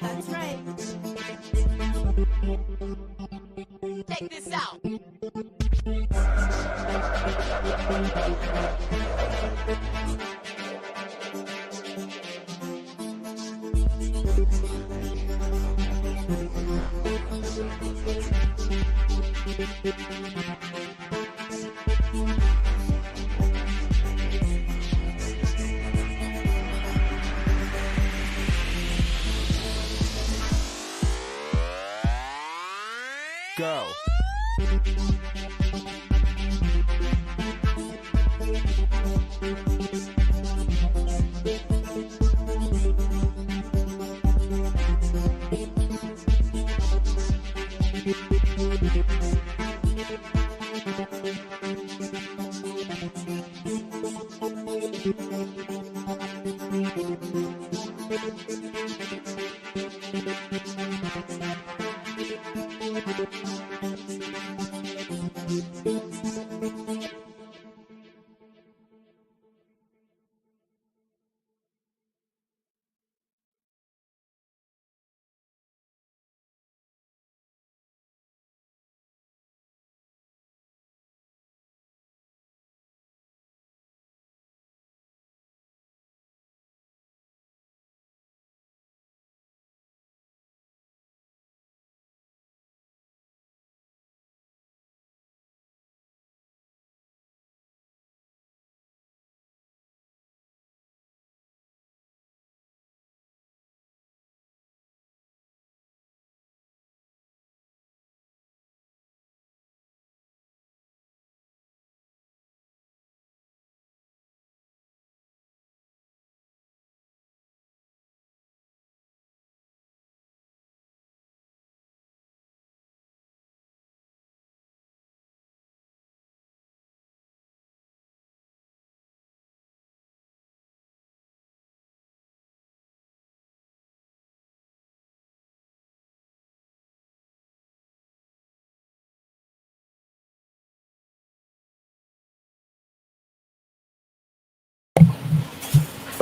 That's right. Check this out. Go.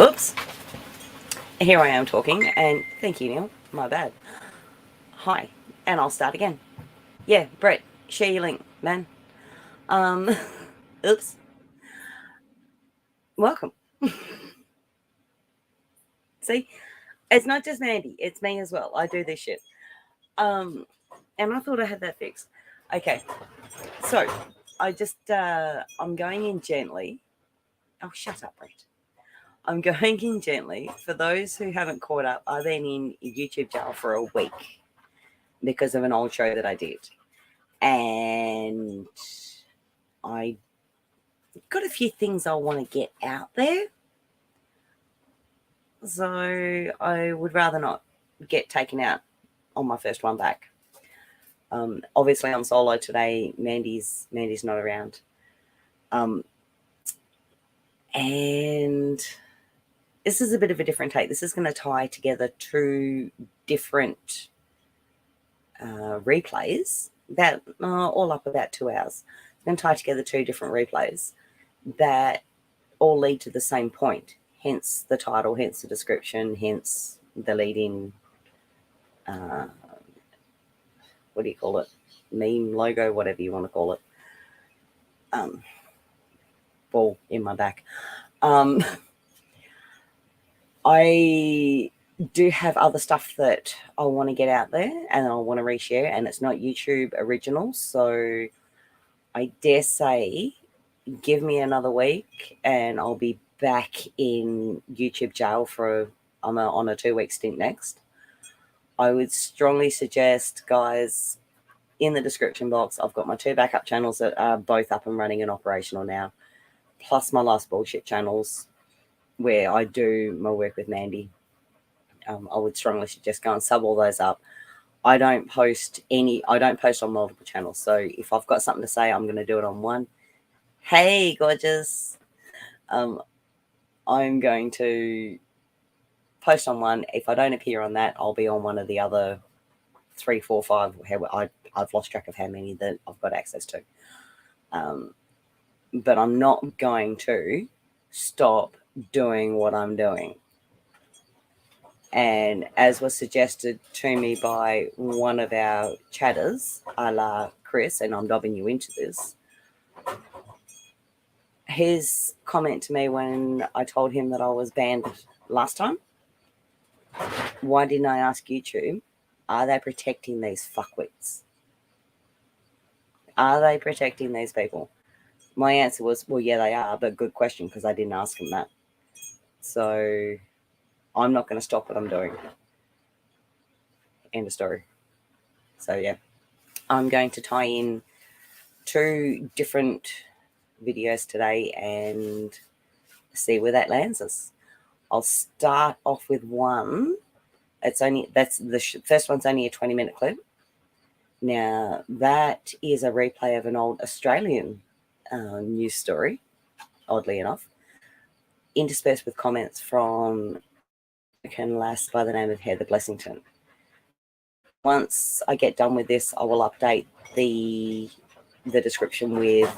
Oops. Here I am talking, and thank you, Neil. My bad. Hi, and I'll start again. Yeah, Brett, share your link, man. Oops. Welcome. See, it's not just Mandy, it's me as well. I do this shit. And I thought I had that fixed. Okay, so I just, I'm going in gently. Oh, shut up, Brett. I'm going in gently. For those who haven't caught up, I've been in YouTube jail for a week because of an old show that I did. And I got a few things I want to get out there. So I would rather not get taken out on my first one back. Obviously, I'm solo today. Mandy's not around. And this is a bit of a different take. This is going to tie together two different replays that all up about 2 hours. I'm going to tie together two different replays that all lead to the same point, hence the title, hence the description, hence the lead-in, what do you call it, meme, logo, whatever you want to call it, ball in my back. I do have other stuff that I want to get out there and I want to reshare, and it's not YouTube original, so I dare say give me another week and I'll be back in YouTube jail for on a 2-week stint next. I would strongly suggest, guys, in the description box, I've got my 2 backup channels that are both up and running and operational now, plus my last bullshit channels where I do my work with Mandy. I would strongly suggest go and sub all those up. I don't post on multiple channels. So if I've got something to say, I'm going to do it on one. Hey, gorgeous. Um, I'm going to post on one. If I don't appear on that, I'll be on one of the other 3, 4, 5. I've lost track of how many that I've got access to. But I'm not going to stop doing what I'm doing. And as was suggested to me by one of our chatters, a la Chris, and I'm dobbing you into this, his comment to me when I told him that I was banned last time, why didn't I ask YouTube, are they protecting these fuckwits? Are they protecting these people? My answer was, well, yeah, they are, but good question, because I didn't ask him that. So I'm not going to stop what I'm doing. End of story. So yeah, I'm going to tie in 2 different videos today and see where that lands us. I'll start off with one. That's the first one's only a 20-minute clip. Now that is a replay of an old Australian news story, oddly enough, interspersed with comments from a lass by the name of Heather Blessington. Once I get done with this, I will update the description with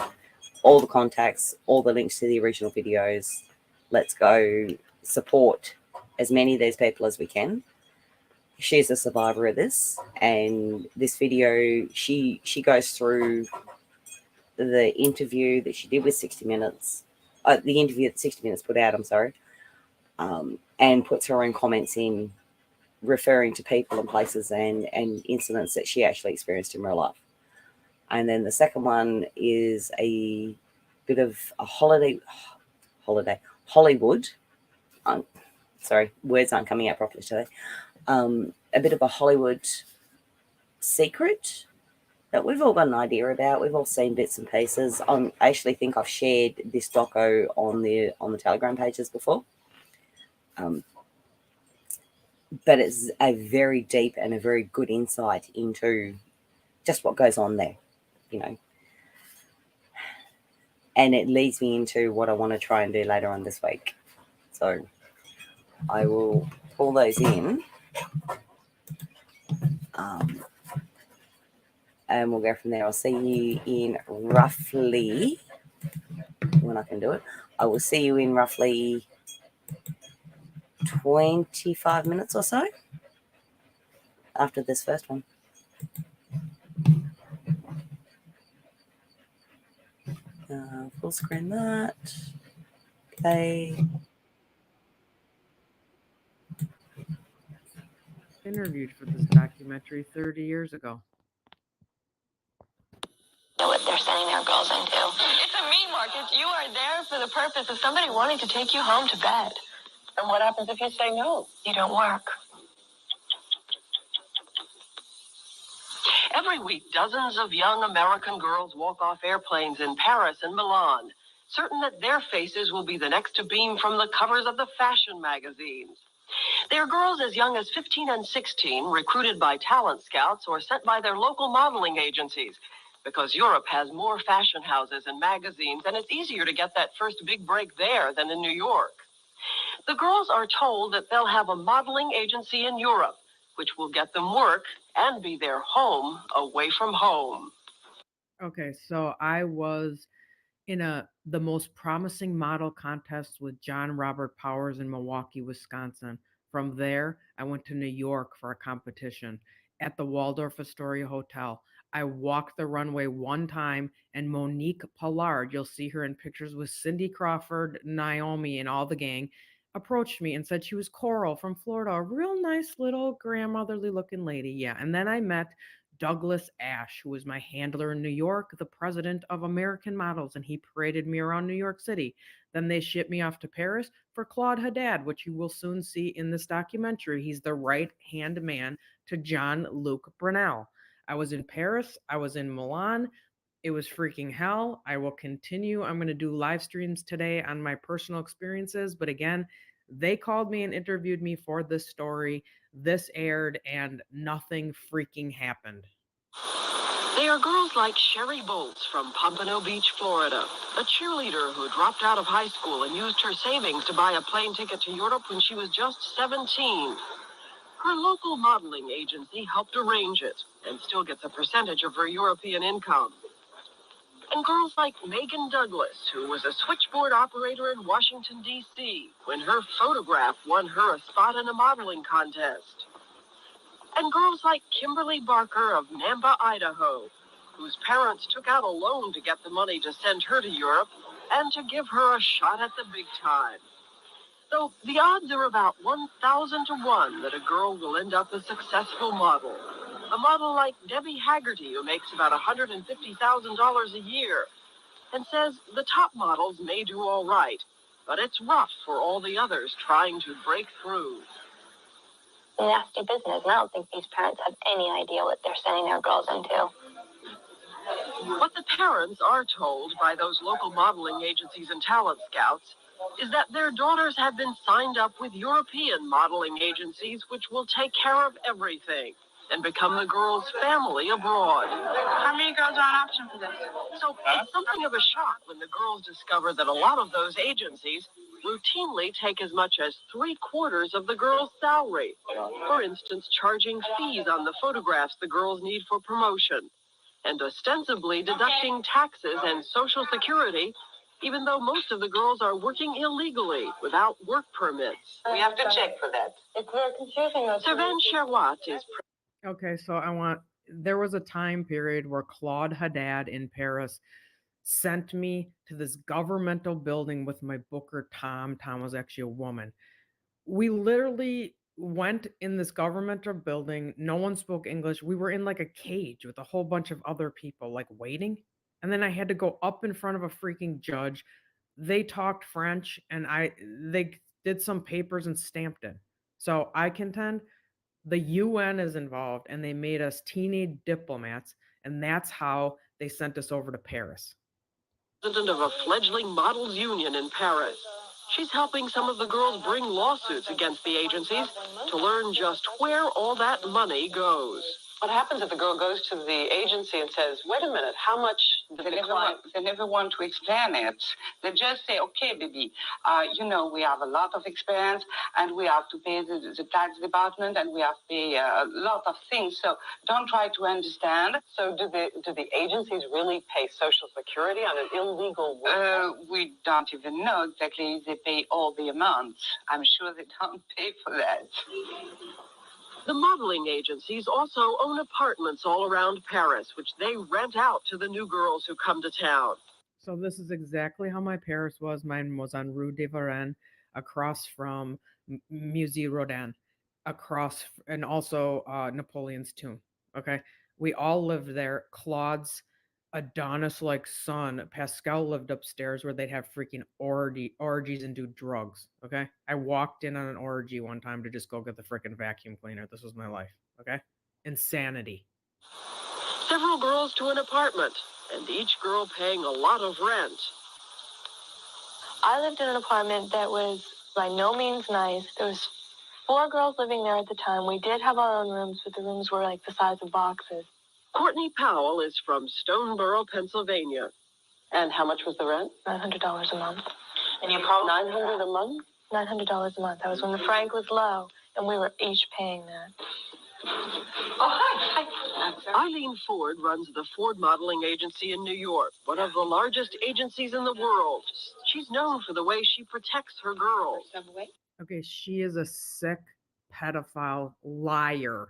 all the contacts, all the links to the original videos. Let's go support as many of these people as we can. She's a survivor of this, and this video, she goes through the interview that she did with 60 Minutes, the interview that 60 Minutes put out, I'm sorry, and puts her own comments in, referring to people and places and incidents that she actually experienced in real life. And then the second one is a bit of a Hollywood. Sorry, words aren't coming out properly today. A bit of a Hollywood secret that we've all got an idea about. We've all seen bits and pieces. I actually think I've shared this doco on the Telegram pages before. But it's a very deep and a very good insight into just what goes on there, you know. And it leads me into what I want to try and do later on this week. So I will pull those in. And we'll go from there. I'll see you in roughly, when I can do it, I will see you in roughly 25 minutes or so after this first one. Full screen that. Play. Interviewed for this documentary 30 years ago. Know what they're sending their girls into. It's a meat market. You are there for the purpose of somebody wanting to take you home to bed. And what happens if you say no? You don't work. Every week, dozens of young American girls walk off airplanes in Paris and Milan, certain that their faces will be the next to beam from the covers of the fashion magazines. They are girls as young as 15 and 16, recruited by talent scouts or sent by their local modeling agencies, because Europe has more fashion houses and magazines, and it's easier to get that first big break there than in New York. The girls are told that they'll have a modeling agency in Europe, which will get them work and be their home away from home. Okay, so I was in the most promising model contest with John Robert Powers in Milwaukee, Wisconsin. From there, I went to New York for a competition at the Waldorf Astoria Hotel. I walked the runway one time, and Monique Pollard, you'll see her in pictures with Cindy Crawford, Naomi, and all the gang, approached me and said she was Coral from Florida, a real nice little grandmotherly looking lady. Yeah. And then I met Douglas Ash, who was my handler in New York, the president of American Models, and he paraded me around New York City. Then they shipped me off to Paris for Claude Haddad, which you will soon see in this documentary. He's the right hand man to Jean-Luc Brunel. I was in Paris, I was in Milan. It was freaking hell. I will continue. I'm going to do live streams today on my personal experiences. But again, they called me and interviewed me for this story. this aired and nothing freaking happened. They are girls like Sherry Bolts from Pompano Beach, Florida, a cheerleader who dropped out of high school and used her savings to buy a plane ticket to Europe when she was just 17. Her local modeling agency helped arrange it and still gets a percentage of her European income. And girls like Megan Douglas, who was a switchboard operator in Washington, D.C., when her photograph won her a spot in a modeling contest. And girls like Kimberly Barker of Nampa, Idaho, whose parents took out a loan to get the money to send her to Europe and to give her a shot at the big time. Though the odds are about 1,000 to 1 that a girl will end up a successful model. A model like Debbie Haggerty, who makes about $150,000 a year, and says the top models may do all right, but it's rough for all the others trying to break through. Nasty business, and I don't think these parents have any idea what they're sending their girls into. What the parents are told by those local modeling agencies and talent scouts is that their daughters have been signed up with European modeling agencies which will take care of everything and become the girls' family abroad. How many girls are on option for this? So it's something of a shock when the girls discover that a lot of those agencies routinely take as much as 3/4 of the girl's salary. For instance, charging fees on the photographs the girls need for promotion, and ostensibly deducting taxes and Social Security, even though most of the girls are working illegally without work permits. We have to check for that. It's very confusing. Servan Sherwat is Okay, so there was a time period where Claude Haddad in Paris sent me to this governmental building with my booker, Tom. Tom was actually a woman. We literally went in this governmental building. No one spoke English. We were in like a cage with a whole bunch of other people, like waiting. And then I had to go up in front of a freaking judge. They talked French and they did some papers and stamped it. So I contend the UN is involved and they made us teenage diplomats, and that's how they sent us over to Paris. President of a fledgling models union in Paris. She's helping some of the girls bring lawsuits against the agencies to learn just where all that money goes. What happens if the girl goes to the agency and says, wait a minute, how much did the client... They never want to explain it. They just say, okay, baby, we have a lot of experience and we have to pay the tax department and we have to pay a lot of things. So don't try to understand. So do the agencies really pay Social Security on an illegal work? We don't even know exactly if they pay all the amount. I'm sure they don't pay for that. The modeling agencies also own apartments all around Paris, which they rent out to the new girls who come to town. So this is exactly how my Paris was. Mine was on Rue de Varennes, across from Musée Rodin, and also Napoleon's tomb. Okay, we all lived there. Claude's Adonis-like son, Pascal, lived upstairs where they'd have freaking orgies and do drugs. Okay, I walked in on an orgy one time to just go get the freaking vacuum cleaner. This was my life. Okay, insanity. Several girls to an apartment, and each girl paying a lot of rent. I lived in an apartment that was by no means nice. There was 4 girls living there at the time. We did have our own rooms, but the rooms were like the size of boxes. Courtney Powell is from Stoneboro, Pennsylvania. And how much was the rent? $900 a month. And you called $900 a month? $900 a month. That was when the franc was low, and we were each paying that. Oh, hi. Eileen Ford runs the Ford Modeling Agency in New York, one of the largest agencies in the world. She's known for the way she protects her girls. Okay, she is a sick pedophile liar.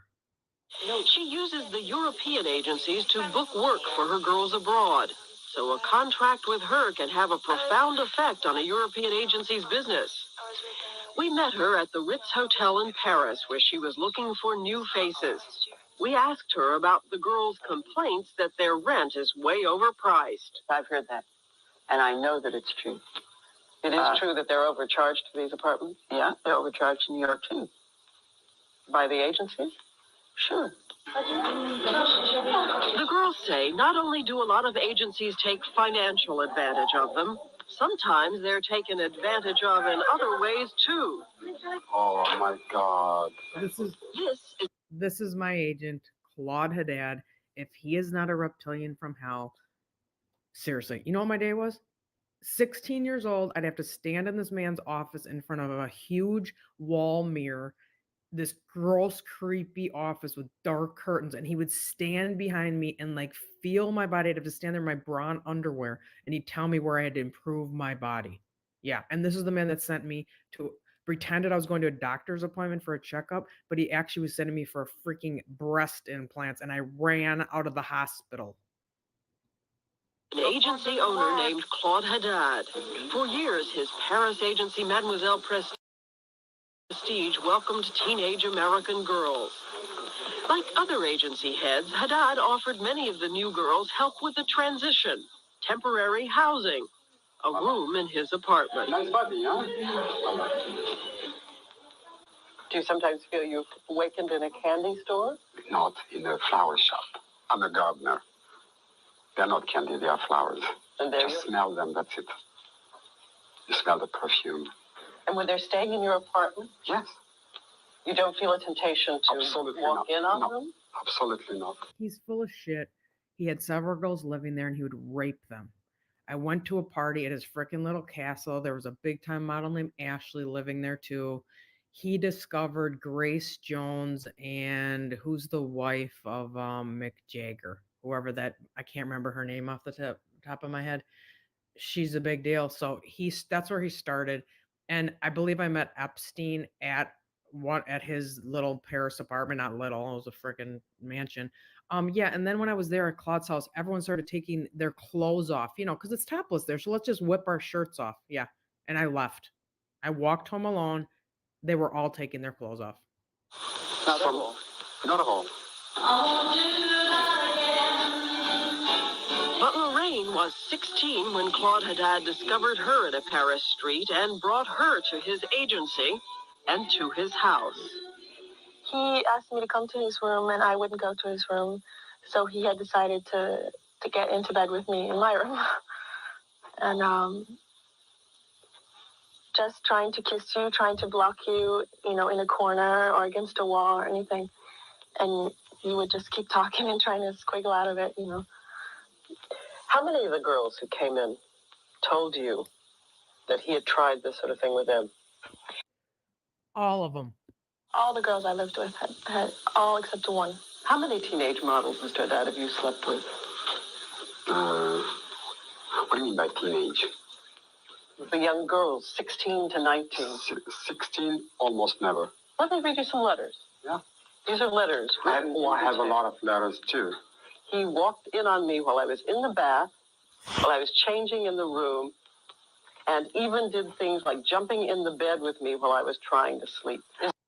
She uses the European agencies to book work for her girls abroad. So a contract with her can have a profound effect on a European agency's business. We met her at the Ritz Hotel in Paris, where she was looking for new faces. We asked her about the girls' complaints that their rent is way overpriced. I've heard that. And I know that it's true. It is true that they're overcharged for these apartments? Yeah, they're overcharged in New York too. By the agencies? Sure. The girls say not only do a lot of agencies take financial advantage of them, Sometimes they're taken advantage of in other ways, too. Oh, my God. This is my agent, Claude Haddad. If he is not a reptilian from hell, seriously, you know what my day was? 16 years old, I'd have to stand in this man's office in front of a huge wall mirror, this gross, creepy office with dark curtains, and he would stand behind me and like feel my body. I'd have to stand there in my bra and underwear, and he'd tell me where I had to improve my body. Yeah, and this is the man that sent me to pretended I was going to a doctor's appointment for a checkup, but he actually was sending me for freaking breast implants, and I ran out of the hospital. An agency owner named Claude Haddad. For years, his Paris agency, Mademoiselle Prestige, welcomed teenage American girls. Like other agency heads, Haddad offered many of the new girls help with the transition, temporary housing, a room in his apartment. Nice body, huh? Do you sometimes feel you've awakened in a candy store? Not in a flower shop. I'm a gardener. They're not candy, they are flowers. And there Just smell them, that's it. You smell the perfume. And when they're staying in your apartment, Yes, you don't feel a temptation to absolutely walk not. in on No, them? absolutely not. He's full of shit. He had several girls living there and he would rape them. I went to a party at his freaking little castle. There was a big time model named Ashley living there too. He discovered Grace Jones and who's the wife of Mick Jagger, whoever that, I can't remember her name off the top of my head. She's a big deal. So that's where he started. And I believe I met Epstein at his little Paris apartment, not little, it was a freaking mansion. Yeah, and then when I was there at Claude's house, everyone started taking their clothes off, because it's topless there. So let's just whip our shirts off. Yeah. And I left. I walked home alone. They were all taking their clothes off. Not at all. Not at all. But Lorraine was 16 when Claude Haddad discovered her at a Paris street and brought her to his agency and to his house. He asked me to come to his room, and I wouldn't go to his room. So he had decided to get into bed with me in my room. And just trying to kiss you, trying to block you, in a corner or against a wall or anything. And you would just keep talking and trying to squiggle out of it, How many of the girls who came in told you that he had tried this sort of thing with them? All of them. All the girls I lived with had all except one. How many teenage models, Mr. Haddad, have you slept with? What do you mean by teenage? The young girls, 16 to 19. 16, almost never. Let me read you some letters. Yeah. These are letters. I have a lot of letters too. He walked in on me while I was in the bath, while I was changing in the room, and even did things like jumping in the bed with me while I was trying to sleep.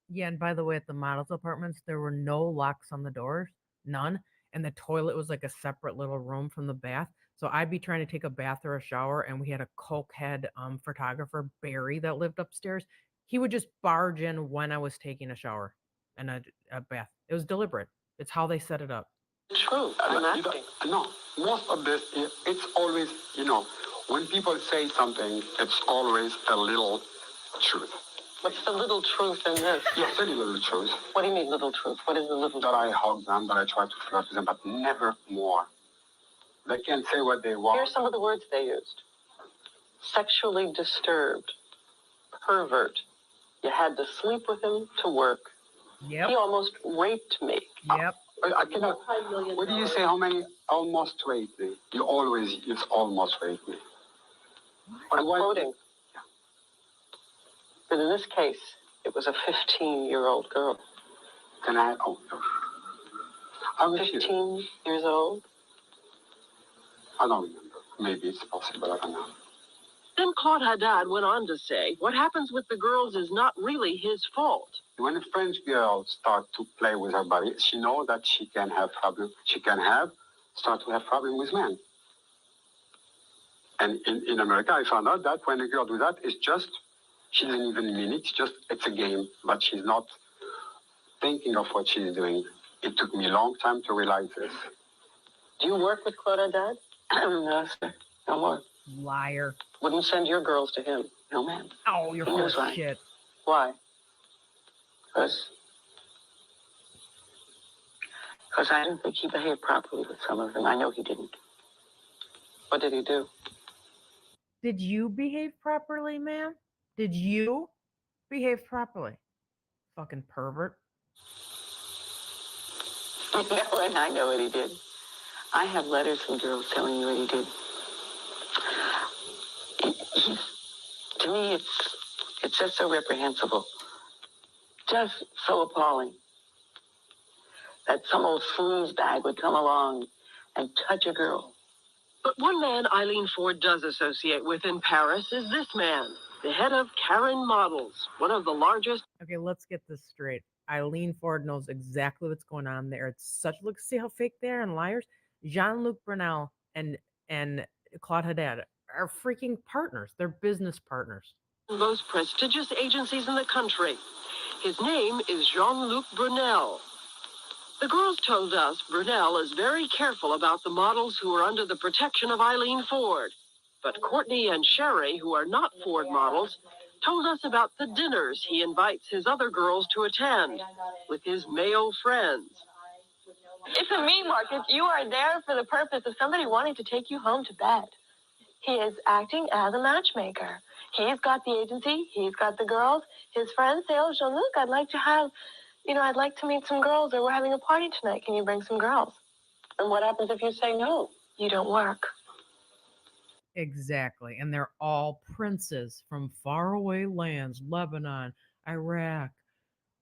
Yeah, and by the way, at the models' apartments, there were no locks on the doors, none. And the toilet was like a separate little room from the bath. So I'd be trying to take a bath or a shower, and we had a cokehead photographer, Barry, that lived upstairs. He would just barge in when I was taking a shower and a bath. It was deliberate. It's how they set it up. True, I'm asking. No, most of this, it's always, when people say something, it's always a little truth. What's the little truth in this? Yes, very little truth. What do you mean little truth? What is the little That truth? I hug them, that I try to flirt with them, but never more. They can say what they want. Here's some of the words they used. Sexually disturbed, pervert. You had to sleep with him to work. Yep. He almost raped me. Yep. I cannot. What do you say? How many almost raped me? You almost raped me. I'm quoting. But in this case, it was a 15-year-old girl. Can I? Oh, no. I wish 15 years old? I don't remember. Maybe it's possible. I don't know. Then Claude Haddad went on to say, what happens with the girls is not really his fault. When a French girl starts to play with her body, she knows that she can have problem. She can start to have problem with men. And in America, I found out that when a girl does that, it's just, she doesn't even mean it. It's a game, but she's not thinking of what she's doing. It took me a long time to realize this. Do you work with Claude Haddad? No, sir. No more. Liar. Wouldn't send your girls to him. No, ma'am. Oh, you're He full of knows why. shit. Why? Because I didn't think he behaved properly with some of them. I know he didn't. What did he do? Did you behave properly, ma'am? Did you behave properly? Fucking pervert. No, and I know what he did. I have letters from girls telling you what he did. To me, it's just so reprehensible. Just so appalling. That some old sleazebag would come along and touch a girl. But one man Eileen Ford does associate with in Paris is this man, the head of Karen Models, one of the largest. Okay, let's get this straight. Eileen Ford knows exactly what's going on there. It's such, look, see how fake they are and liars? Jean-Luc Brunel and Claude Haddad are freaking partners. They're business partners. Most prestigious agencies in the country. His name is Jean-Luc Brunel. The girls told us Brunel is very careful about the models who are under the protection of Eileen Ford. But Courtney and Sherry, who are not Ford models, told us about the dinners he invites his other girls to attend with his male friends. It's a meat market. You are there for the purpose of somebody wanting to take you home to bed. He is acting as a matchmaker. He's got the agency. He's got the girls. His friends say, oh, Jean-Luc, I'd like to meet some girls, or we're having a party tonight. Can you bring some girls? And what happens if you say no? You don't work. Exactly. And they're all princes from faraway lands, Lebanon, Iraq,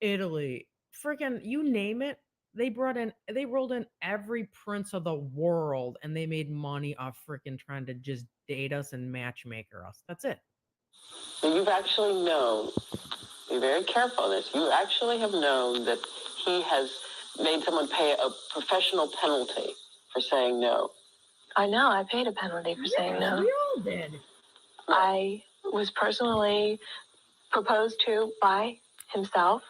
Italy, freaking you name it. They rolled in every prince of the world, and they made money off freaking trying to just date us and matchmaker us. That's it. So you've actually known, be very careful on this, you actually have known that he has made someone pay a professional penalty for saying no. I know. I paid a penalty for saying no. We all did. I was personally proposed to by himself,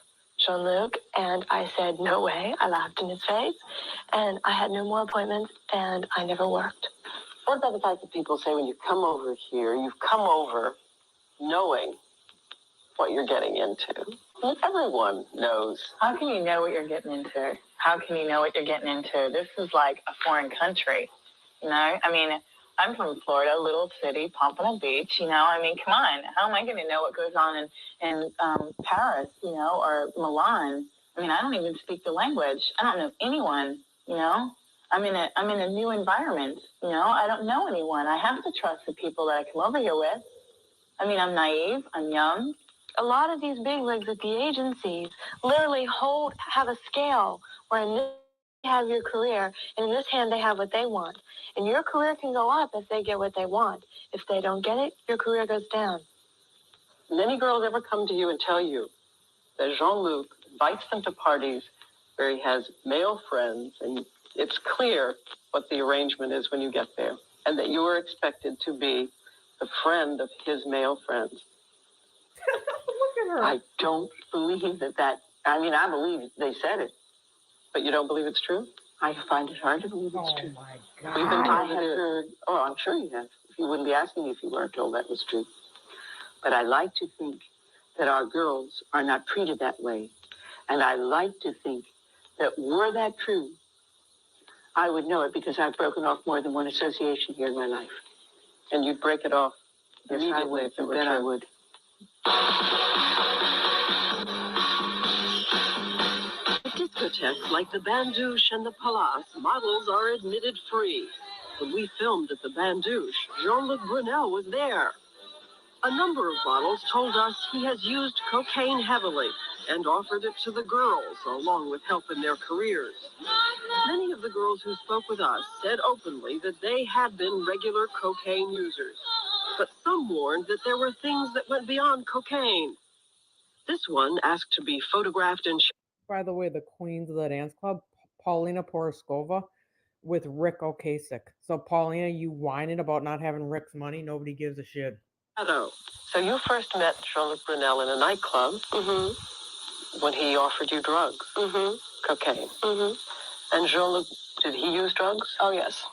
Jean-Luc, and I said, no way. I laughed in his face, and I had no more appointments, and I never worked. What about the fact that people say when you come over here, you've come over knowing what you're getting into? Everyone knows. How can you know what you're getting into? How can you know what you're getting into? This is like a foreign country, you know? I mean, I'm from Florida, little city, Pompano Beach, you know? I mean, come on. How am I going to know what goes on in Paris, you know, or Milan? I mean, I don't even speak the language. I don't know anyone, you know? I'm in a new environment, you know? I don't know anyone. I have to trust the people that I come over here with. I mean, I'm naive. I'm young. A lot of these bigwigs at the agencies literally have a scale where in this you have your career, and in this hand they have what they want. And your career can go up if they get what they want. If they don't get it, your career goes down. Many girls ever come to you and tell you that Jean-Luc invites them to parties where he has male friends, and it's clear what the arrangement is when you get there, and that you are expected to be the friend of his male friends. Look at her. I don't believe that. I mean, I believe they said it, but you don't believe it's true? I find it hard to believe it's true. Oh my God. We've been told heard. Oh, I'm sure you have. You wouldn't be asking me if you weren't told that was true. But I like to think that our girls are not treated that way. And I like to think that were that true, I would know it because I've broken off more than one association here in my life. And you'd break it off immediately if it were true. I would. At discotheques like the Bandouche and the Palace, models are admitted free. When we filmed at the Bandouche, Jean-Luc Brunel was there. A number of models told us he has used cocaine heavily and offered it to the girls, along with help in their careers. Many of the girls who spoke with us said openly that they had been regular cocaine users, but some warned that there were things that went beyond cocaine. This one asked to be photographed and By the way, the queens of the dance club, Paulina Poroskova with Rick Ocasek. So Paulina, you whining about not having Rick's money, nobody gives a shit. So you first met Jean-Luc Brunel in a nightclub when he offered you drugs, cocaine. And Jean-Luc, did he use drugs? Oh, yes.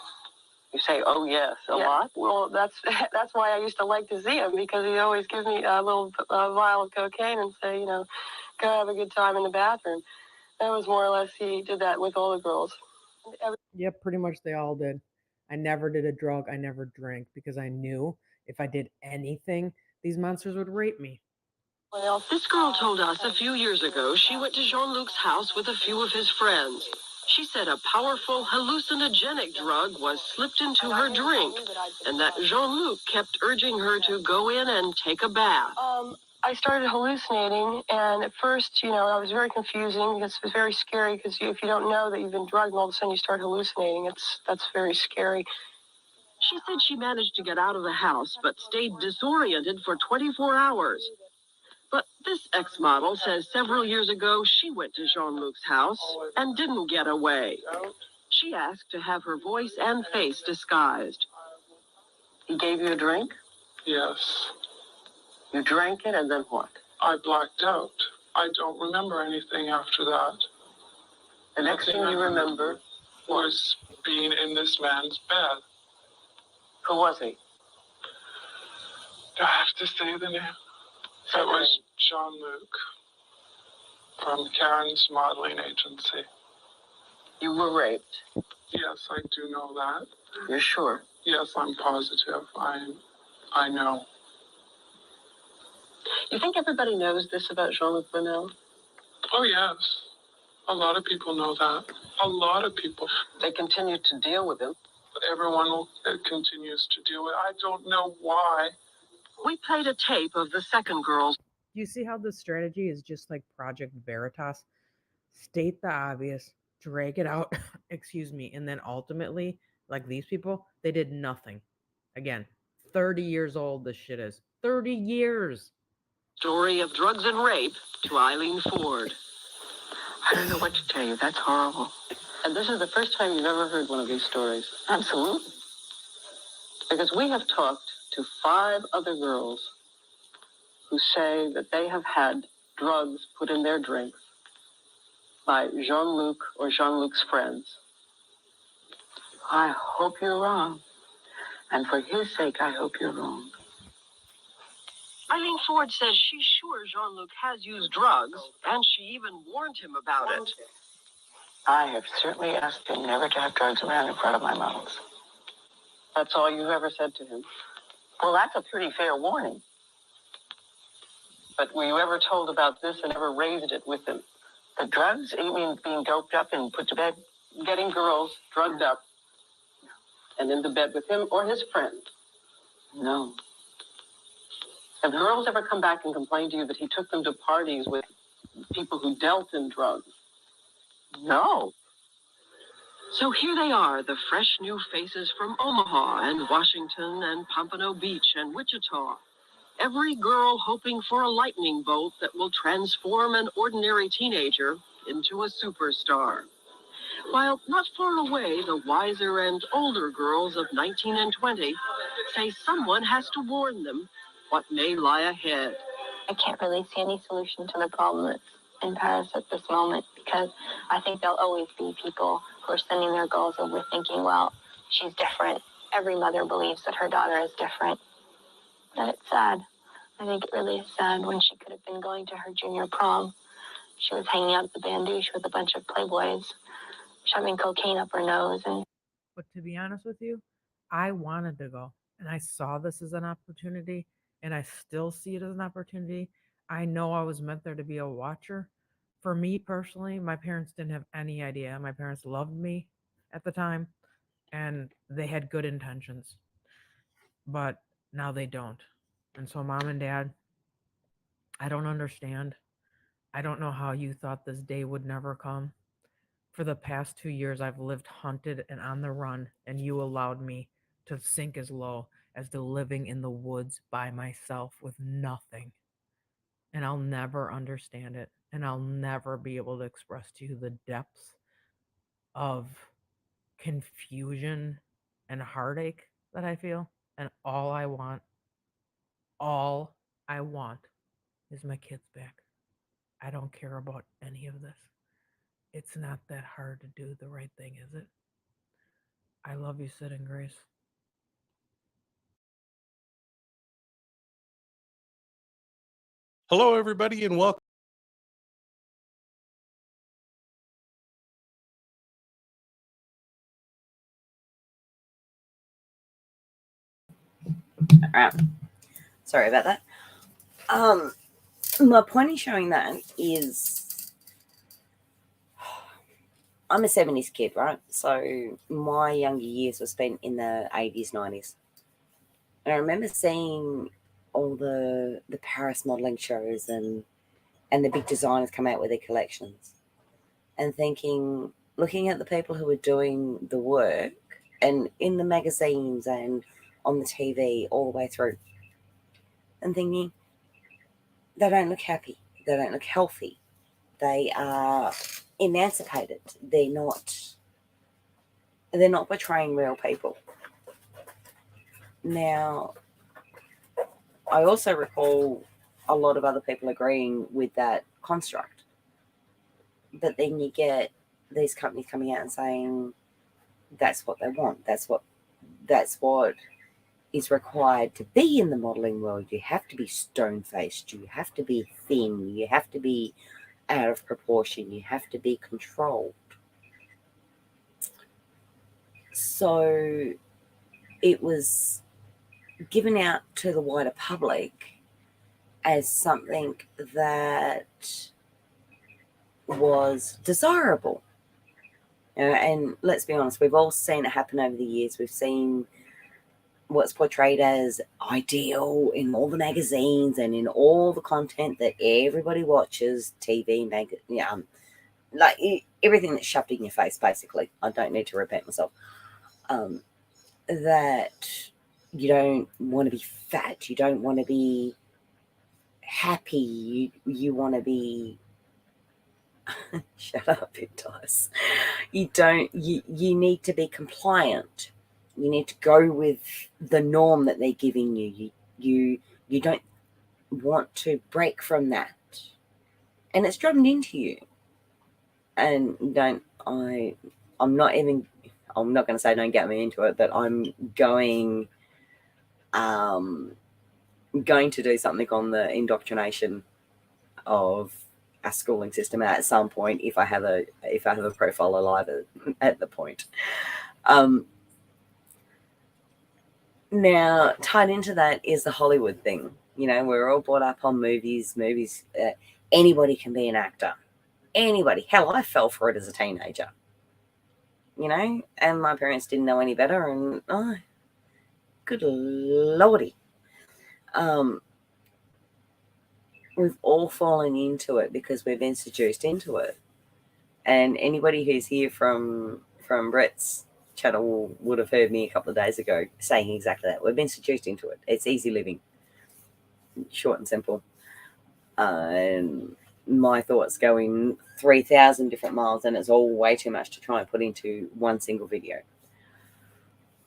You say, oh, yes, a lot? Well, that's why I used to like to see him, because he'd always give me a little vial of cocaine and say, you know, go have a good time in the bathroom. That was more or less, he did that with all the girls. Yep, pretty much they all did. I never did a drug. I never drank because I knew if I did anything, these monsters would rape me. This girl told us a few years ago she went to Jean-Luc's house with a few of his friends. She said a powerful hallucinogenic drug was slipped into her drink, and that Jean-Luc kept urging her to go in and take a bath. I started hallucinating, and at first, you know, I was very confusing because it was very scary, because if you don't know that you've been drugged and all of a sudden you start hallucinating, that's very scary. She said she managed to get out of the house, but stayed disoriented for 24 hours. But this ex-model says several years ago she went to Jean-Luc's house and didn't get away. She asked to have her voice and face disguised. He gave you a drink? Yes. You drank it, and then what? I blacked out. I don't remember anything after that. The next thing you remember was being in this man's bed. Who was he? Do I have to say the name? It was Jean-Luc from Karen's modeling agency. You were raped? Yes, I do know that. You're sure? Yes, I'm positive. I know. You think everybody knows this about Jean-Luc Brunel? Oh, yes. A lot of people know that. A lot of people. They continue to deal with him. Everyone continues to deal with it. I don't know why. We played a tape of the second girl's. You see how this strategy is just like Project Veritas? State the obvious, drag it out, excuse me, and then ultimately, like these people, they did nothing. Again, 30 years old this shit is. 30 years! Story of drugs and rape to Eileen Ford. I don't know what to tell you. That's horrible. And this is the first time you've ever heard one of these stories. Absolutely. Because we have talked to 5 other girls who say that they have had drugs put in their drinks by Jean-Luc or Jean-Luc's friends. I hope you're wrong. And for his sake, I hope you're wrong. Eileen Ford says she's sure Jean-Luc has used drugs, and she even warned him about it. I have certainly asked him never to have drugs around in front of my models. That's all you've ever said to him? Well, that's a pretty fair warning. But were you ever told about this and ever raised it with him? The drugs? You mean being doped up and put to bed? Getting girls drugged up and into bed with him or his friends? No. Have girls ever come back and complained to you that he took them to parties with people who dealt in drugs? No. So here they are, the fresh new faces from Omaha and Washington and Pompano Beach and Wichita. Every girl hoping for a lightning bolt that will transform an ordinary teenager into a superstar. While not far away, the wiser and older girls of 19 and 20 say someone has to warn them what may lie ahead. I can't really see any solution to the problem that's in Paris at this moment, because I think there'll always be people who are sending their girls over thinking, well, she's different. Every mother believes that her daughter is different. And it's sad. I think it really is sad when she could have been going to her junior prom. She was hanging out at the bandouche with a bunch of playboys, shoving cocaine up her nose. But to be honest with you, I wanted to go. And I saw this as an opportunity. And I still see it as an opportunity. I know I was meant there to be a watcher. For me personally, my parents didn't have any idea. My parents loved me at the time, and they had good intentions. But now they don't. And so, Mom and Dad, I don't understand. I don't know how you thought this day would never come. For the past 2 years, I've lived hunted and on the run, and you allowed me to sink as low as to living in the woods by myself with nothing. And I'll never understand it. And I'll never be able to express to you the depths of confusion and heartache that I feel. And all I want is my kids back. I don't care about any of this. It's not that hard to do the right thing, is it? I love you, Sid and Grace. Hello, everybody, and welcome. All right. Sorry about that. My point in showing that is I'm a 70s kid, right? So my younger years were spent in the 80s, 90s. And I remember seeing all the Paris modeling shows and the big designers come out with their collections and thinking, looking at the people who were doing the work and in the magazines and on the TV all the way through and thinking, they don't look happy. They don't look healthy. They are emancipated. They're not portraying real people. Now, I also recall a lot of other people agreeing with that construct. But then you get these companies coming out and saying that's what they want. That's what is required to be in the modeling world. You have to be stone-faced. You have to be thin. You have to be out of proportion. You have to be controlled. So it was given out to the wider public as something that was desirable. And let's be honest, we've all seen it happen over the years. We've seen what's portrayed as ideal in all the magazines and in all the content that everybody watches, TV, like everything that's shoved in your face, basically. I don't need to repeat myself. That you don't want to be fat, you don't want to be happy, you want to be shut up, it does. You need to be compliant. You need to go with the norm that they're giving you. You don't want to break from that. And it's drummed into you. And I'm not going to say don't get me into it, but I'm going to do something on the indoctrination of our schooling system at some point if I have a profile alive at the point. Now, tied into that is the Hollywood thing. We're all brought up on movies. Anybody can be an actor. Anybody. Hell, I fell for it as a teenager. And my parents didn't know any better. And, oh, good lordy. We've all fallen into it because we've been seduced into it. And anybody who's here from Brett's channel would have heard me a couple of days ago saying exactly that. We've been seduced into it. It's easy living, short and simple. And my thoughts go in 3,000 different miles, and it's all way too much to try and put into one single video.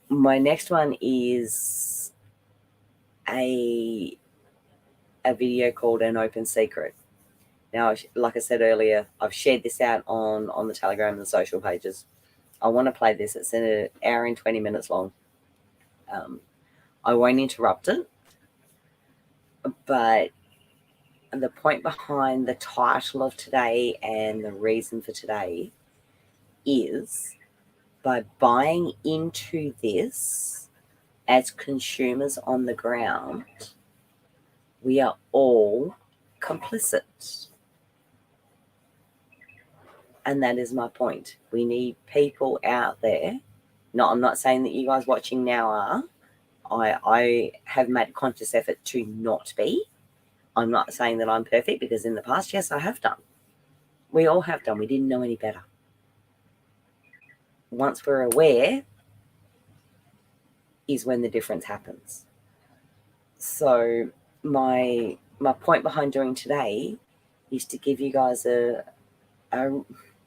My next one is a video called An Open Secret. Now, like I said earlier, I've shared this out on the Telegram and the social pages. I want to play this. It's an hour and 20 minutes long. I won't interrupt it, but the point behind the title of today and the reason for today is by buying into this as consumers on the ground, we are all complicit. And that is my point. We need people out there. No, I'm not saying that you guys watching now are. I have made a conscious effort to not be. I'm not saying that I'm perfect, because in the past, yes, I have done. We all have done. We didn't know any better. Once we're aware is when the difference happens. So my point behind doing today is to give you guys a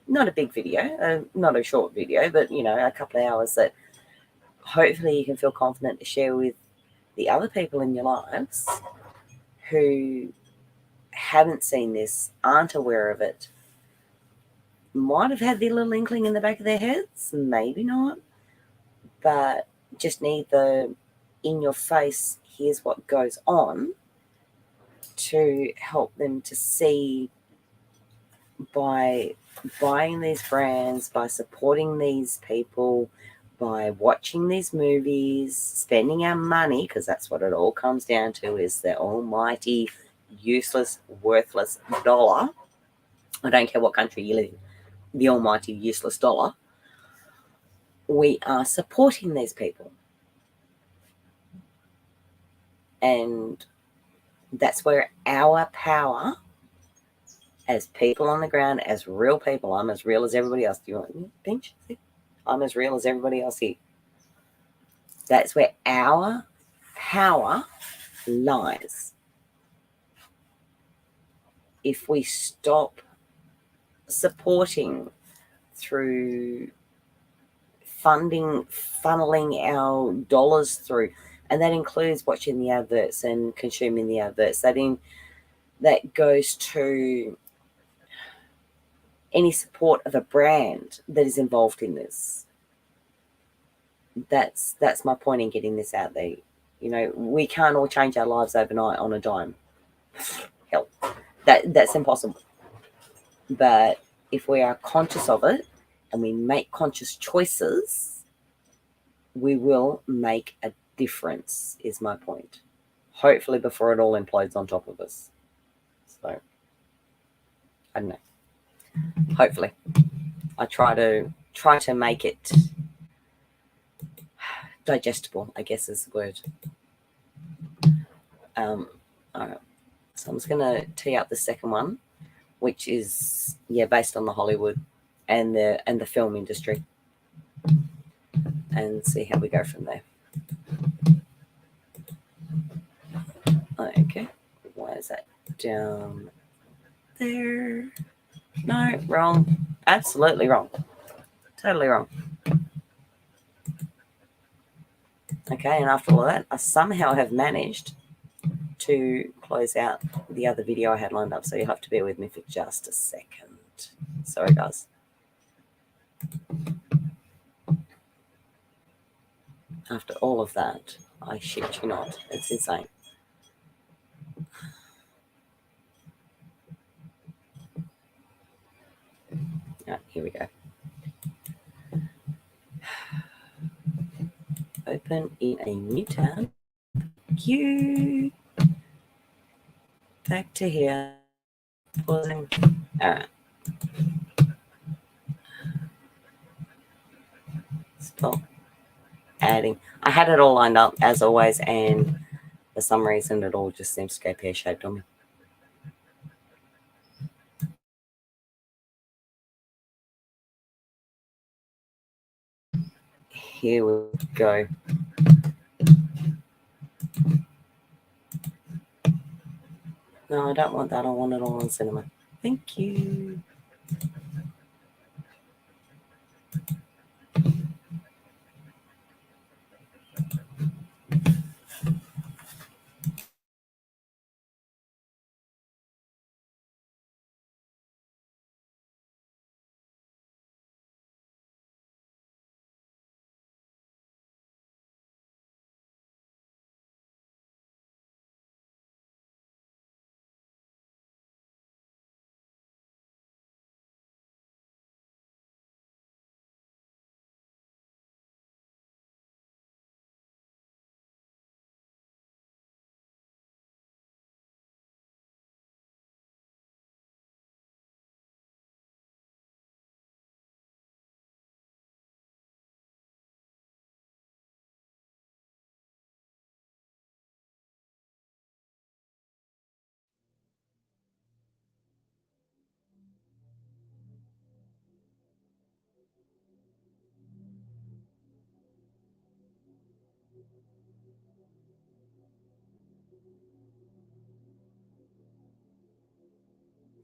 not a big video, not a short video, but a couple of hours that hopefully you can feel confident to share with the other people in your lives who haven't seen this, aren't aware of it, might have had the little inkling in the back of their heads, maybe not, but just need the in your face, here's what goes on, to help them to see by buying these brands, by supporting these people, by watching these movies, spending our money, because that's what it all comes down to, is the almighty, useless, worthless dollar. I don't care what country you live in, the almighty, useless dollar. We are supporting these people. And that's where our power as people on the ground, as real people, I'm as real as everybody else. Do you want me to pinch? I'm as real as everybody else here. That's where our power lies. If we stop supporting through funding, funneling our dollars through, and that includes watching the adverts and consuming the adverts, that goes to any support of a brand that is involved in this. That's my point in getting this out there. You know, we can't all change our lives overnight on a dime. Hell, that's impossible. But if we are conscious of it and we make conscious choices, we will make a difference, is my point. Hopefully before it all implodes on top of us. So, I don't know. Hopefully. I try to make it digestible, I guess is the word. All right. So I'm just going to tee up the second one, which is based on the Hollywood and the film industry, and see how we go from there. Okay, why is that down there? No, wrong. Absolutely wrong. Totally wrong. Okay, and after all that, I somehow have managed to close out the other video I had lined up, so you'll have to bear with me for just a second. Sorry, guys. After all of that, I shit you not, it's insane. Right, here we go. Open in a new tab. You back to here. Pausing. All right. Stop adding. I had it all lined up as always, and for some reason it all just seems to go pear-shaped on me. Here we go. No, I don't want that. I want it all on cinema. Thank you.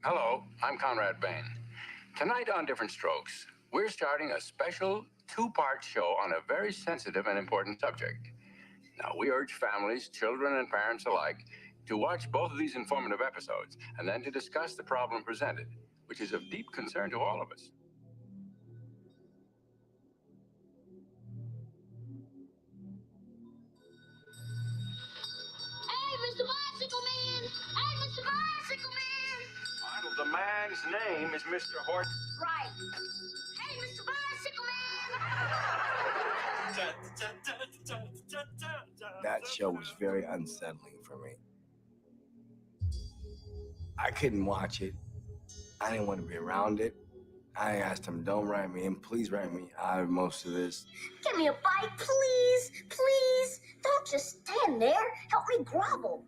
Hello, I'm Conrad Bain. Tonight on Different Strokes, we're starting a special two-part show on a very sensitive and important subject. Now, we urge families, children, and parents alike to watch both of these informative episodes and then to discuss the problem presented, which is of deep concern to all of us. man's name is Mr. Hort. Right. Hey, Mr. Bicycle Man! That show was very unsettling for me. I couldn't watch it. I didn't want to be around it. I asked him, don't write me in. Please write me out of most of this. Give me a bite, please. Please. Don't just stand there. Help me grovel.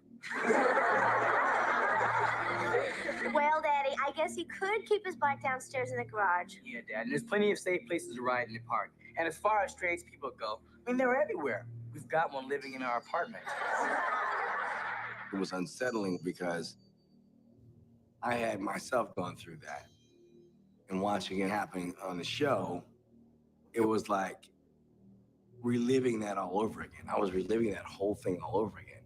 Well, Daddy, I guess he could keep his bike downstairs in the garage. Yeah, Dad, and there's plenty of safe places to ride in the park. And as far as tradespeople go, I mean, they're everywhere. We've got one living in our apartment. It was unsettling because I had myself gone through that. And watching it happening on the show, it was like reliving that all over again. I was reliving that whole thing all over again.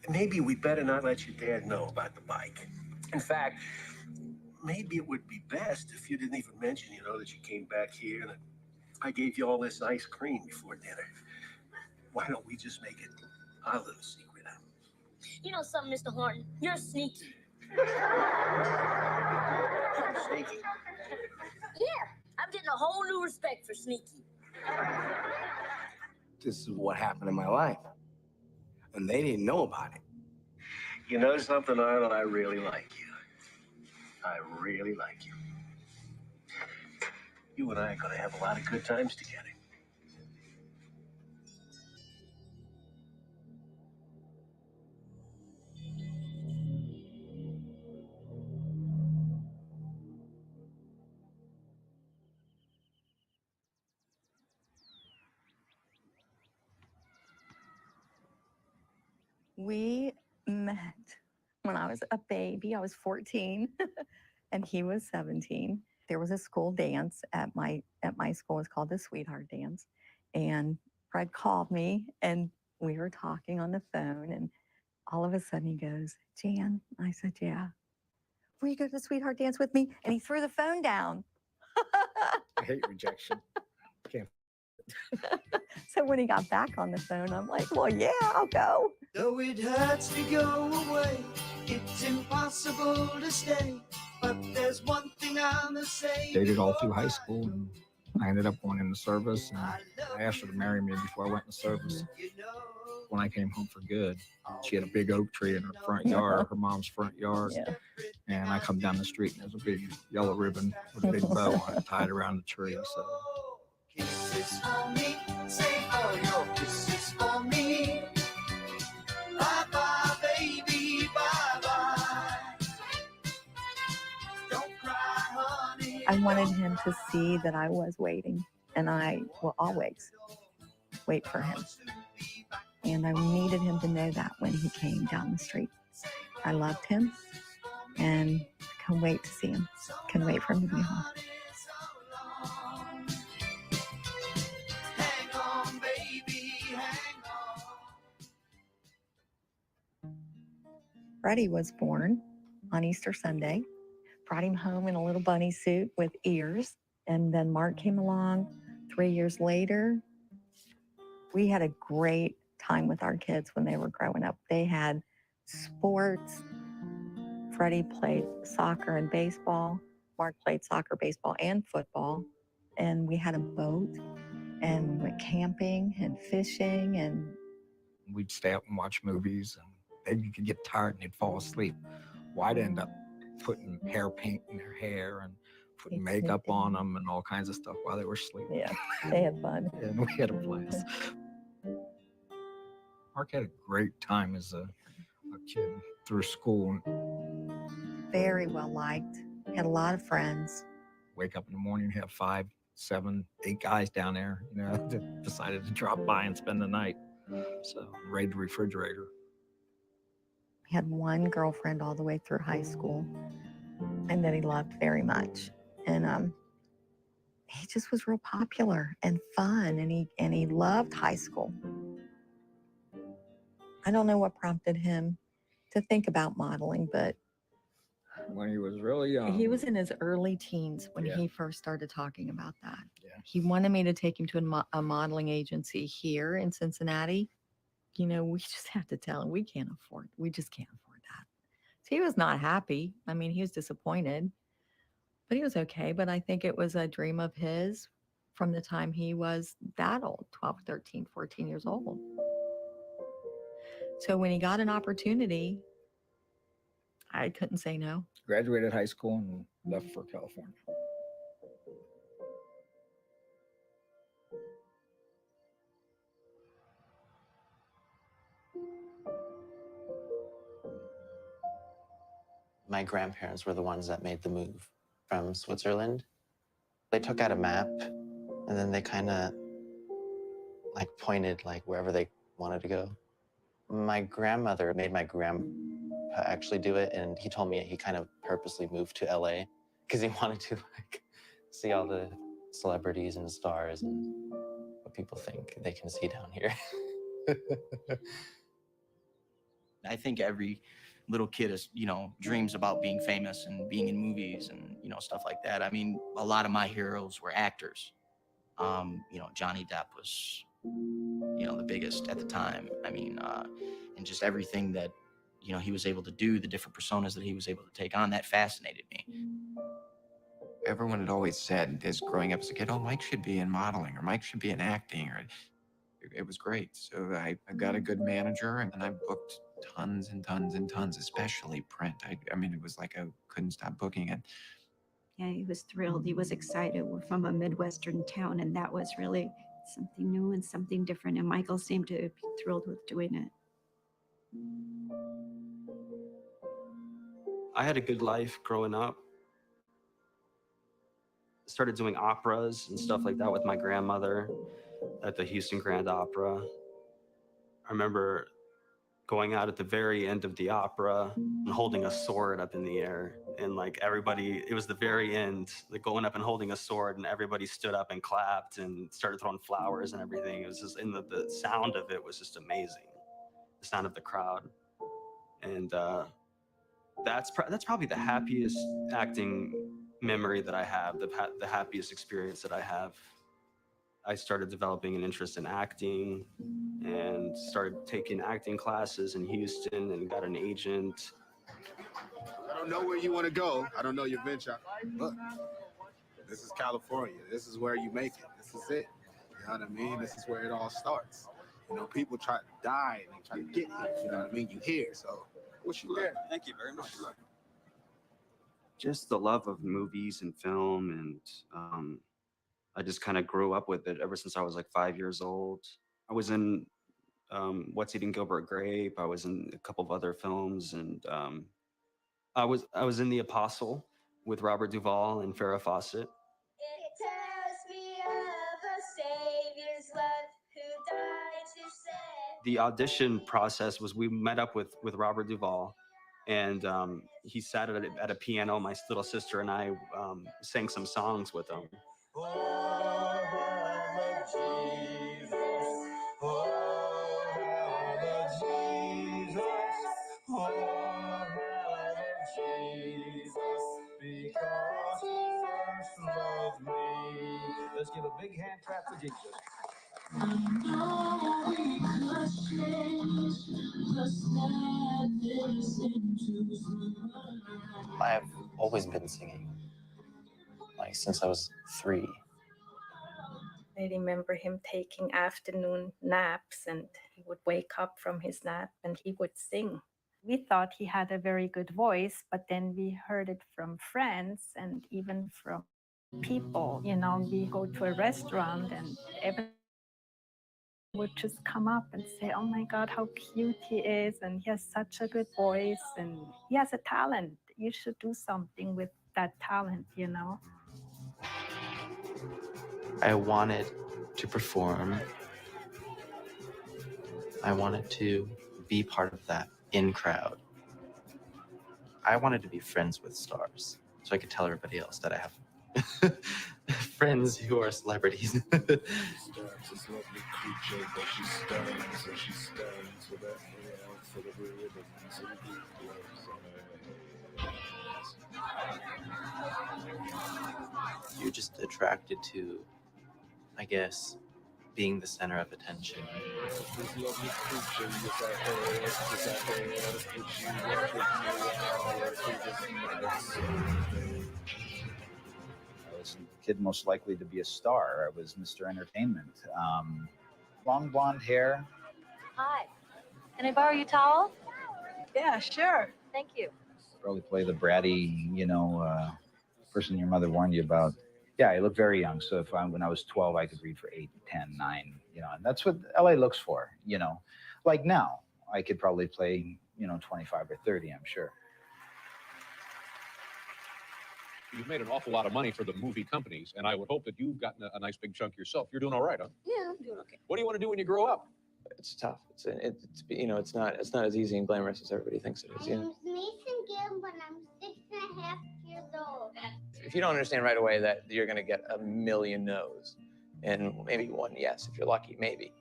Maybe we better not let your dad know about the bike. In fact, maybe it would be best if you didn't even mention, that you came back here and I gave you all this ice cream before dinner. Why don't we just make it our little secret? You know something, Mr. Horton? You're sneaky. Sneaky? Yeah, I'm getting a whole new respect for sneaky. This is what happened in my life. And they didn't know about it. You know something, Arnold? I really like you. I really like you. You and I are going to have a lot of good times together. We met when I was a baby. I was 14 and he was 17. There was a school dance at my school. It's called the Sweetheart Dance. And Fred called me and we were talking on the phone and all of a sudden he goes, Jan, I said, yeah. Will you go to the Sweetheart Dance with me? And he threw the phone down. I hate rejection. Can't. So when he got back on the phone, I'm like, well, yeah, I'll go. Though it hurts to go away, it's impossible to stay. But there's one thing I must say. Dated all through high school, and I ended up going into service. And I asked her to marry me before I went into service. When I came home for good, she had a big oak tree in her front yard, her mom's front yard. Yeah. And I come down the street, and there's a big yellow ribbon with a big bow on it tied around the tree. So. Kisses for me, say all your kisses for me. Bye-bye, baby, bye-bye. Don't cry, honey. I wanted him to see that I was waiting, and I will always wait for him. And I needed him to know that when he came down the street. I loved him, and can't wait to see him. Can't wait for him to be home. Freddie was born on Easter Sunday. Brought him home in a little bunny suit with ears. And then Mark came along 3 years later. We had a great time with our kids when they were growing up. They had sports. Freddie played soccer and baseball. Mark played soccer, baseball, and football. And we had a boat. And we went camping and fishing. And we'd stay up and watch movies. And then you could get tired and you'd fall asleep. Well, I'd end up putting hair paint in their hair and putting makeup on them and all kinds of stuff while they were sleeping. Yeah, they had fun. And we had a blast. Mark had a great time as a kid through school. Very well liked. Had a lot of friends. Wake up in the morning, have 5, 7, 8 guys down there, that decided to drop by and spend the night. So raid the refrigerator. He had one girlfriend all the way through high school, and that he loved very much. And he just was real popular and fun, and he loved high school. I don't know what prompted him to think about modeling, but when he was really young. He was in his early teens when he first started talking about that. Yeah. He wanted me to take him to a modeling agency here in Cincinnati. We just have to tell him we just can't afford that. So he was not happy. I mean, he was disappointed. But he was okay. But I think it was a dream of his from the time he was that old, 12, 13, 14 years old. So when he got an opportunity, I couldn't say no. Graduated high school and left for California. My grandparents were the ones that made the move from Switzerland. They took out a map and then they kind of like pointed like wherever they wanted to go. My grandmother made my grandpa actually do it, and he told me he kind of purposely moved to LA because he wanted to like see all the celebrities and stars and what people think they can see down here. I think every little kid is, dreams about being famous and being in movies and, stuff like that. I mean, a lot of my heroes were actors. Johnny Depp was, the biggest at the time. I mean, and just everything that, he was able to do, the different personas that he was able to take on, that fascinated me. Everyone had always said, as growing up as a kid, oh, Mike should be in modeling, or Mike should be in acting, or it was great. So I got a good manager, and I booked tons and tons and tons, especially print. I mean, it was like I couldn't stop booking it. Yeah, he was thrilled. He was excited. We're from a Midwestern town, and that was really something new and something different. And Michael seemed to be thrilled with doing it. I had a good life growing up. Started doing operas and stuff like that with my grandmother at the Houston Grand Opera. I remember going out at the very end of the opera and holding a sword up in the air. And like everybody, it was the very end, like going up and holding a sword, and everybody stood up and clapped and started throwing flowers and everything. It was just, and the sound of it was just amazing. The sound of the crowd. And that's probably the happiest acting memory that I have, the happiest experience that I have. I started developing an interest in acting and started taking acting classes in Houston and got an agent. I don't know where you want to go. I don't know your venture. Look, this is California. This is where you make it. This is it. You know what I mean? This is where it all starts. People try to die and they try to get here. You know what I mean? You here, so wish you luck. Thank you very much. Just the love of movies and film, and I just kind of grew up with it ever since I was like 5 years old. I was in What's Eating Gilbert Grape. I was in a couple of other films, and I was in The Apostle with Robert Duvall and Farrah Fawcett. It tells me of a Savior's love who died to save. The audition process was we met up with Robert Duvall, and he sat at a piano. My little sister and I sang some songs with him. Because he first loved me. Let's give a big hand clap for Jesus. I've always been singing, like since I was 3. I remember him taking afternoon naps, and he would wake up from his nap and he would sing. We thought he had a very good voice, but then we heard it from friends and even from people. We go to a restaurant and everyone would just come up and say, oh my God, how cute he is, and he has such a good voice, and he has a talent. You should do something with that talent. I wanted to perform. I wanted to be part of that in crowd. I wanted to be friends with stars so I could tell everybody else that I have friends who are celebrities. You're just attracted to, I guess, being the center of attention. kid most likely to be a star. I was Mr. Entertainment. Long blonde hair. Hi. Can I borrow your towel? Yeah, sure. Thank you. Probably play the bratty, person your mother warned you about. Yeah, I look very young. So when I was 12, I could read for 8, 10, 9, and that's what LA looks for, Like now, I could probably play, 25 or 30, I'm sure. You've made an awful lot of money for the movie companies, and I would hope that you've gotten a nice big chunk yourself. You're doing all right, huh? Yeah, I'm doing okay. What do you want to do when you grow up? It's tough. It's not as easy and glamorous as everybody thinks it is. My name is Mason Gibb, and I'm 6.5 years old. If you don't understand right away that you're going to get a million no's and maybe one yes, if you're lucky, maybe,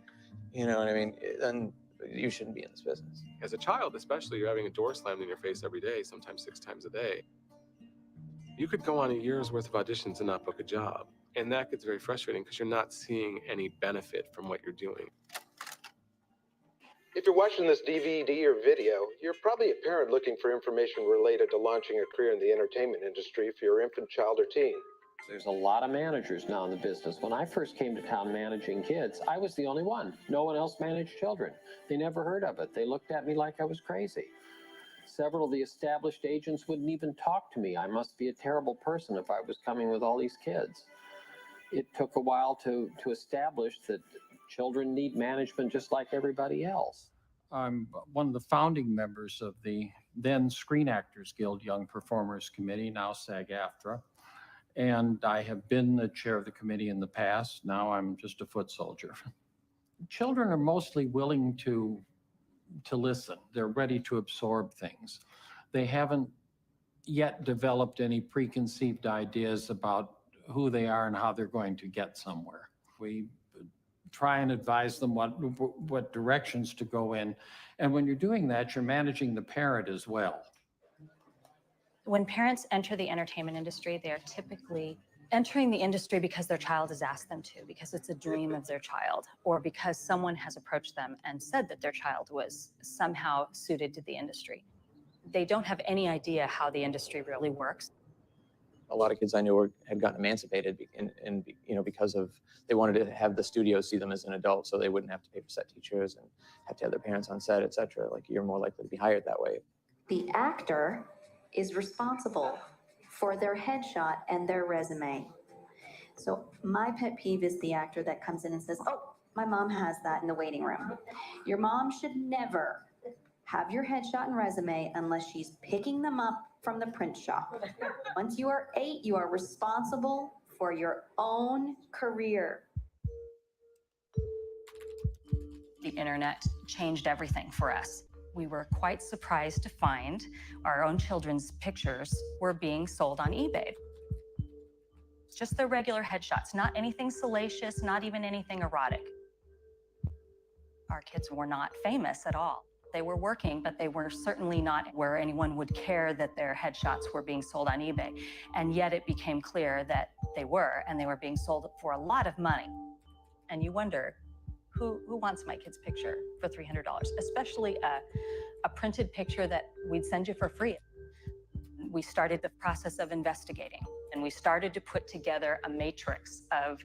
you know what I mean, then you shouldn't be in this business. As a child, especially, you're having a door slammed in your face every day, sometimes 6 times a day. You could go on a year's worth of auditions and not book a job. And that gets very frustrating because you're not seeing any benefit from what you're doing. If you're watching this DVD or video, you're probably a parent looking for information related to launching a career in the entertainment industry for your infant, child, or teen. There's a lot of managers now in the business. When I first came to town managing kids, I was the only one. No one else managed children. They never heard of it. They looked at me like I was crazy. Several of the established agents wouldn't even talk to me. I must be a terrible person if I was coming with all these kids. It took a while to establish that children need management just like everybody else. I'm one of the founding members of the then Screen Actors Guild Young Performers Committee, now SAG-AFTRA. And I have been the chair of the committee in the past. Now I'm just a foot soldier. Children are mostly willing to listen. They're ready to absorb things. They haven't yet developed any preconceived ideas about who they are and how they're going to get somewhere. We try and advise them what directions to go in. And when you're doing that, you're managing the parent as well. When parents enter the entertainment industry, they are typically entering the industry because their child has asked them to, because it's a dream of their child, or because someone has approached them and said that their child was somehow suited to the industry. They don't have any idea how the industry really works. A lot of kids I knew had gotten emancipated because of they wanted to have the studio see them as an adult, so they wouldn't have to pay for set teachers and have to have their parents on set, etc. Like, you're more likely to be hired that way. The actor is responsible for their headshot and their resume. So my pet peeve is the actor that comes in and says, "Oh, my mom has that in the waiting room." Your mom should never have your headshot and resume unless she's picking them up from the print shop. Once you are 8, you are responsible for your own career. The internet changed everything for us. We were quite surprised to find our own children's pictures were being sold on eBay. Just their regular headshots, not anything salacious, not even anything erotic. Our kids were not famous at all. They were working, but they were certainly not where anyone would care that their headshots were being sold on eBay. And yet it became clear that they were, and they were being sold for a lot of money. And you wonder, who wants my kid's picture for $300, especially a printed picture that we'd send you for free? We started the process of investigating, and we started to put together a matrix of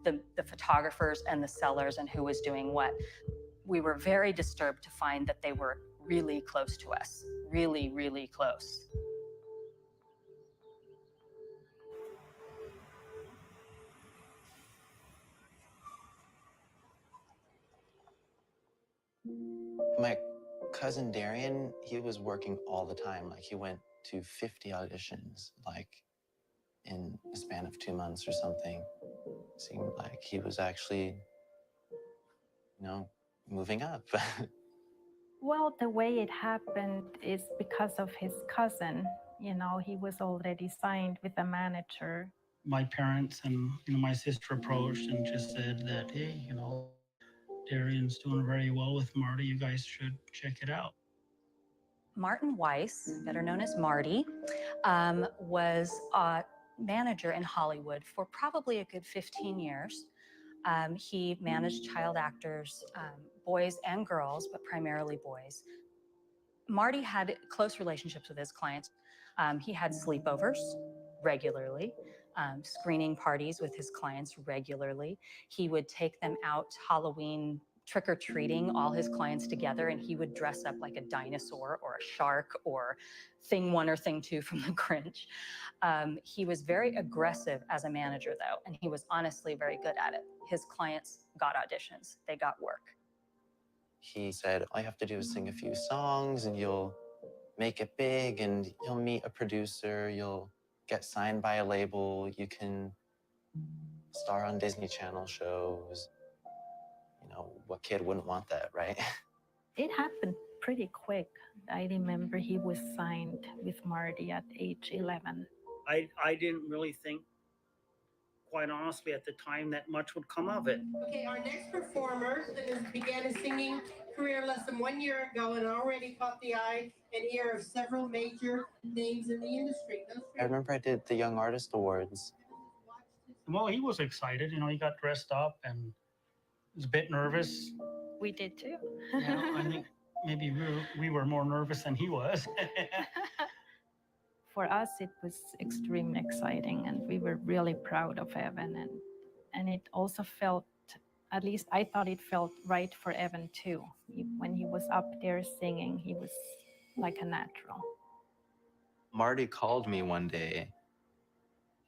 the photographers and the sellers and who was doing what. We were very disturbed to find that they were really close to us, really, really close. My cousin Darian, he was working all the time. Like, he went to 50 auditions, like, in a span of 2 months or something. Seemed like he was actually, moving up. Well, the way it happened is because of his cousin. He was already signed with a manager. My parents and my sister approached and just said that, hey, Darian's doing very well with Marty. You guys should check it out. Martin Weiss, better known as Marty, was a manager in Hollywood for probably a good 15 years. He managed child actors, boys and girls, but primarily boys. Marty had close relationships with his clients. He had sleepovers regularly. screening parties with his clients regularly. He would take them out Halloween trick-or-treating, all his clients together, and he would dress up like a dinosaur or a shark or Thing 1 or Thing 2 from The Grinch. He was very aggressive as a manager, though, and he was honestly very good at it. His clients got auditions, they got work. He said, all you have to do is sing a few songs and you'll make it big and you'll meet a producer, you'll get signed by a label, you can star on Disney Channel shows. You know, what kid wouldn't want that, right? It happened pretty quick. I remember he was signed with Marty at age 11. I didn't really think, quite honestly, at the time that much would come of it. Okay, our next performer began his singing career less than 1 year ago and already caught the eye and ear of several major names in the industry. I remember I did the Young Artist Awards. Well, he was excited. You know, he got dressed up and was a bit nervous. We did too. Yeah, I think maybe we were more nervous than he was. For us, it was extremely exciting, and we were really proud of Evan. And it also felt, at least I thought it felt right for Evan too. When he was up there singing, he was like a natural. Marty called me one day.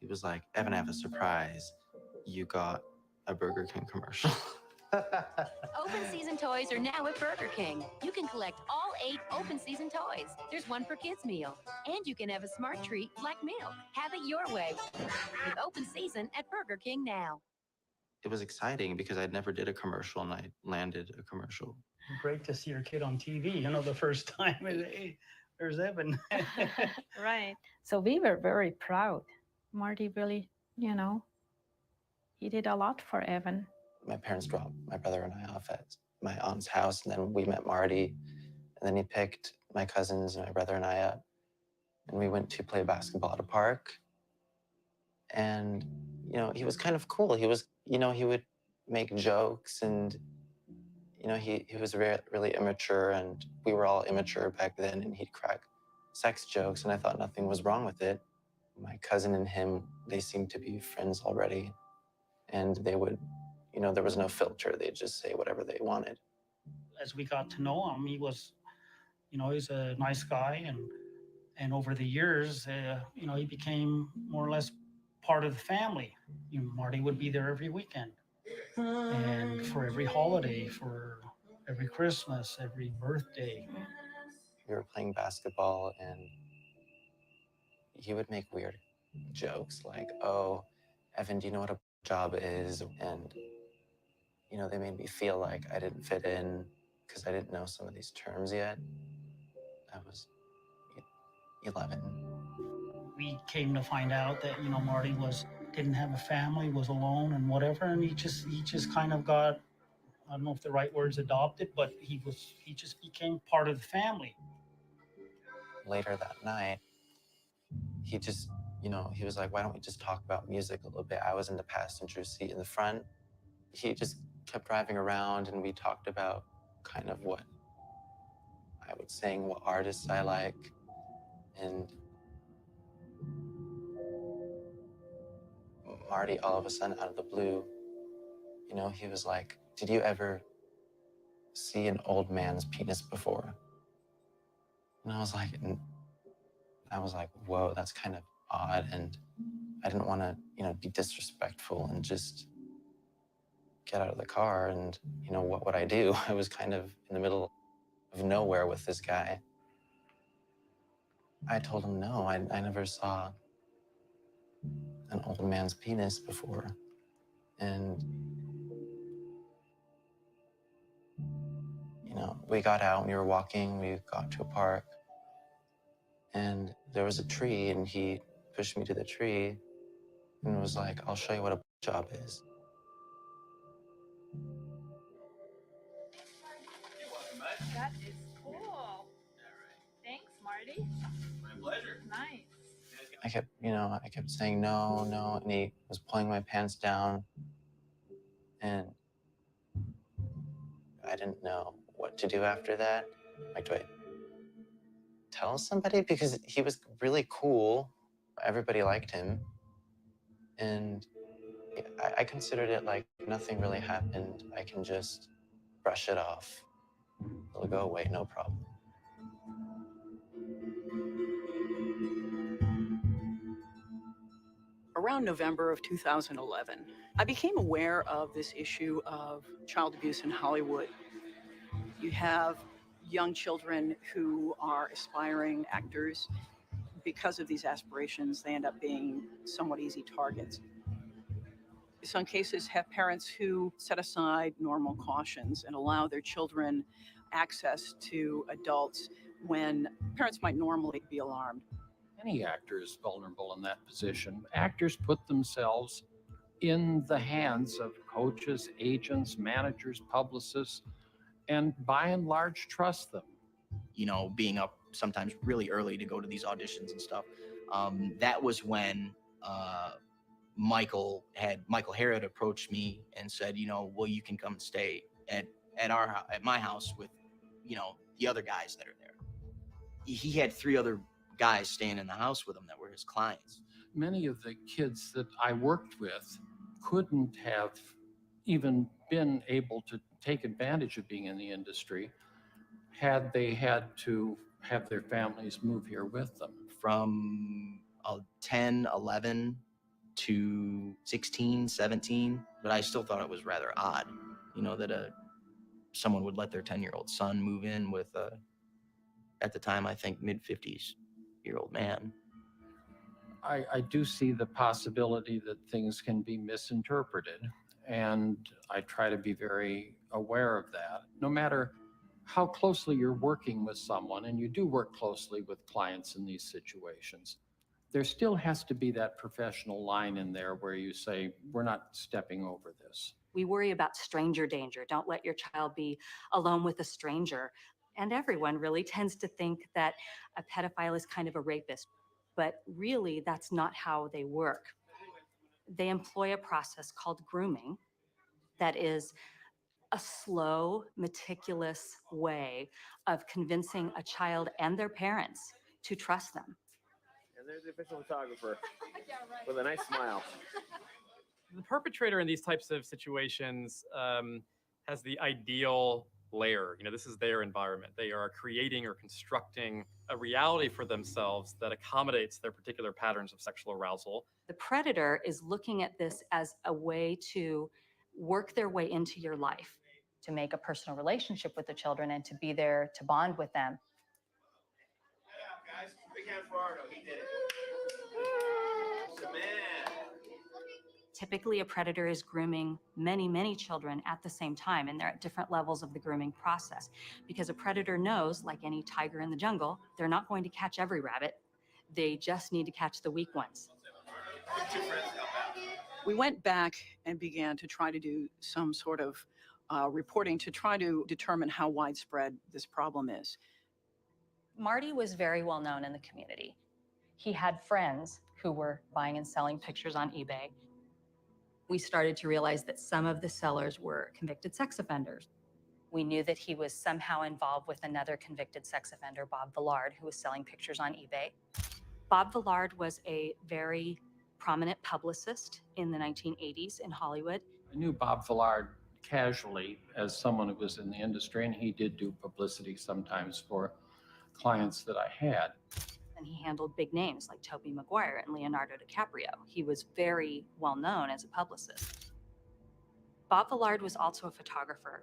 He was like, Evan, I have a surprise. You got a Burger King commercial. Open season toys are now at Burger King. You can collect all 8 open season toys. There's one per kids meal. And you can have a smart treat like milk. Have it your way with open season at Burger King now. It was exciting because I'd never did a commercial and I landed a commercial. Great to see your kid on TV, you know, the first time. Hey, there's Evan. Right. So we were very proud. Marty really, you know, he did a lot for Evan. My parents dropped my brother and I off at my aunt's house, and then we met Marty, and then he picked my cousins and my brother and I up, and we went to play basketball at a park. And, you know, he was kind of cool. He was, you know, he would make jokes, and, you know, he was really immature, and we were all immature back then, and he'd crack sex jokes, and I thought nothing was wrong with it. My cousin and him, they seemed to be friends already, and they would, you know, there was no filter. They'd just say whatever they wanted. As we got to know him, he was, you know, he's a nice guy, and over the years, you know, he became more or less part of the family. You know, Marty would be there every weekend, and for every holiday, for every Christmas, every birthday. We were playing basketball, and he would make weird jokes like, "Oh, Evan, do you know what a job is?" And, you know, they made me feel like I didn't fit in because I didn't know some of these terms yet. I was 11. We came to find out that, you know, Marty didn't have a family, was alone and whatever, and he just kind of got, I don't know if the right word's adopted, but he just became part of the family. Later that night, he just, you know, he was like, why don't we just talk about music a little bit? I was in the passenger seat in the front. He just kept driving around, and we talked about kind of what I would sing, what artists I like. And Marty, all of a sudden, out of the blue, you know, he was like, did you ever see an old man's penis before? And I was like, whoa, that's kind of odd. And I didn't want to, you know, be disrespectful and just get out of the car. And, you know, what would I do? I was kind of in the middle of nowhere with this guy. I told him, no, I never saw an old man's penis before. And, you know, we got out and we were walking, we got to a park, and there was a tree, and he pushed me to the tree and was like, I'll show you what a job is. That is cool. Thanks, Marty. My pleasure. Nice. I kept saying no, no, and he was pulling my pants down, and I didn't know what to do after that. Like, do I tell somebody? Because he was really cool. Everybody liked him. And I considered it like nothing really happened. I can just brush it off. It'll go away, no problem. Around November of 2011, I became aware of this issue of child abuse in Hollywood. You have young children who are aspiring actors. Because of these aspirations, they end up being somewhat easy targets. Some cases have parents who set aside normal cautions and allow their children access to adults when parents might normally be alarmed. Any actor is vulnerable in that position. Actors put themselves in the hands of coaches, agents, managers, publicists, and by and large trust them. You know, being up sometimes really early to go to these auditions and stuff. That was when Michael Hara had approached me and said, you know, well, you can come stay at my house with, you know, the other guys that are there. He had 3 other guys staying in the house with him that were his clients. Many of the kids that I worked with couldn't have even been able to take advantage of being in the industry had they had to have their families move here with them. From 10, 11 to 16, 17, but I still thought it was rather odd, you know, that someone would let their 10-year-old son move in with at the time, I think, mid-50s-year-old man. I do see the possibility that things can be misinterpreted, and I try to be very aware of that. No matter how closely you're working with someone, and you do work closely with clients in these situations, there still has to be that professional line in there where you say, we're not stepping over this. We worry about stranger danger. Don't let your child be alone with a stranger. And everyone really tends to think that a pedophile is kind of a rapist, but really that's not how they work. They employ a process called grooming that is a slow, meticulous way of convincing a child and their parents to trust them. And there's the official photographer with a nice smile. The perpetrator in these types of situations has the ideal layer. You know, this is their environment. They are creating or constructing a reality for themselves that accommodates their particular patterns of sexual arousal. The predator is looking at this as a way to work their way into your life, to make a personal relationship with the children and to be there to bond with them. Guys, big hand for Arno. He did it. Man. Typically, a predator is grooming many, many children at the same time, and they're at different levels of the grooming process. Because a predator knows, like any tiger in the jungle, they're not going to catch every rabbit. They just need to catch the weak ones. We went back and began to try to do some sort of reporting to try to determine how widespread this problem is. Marty was very well known in the community. He had friends who were buying and selling pictures on eBay. We started to realize that some of the sellers were convicted sex offenders. We knew that he was somehow involved with another convicted sex offender, Bob Villard, who was selling pictures on eBay. Bob Villard was a very prominent publicist in the 1980s in Hollywood. I knew Bob Villard casually as someone who was in the industry, and he did do publicity sometimes for clients that I had. And he handled big names like Tobey Maguire and Leonardo DiCaprio. He was very well known as a publicist. Bob Villard was also a photographer.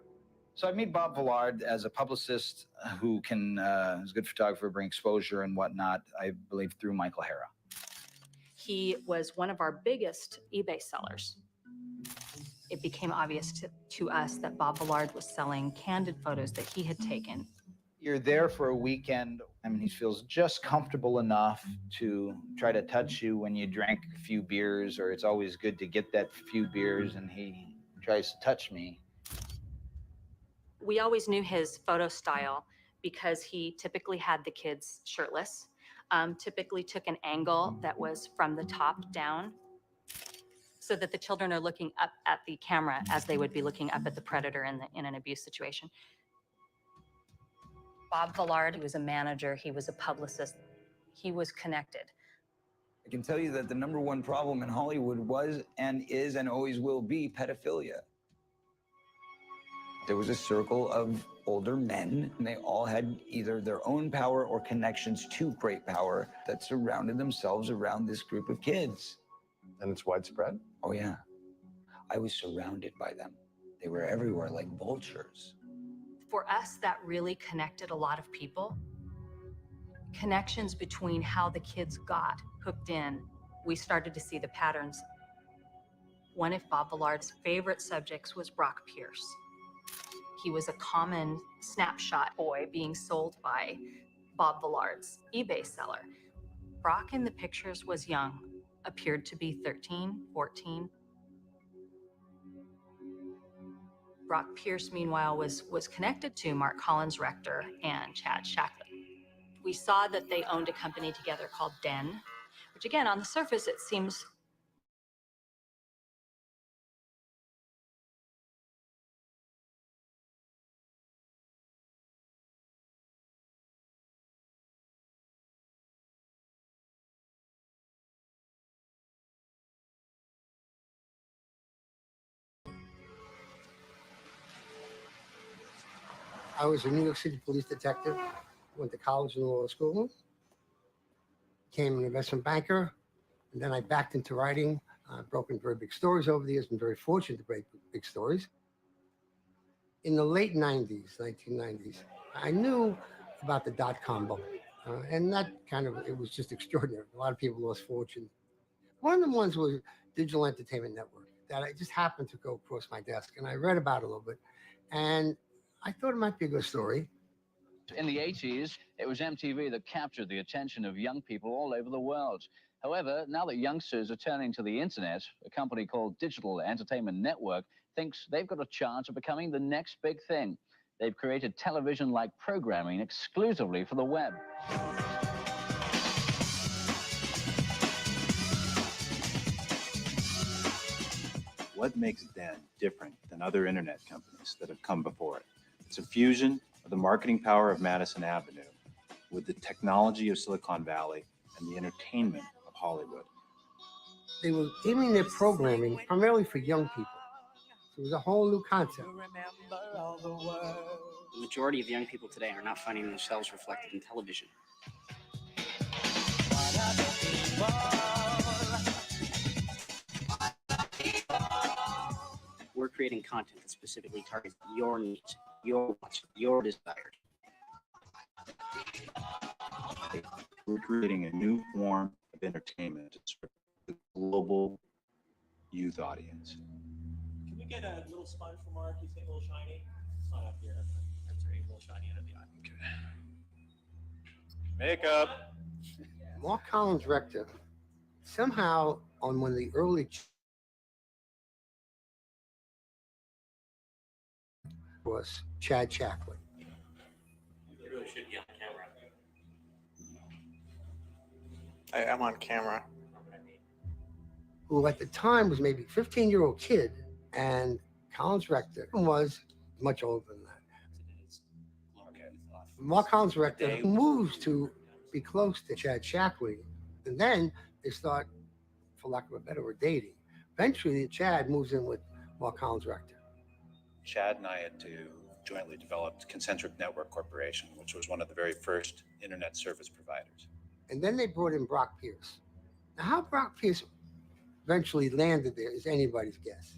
So I meet Bob Villard as a publicist who can, is a good photographer, bring exposure and whatnot, I believe through Michael Hara. He was one of our biggest eBay sellers. It became obvious to us that Bob Villard was selling candid photos that he had taken. You're there for a weekend. I mean, he feels just comfortable enough to try to touch you when you drank a few beers, or it's always good to get that few beers, and he tries to touch me. We always knew his photo style because he typically had the kids shirtless, typically took an angle that was from the top down so that the children are looking up at the camera as they would be looking up at the predator in an abuse situation. Bob Villard, he was a manager, he was a publicist, he was connected. I can tell you that the #1 problem in Hollywood was and is and always will be pedophilia. There was a circle of older men, and they all had either their own power or connections to great power that surrounded themselves around this group of kids. And it's widespread? Oh, yeah. I was surrounded by them. They were everywhere like vultures. For us, that really connected a lot of people. Connections between how the kids got hooked in. We started to see the patterns. One of Bob Villard's favorite subjects was Brock Pierce. He was a common snapshot boy being sold by Bob Villard's eBay seller. Brock in the pictures was young, appeared to be 13, 14. Brock Pierce, meanwhile, was connected to Mark Collins Rector and Chad Shackley. We saw that they owned a company together called Den, which again, on the surface, it seems I was a New York City police detective, went to college and law school, became an investment banker, and then I backed into writing. I've broken very big stories over the years, been very fortunate to break big stories. In the late 90s, 1990s, I knew about the dot-com bubble, and that it was just extraordinary. A lot of people lost fortune. One of the ones was Digital Entertainment Network that I just happened to go across my desk, and I read about it a little bit, and I thought it might be a good story. In the 80s, it was MTV that captured the attention of young people all over the world. However, now that youngsters are turning to the internet, a company called Digital Entertainment Network thinks they've got a chance of becoming the next big thing. They've created television-like programming exclusively for the web. What makes Den different than other internet companies that have come before it? It's a fusion of the marketing power of Madison Avenue with the technology of Silicon Valley and the entertainment of Hollywood. They were aiming their programming primarily for young people. So it was a whole new concept. The majority of young people today are not finding themselves reflected in television. We're creating content that specifically targets your needs, your wants, your desires. We're creating a new form of entertainment to serve the global youth audience. Can we get a little sponge for Mark? He's getting a little shiny. It's not up here. That's right, a little shiny under the eye. Okay. Makeup. Mark Collins Rector, somehow on one of the early was Chad Shackley. You really should be on camera. I am on camera. Who at the time was maybe a 15-year-old kid, and Collins Rector was much older than that. Okay. Mark Collins Rector moves to be close to Chad Shackley, and then they start, for lack of a better word, dating. Eventually, Chad moves in with Mark Collins Rector. Chad and I had jointly developed Concentric Network Corporation, which was one of the very first internet service providers. And then they brought in Brock Pierce. Now, how Brock Pierce eventually landed there is anybody's guess.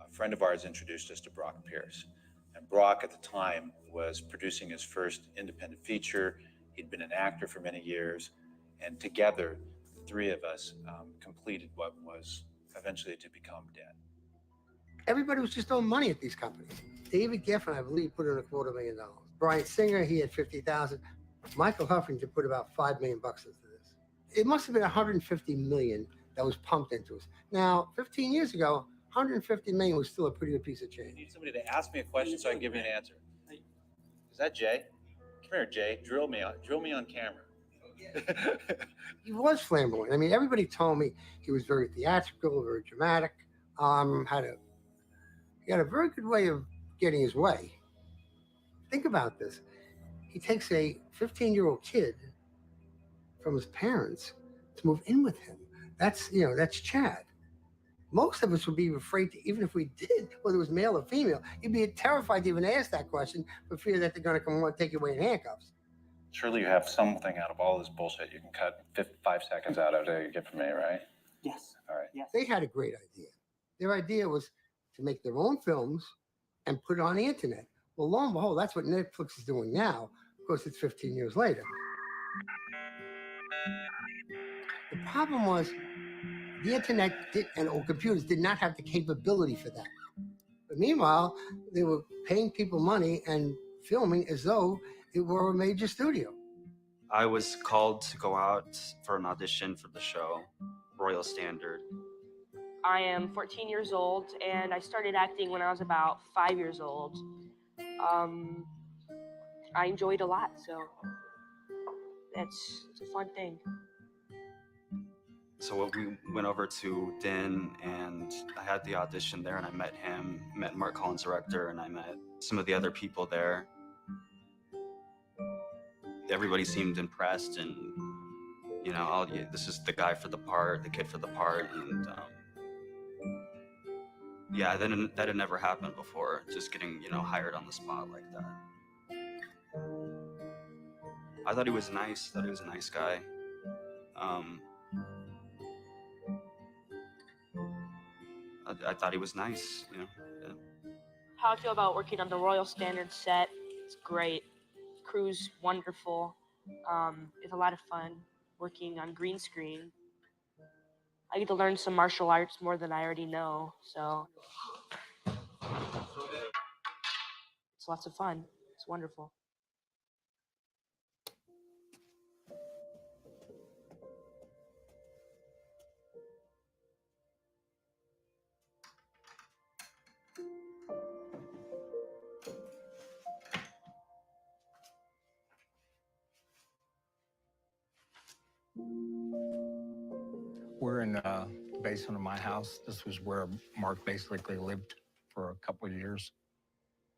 A friend of ours introduced us to Brock Pierce. And Brock, at the time, was producing his first independent feature. He'd been an actor for many years. And together, the three of us completed what was eventually to become Den. Everybody was just throwing money at these companies. David Geffen, I believe, put in $250,000. Brian Singer, he had $50,000. Michael Huffington put about $5 million into this. It must have been $150 million that was pumped into us. Now, 15 years ago, $150 million was still a pretty good piece of change. I need somebody to ask me a question so I can give you an answer. Is that Jay? Come here, Jay. Drill me on camera. He was flamboyant. I mean, everybody told me he was very theatrical, very dramatic. He had a very good way of getting his way. Think about this. He takes a 15-year-old kid from his parents, to move in with him. That's Chad. Most of us would be afraid to, even if we did, whether it was male or female, you'd be terrified to even ask that question for fear that they're going to come and take you away in handcuffs. Surely you have something out of all this bullshit you can cut 5 seconds out of to get from me, right? Yes. All right. Yes. They had a great idea. Their idea was to make their own films and put it on the internet. Well, lo and behold, that's what Netflix is doing now. Of course, it's 15 years later. The problem was the internet or computers did not have the capability for that. But meanwhile, they were paying people money and filming as though it were a major studio. I was called to go out for an audition for the show, Royal Standard. I am 14 years old, and I started acting when I was about 5 years old. I enjoyed a lot, so it's a fun thing. So we went over to Din, and I had the audition there, and I met him, met Mark Collins, director, and I met some of the other people there. Everybody seemed impressed, and oh, yeah, this is the guy for the part, the kid for the part, and yeah, that had never happened before. Just getting hired on the spot like that. I thought he was nice. Thought he was a nice guy. I thought he was nice. Yeah. How I feel about working on the Royal Standard set, it's great. Crew's wonderful. It's a lot of fun working on green screen. I get to learn some martial arts more than I already know, so it's lots of fun. It's wonderful. We're in the basement of my house. This was where Mark basically lived for a couple of years.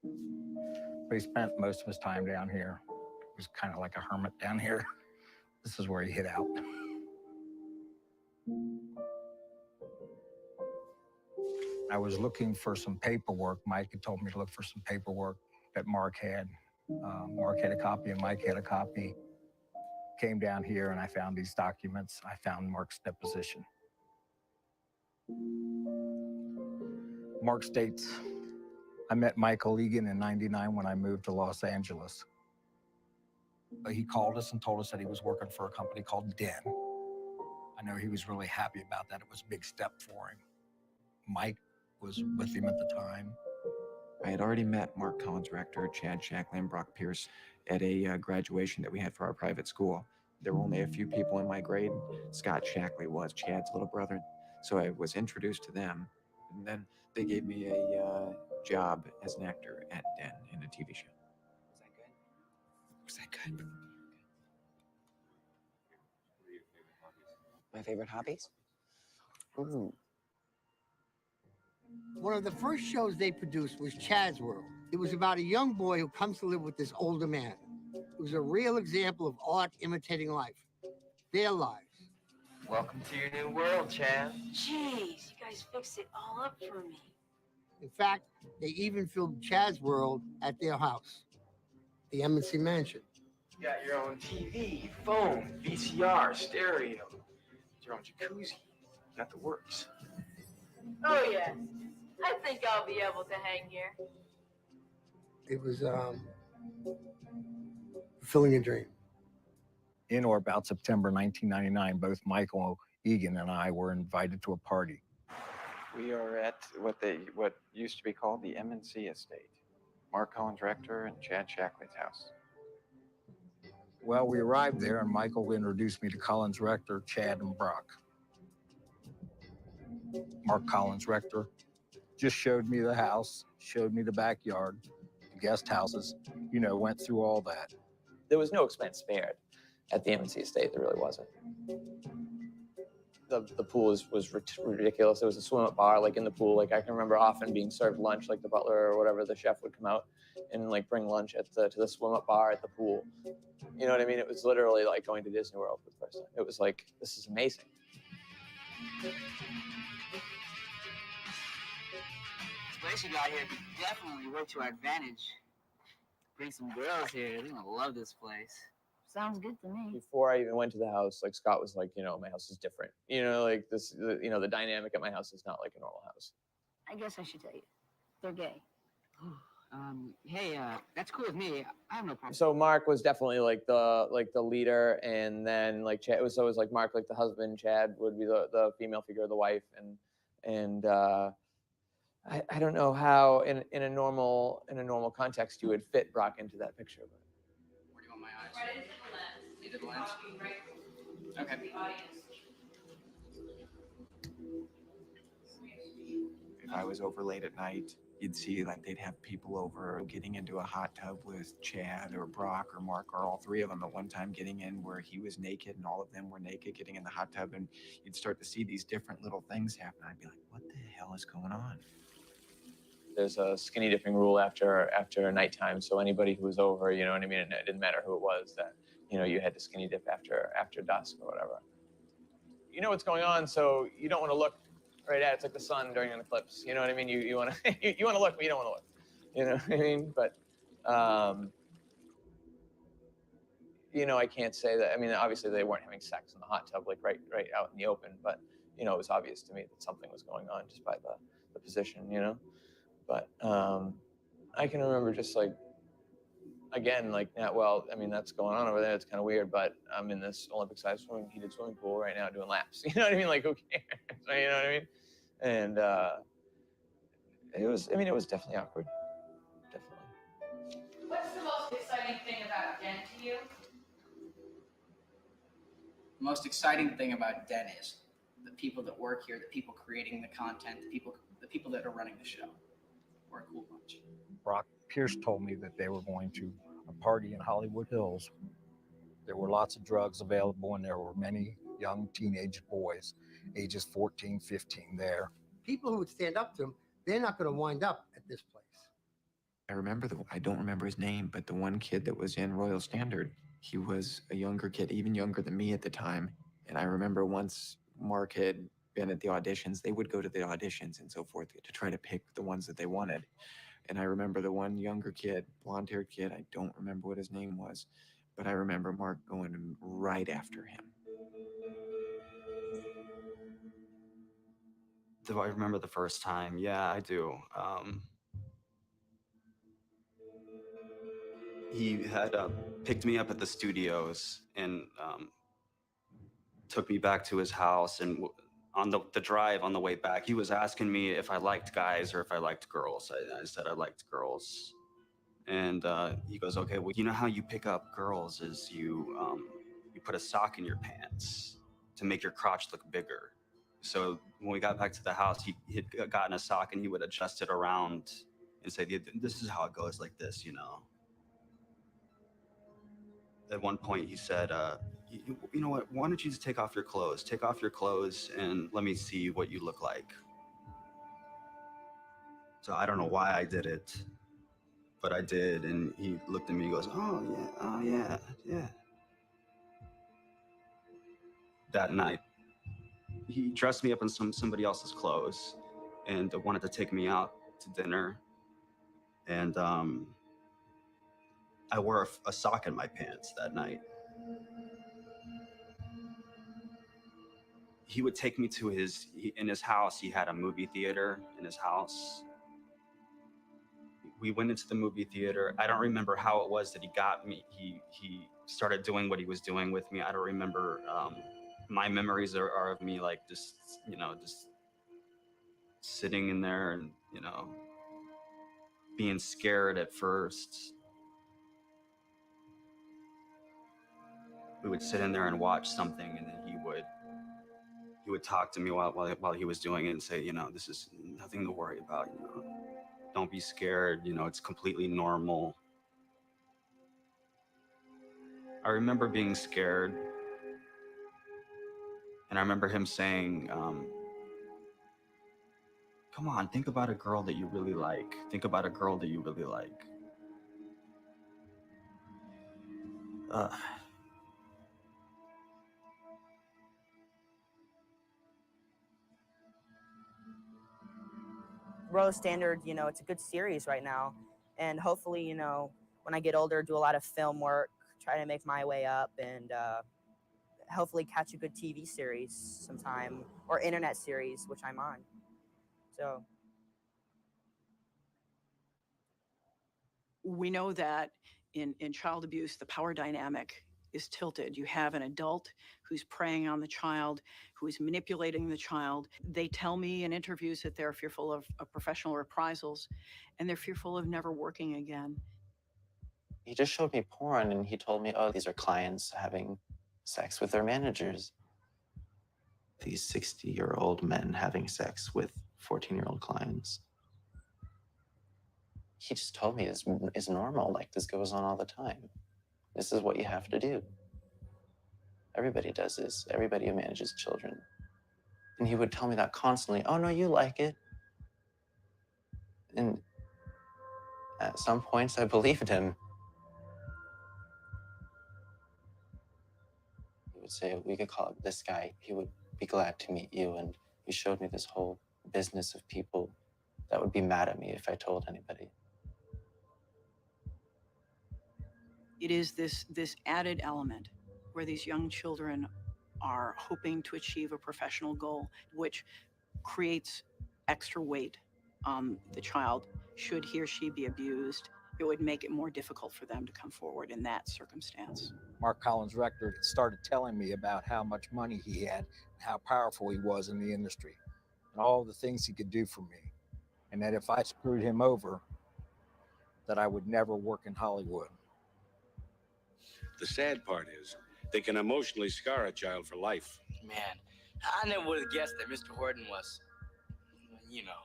But he spent most of his time down here. He was kind of like a hermit down here. This is where he hid out. I was looking for some paperwork. Mike had told me to look for some paperwork that Mark had. Mark had a copy and Mike had a copy. Came down here and I found these documents. I found Mark's deposition. Mark states, I met Michael Egan in '99 when I moved to Los Angeles. He called us and told us that he was working for a company called Den. I know he was really happy about that. It was a big step for him. Mike was with him at the time. I had already met Mark Collins' rector, Chad Shackley, and Brock Pierce at a graduation that we had for our private school. There were only a few people in my grade. Scott Shackley was Chad's little brother. So I was introduced to them, and then they gave me a job as an actor at Den in a TV show. Was that good? My favorite hobbies? Ooh. One of the first shows they produced was Chad's World. It was about a young boy who comes to live with this older man. It was a real example of art imitating life, their lives. Welcome to your new world, Chad. Jeez, you guys fixed it all up for me. In fact, they even filmed Chad's World at their house, the M&C Mansion. You got your own TV, phone, VCR, stereo, your own jacuzzi. You got the works. Oh, yes. I think I'll be able to hang here. It was fulfilling a dream. In or about September 1999, both Michael Egan and I were invited to a party. We are at what used to be called the M&C estate. Mark Collins' rector and Chad Shackley's house. Well, we arrived there and Michael introduced me to Collins' rector, Chad, and Brock. Mark Collins' rector just showed me the house, showed me the backyard, the guest houses, went through all that. There was no expense spared at the M&C estate. There really wasn't. the pool was ridiculous. There was a swim-up bar like in the pool. Like I can remember often being served lunch, like the butler or whatever, the chef would come out and like bring lunch to the swim-up bar at the pool. You know what I mean? It was literally like going to Disney World for the first time. It was like, this is amazing. This place you got here definitely work to our advantage. Bring some girls here. They're gonna love this place. Sounds good to me. Before I even went to the house, like Scott was like, you know, my house is different. You know, like this, you know, the dynamic at my house is not like a normal house. I guess I should tell you. They're gay. Hey, that's cool with me. I have no problem. So Mark was definitely like the leader, and then like Chad, it was always like Mark, like the husband, Chad would be the female figure, the wife, and I don't know how in a normal context you would fit Brock into that picture. But. Where do you want my eyes? Right into the lens. Into the lens? Okay. If I was over late at night, you'd see like they'd have people over getting into a hot tub with Chad or Brock or Mark or all three of them at one time, getting in where he was naked and all of them were naked, getting in the hot tub, and you'd start to see these different little things happen. I'd be like, what the hell is going on? There's a skinny dipping rule after nighttime, so anybody who was over, you know what I mean, and it didn't matter who it was, that you know you had to skinny dip after dusk or whatever. You know what's going on, so you don't want to look right at it. It's like the sun during an eclipse. You know what I mean? You want to you want to look, but you don't want to look. You know what I mean? But you know, I can't say that. I mean, obviously they weren't having sex in the hot tub, like right out in the open. But you know, it was obvious to me that something was going on just by the position. You know. But I can remember just like, again, like, yeah, well, I mean, that's going on over there. It's kind of weird, but I'm in this Olympic-sized heated swimming pool right now doing laps. You know what I mean? Like, who cares? You know what I mean? And it was definitely awkward. Definitely. What's the most exciting thing about Den to you? The most exciting thing about Den is the people that work here, the people creating the content, the people that are running the show. We're a cool bunch. Brock Pierce told me that they were going to a party in Hollywood Hills. There were lots of drugs available, and there were many young teenage boys, ages 14, 15 there. People who would stand up to him, they're not going to wind up at this place. I remember I don't remember his name, but the one kid that was in Royal Standard, he was a younger kid, even younger than me at the time. And I remember once Mark had been at the auditions, they would go to the auditions and so forth to try to pick the ones that they wanted. And I remember the one younger kid, blonde-haired kid, I don't remember what his name was, but I remember Mark going right after him. Do I remember the first time? Yeah, I do. He had picked me up at the studios and took me back to his house, and on the drive on the way back, he was asking me if I liked guys or if I liked girls. I said I liked girls. And he goes, okay, well, you know how you pick up girls is you put a sock in your pants to make your crotch look bigger. So when we got back to the house, he had gotten a sock and he would adjust it around and say, this is how it goes, like this, you know. At one point he said, you know what, why don't you just take off your clothes? Take off your clothes and let me see what you look like. So I don't know why I did it, but I did. And he looked at me and goes, oh yeah. That night, he dressed me up in somebody else's clothes and wanted to take me out to dinner. And I wore a sock in my pants that night. He would take me to in his house. He had a movie theater in his house. We went into the movie theater. I don't remember how it was that he got me. He started doing what he was doing with me. I don't remember. My memories are of me like just sitting in there and, being scared at first. We would sit in there and watch something, and then he would talk to me while he was doing it and say, this is nothing to worry about, don't be scared, it's completely normal. I remember being scared, And I remember him saying, come on, think about a girl that you really like. Think about a girl that you really like. Royal Standard, you know, it's a good series right now. And hopefully, you know, when I get older, do a lot of film work, try to make my way up, and hopefully catch a good TV series sometime, or internet series, which I'm on. So we know that in child abuse, the power dynamic is tilted. You have an adult who's preying on the child, who is manipulating the child. They tell me in interviews that they're fearful of professional reprisals, and they're fearful of never working again. He just showed me porn and he told me, oh, these are clients having sex with their managers. These 60-year-old men having sex with 14-year-old clients. He just told me this is normal, like this goes on all the time. This is what you have to do. Everybody does this. Everybody who manages children. And he would tell me that constantly. Oh, no, you like it. And at some points, I believed him. He would say, we could call it this guy. He would be glad to meet you. And he showed me this whole business of people that would be mad at me if I told anybody. It is this added element where these young children are hoping to achieve a professional goal, which creates extra weight on the child. Should he or she be abused, it would make it more difficult for them to come forward in that circumstance. Mark Collins Rector started telling me about how much money he had, and how powerful he was in the industry, and all the things he could do for me. And that if I screwed him over, that I would never work in Hollywood. The sad part is, they can emotionally scar a child for life. Man, I never would have guessed that Mr. Horton was, you know,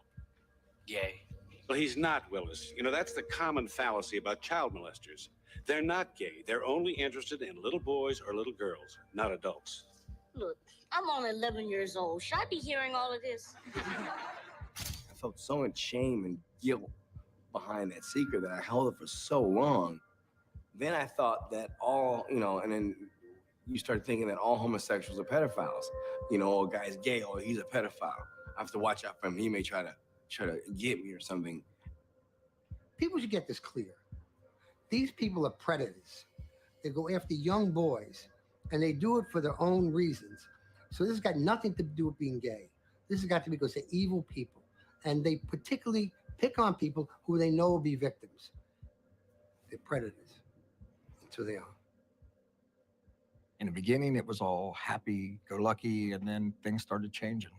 gay. Well, he's not, Willis. You know, that's the common fallacy about child molesters. They're not gay. They're only interested in little boys or little girls, not adults. Look, I'm only 11 years old. Should I be hearing all of this? I felt so much shame and guilt behind that secret that I held it for so long. Then I thought that all, you know, and then you start thinking that all homosexuals are pedophiles. You know, oh, guy's gay, or he's a pedophile. I have to watch out for him. He may try to get me or something. People should get this clear. These people are predators. They go after young boys, and they do it for their own reasons. So this has got nothing to do with being gay. This has got to be because they're evil people, and they particularly pick on people who they know will be victims. They're predators. That's who they are. In the beginning, it was all happy-go-lucky, and then things started changing.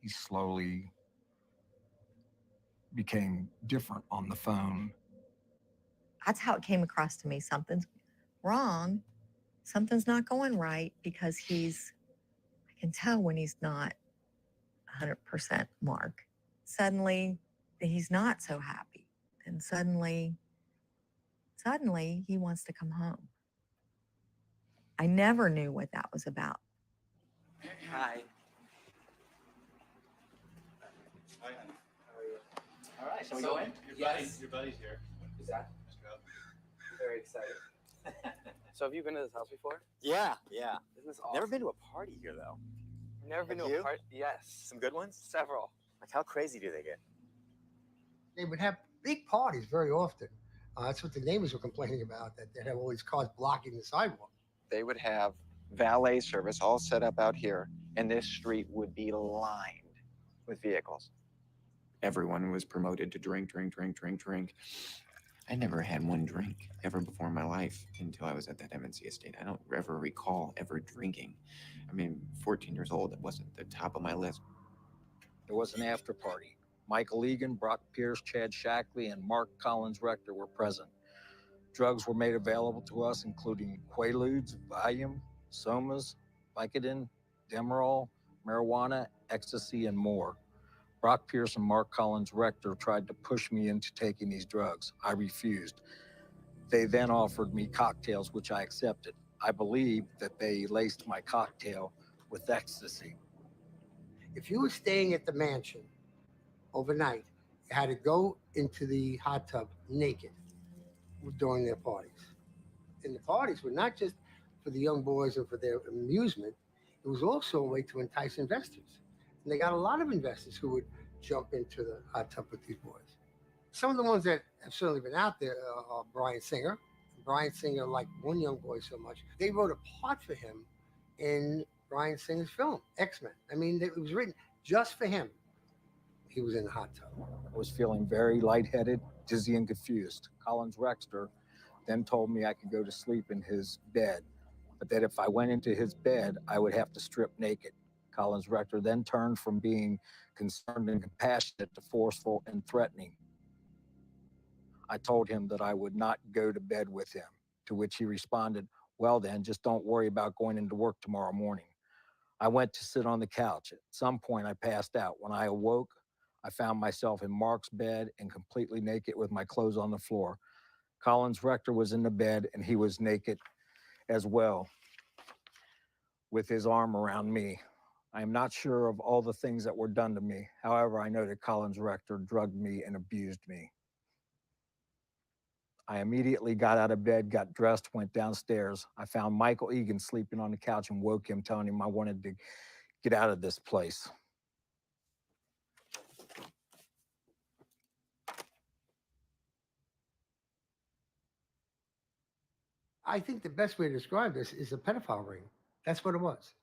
He slowly became different on the phone. That's how it came across to me. Something's wrong. Something's not going right, because I can tell when he's not 100% Mark. Suddenly, he's not so happy. And suddenly he wants to come home. I never knew what that was about. Hi. Hi, honey. How are you? All right, shall we go in? Your buddy's here. Is that? Very excited. So have you been to this house before? Yeah. Isn't this awesome? Never been to a party here, though. Never been Have to you? a party? Yes. Some good ones? Several. Like, how crazy do they get? They would have big parties very often. That's what the neighbors were complaining about, that they'd have all these cars blocking the sidewalk. They would have valet service all set up out here, and this street would be lined with vehicles. Everyone was promoted to drink. I never had one drink ever before in my life until I was at that MNC estate. I don't ever recall ever drinking. I mean, 14 years old, it wasn't the top of my list. There was an after party. Michael Egan, Brock Pierce, Chad Shackley, and Mark Collins Rector were present. Drugs were made available to us, including Quaaludes, Valium, Somas, Vicodin, Demerol, marijuana, ecstasy, and more. Brock Pierce and Mark Collins Rector tried to push me into taking these drugs. I refused. They then offered me cocktails, which I accepted. I believe that they laced my cocktail with ecstasy. If you were staying at the mansion overnight, you had to go into the hot tub naked during their parties. And the parties were not just for the young boys and for their amusement, it was also a way to entice investors. And they got a lot of investors who would jump into the hot tub with these boys. Some of the ones that have certainly been out there are Bryan Singer. Bryan Singer liked one young boy so much, they wrote a part for him in Bryan Singer's film, X-Men. I mean, it was written just for him. He was in the hot tub. I was feeling very lightheaded, dizzy, and confused. Collins Rexter then told me I could go to sleep in his bed, but that if I went into his bed, I would have to strip naked. Collins Rector then turned from being concerned and compassionate to forceful and threatening. I told him that I would not go to bed with him, to which he responded, "Well then, just don't worry about going into work tomorrow morning." I went to sit on the couch. At some point, I passed out. When I awoke, I found myself in Mark's bed and completely naked with my clothes on the floor. Collins Rector was in the bed and he was naked as well, with his arm around me. I am not sure of all the things that were done to me. However, I know that Collins Rector drugged me and abused me. I immediately got out of bed, got dressed, went downstairs. I found Michael Egan sleeping on the couch and woke him, telling him I wanted to get out of this place. I think the best way to describe this is a pedophile ring. That's what it was.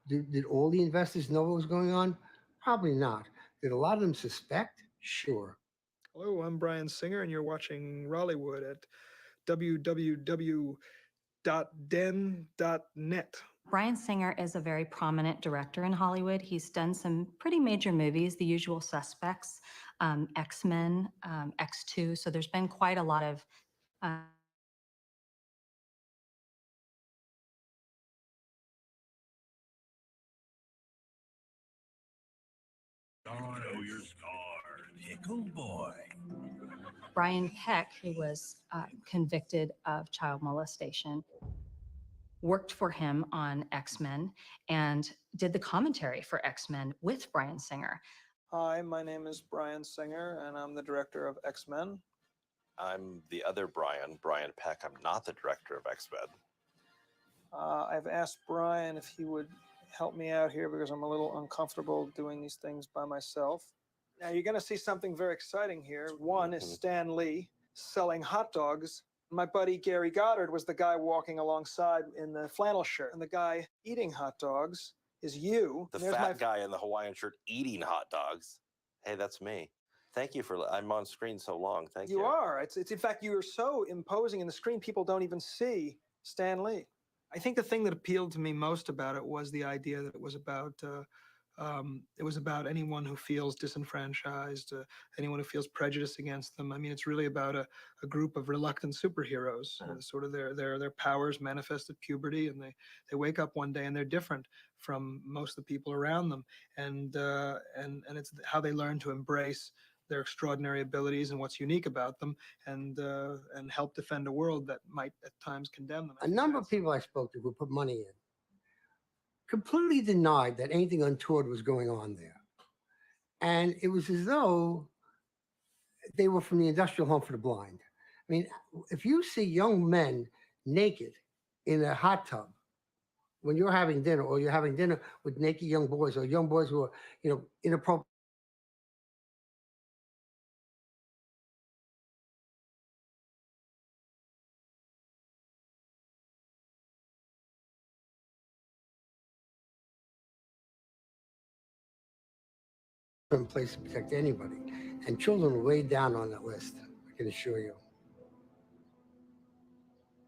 Did all the investors know what was going on? Probably not. Did a lot of them suspect? Sure. Hello, I'm Bryan Singer, and you're watching Rollywood at www.den.net. Bryan Singer is a very prominent director in Hollywood. He's done some pretty major movies, The Usual Suspects, X-Men, X2. So there's been quite a lot of Know your scar, Pickle Boy. Brian Peck, who was convicted of child molestation, worked for him on X-Men and did the commentary for X-Men with Bryan Singer. Hi, my name is Bryan Singer, and I'm the director of X-Men. I'm the other Brian Peck. I'm not the director of X-Men. I've asked Brian if he would help me out here because I'm a little uncomfortable doing these things by myself. Now, you're going to see something very exciting here. One is Stan Lee selling hot dogs. My buddy Gary Goddard was the guy walking alongside in the flannel shirt. And the guy eating hot dogs is you. The fat guy in the Hawaiian shirt eating hot dogs. Hey, that's me. Thank you for, I'm on screen so long. Thank you. You are. It's in fact, you are so imposing in the screen, people don't even see Stan Lee. I think the thing that appealed to me most about it was the idea that it was about anyone who feels disenfranchised, anyone who feels prejudice against them. I mean, it's really about a group of reluctant superheroes. Sort of their powers manifest at puberty, and they wake up one day and they're different from most of the people around them, and it's how they learn to embrace their extraordinary abilities and what's unique about them, and help defend a world that might at times condemn them. A number of people I spoke to who put money in completely denied that anything untoward was going on there. And it was as though they were from the industrial home for the blind. I mean, if you see young men naked in a hot tub when you're having dinner, or you're having dinner with naked young boys, or young boys who are, inappropriate, in place to protect anybody. And children are way down on that list, I can assure you.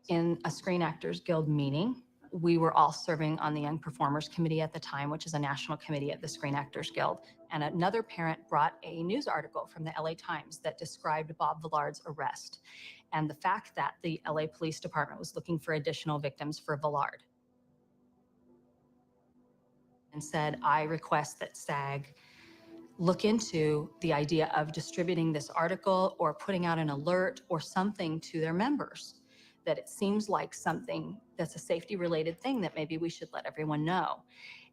In a Screen Actors Guild meeting, we were all serving on the Young Performers Committee at the time, which is a national committee at the Screen Actors Guild. And another parent brought a news article from the LA Times that described Bob Villard's arrest and the fact that the LA Police Department was looking for additional victims for Villard. And said, I request that SAG look into the idea of distributing this article or putting out an alert or something to their members, that it seems like something that's a safety related thing that maybe we should let everyone know.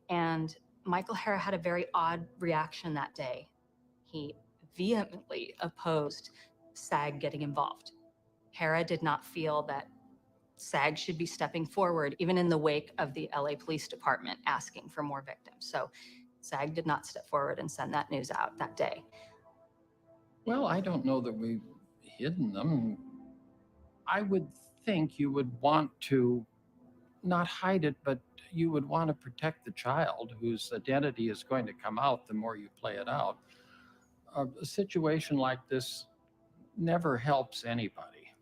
And Michael Hara had a very odd reaction that day. He vehemently opposed SAG getting involved. Hara did not feel that SAG should be stepping forward, even in the wake of the LA Police Department asking for more victims. So SAG did not step forward and send that news out that day. Well, I don't know that we've hidden them. I would think you would want to not hide it, but you would want to protect the child whose identity is going to come out the more you play it out. A situation like this never helps anybody.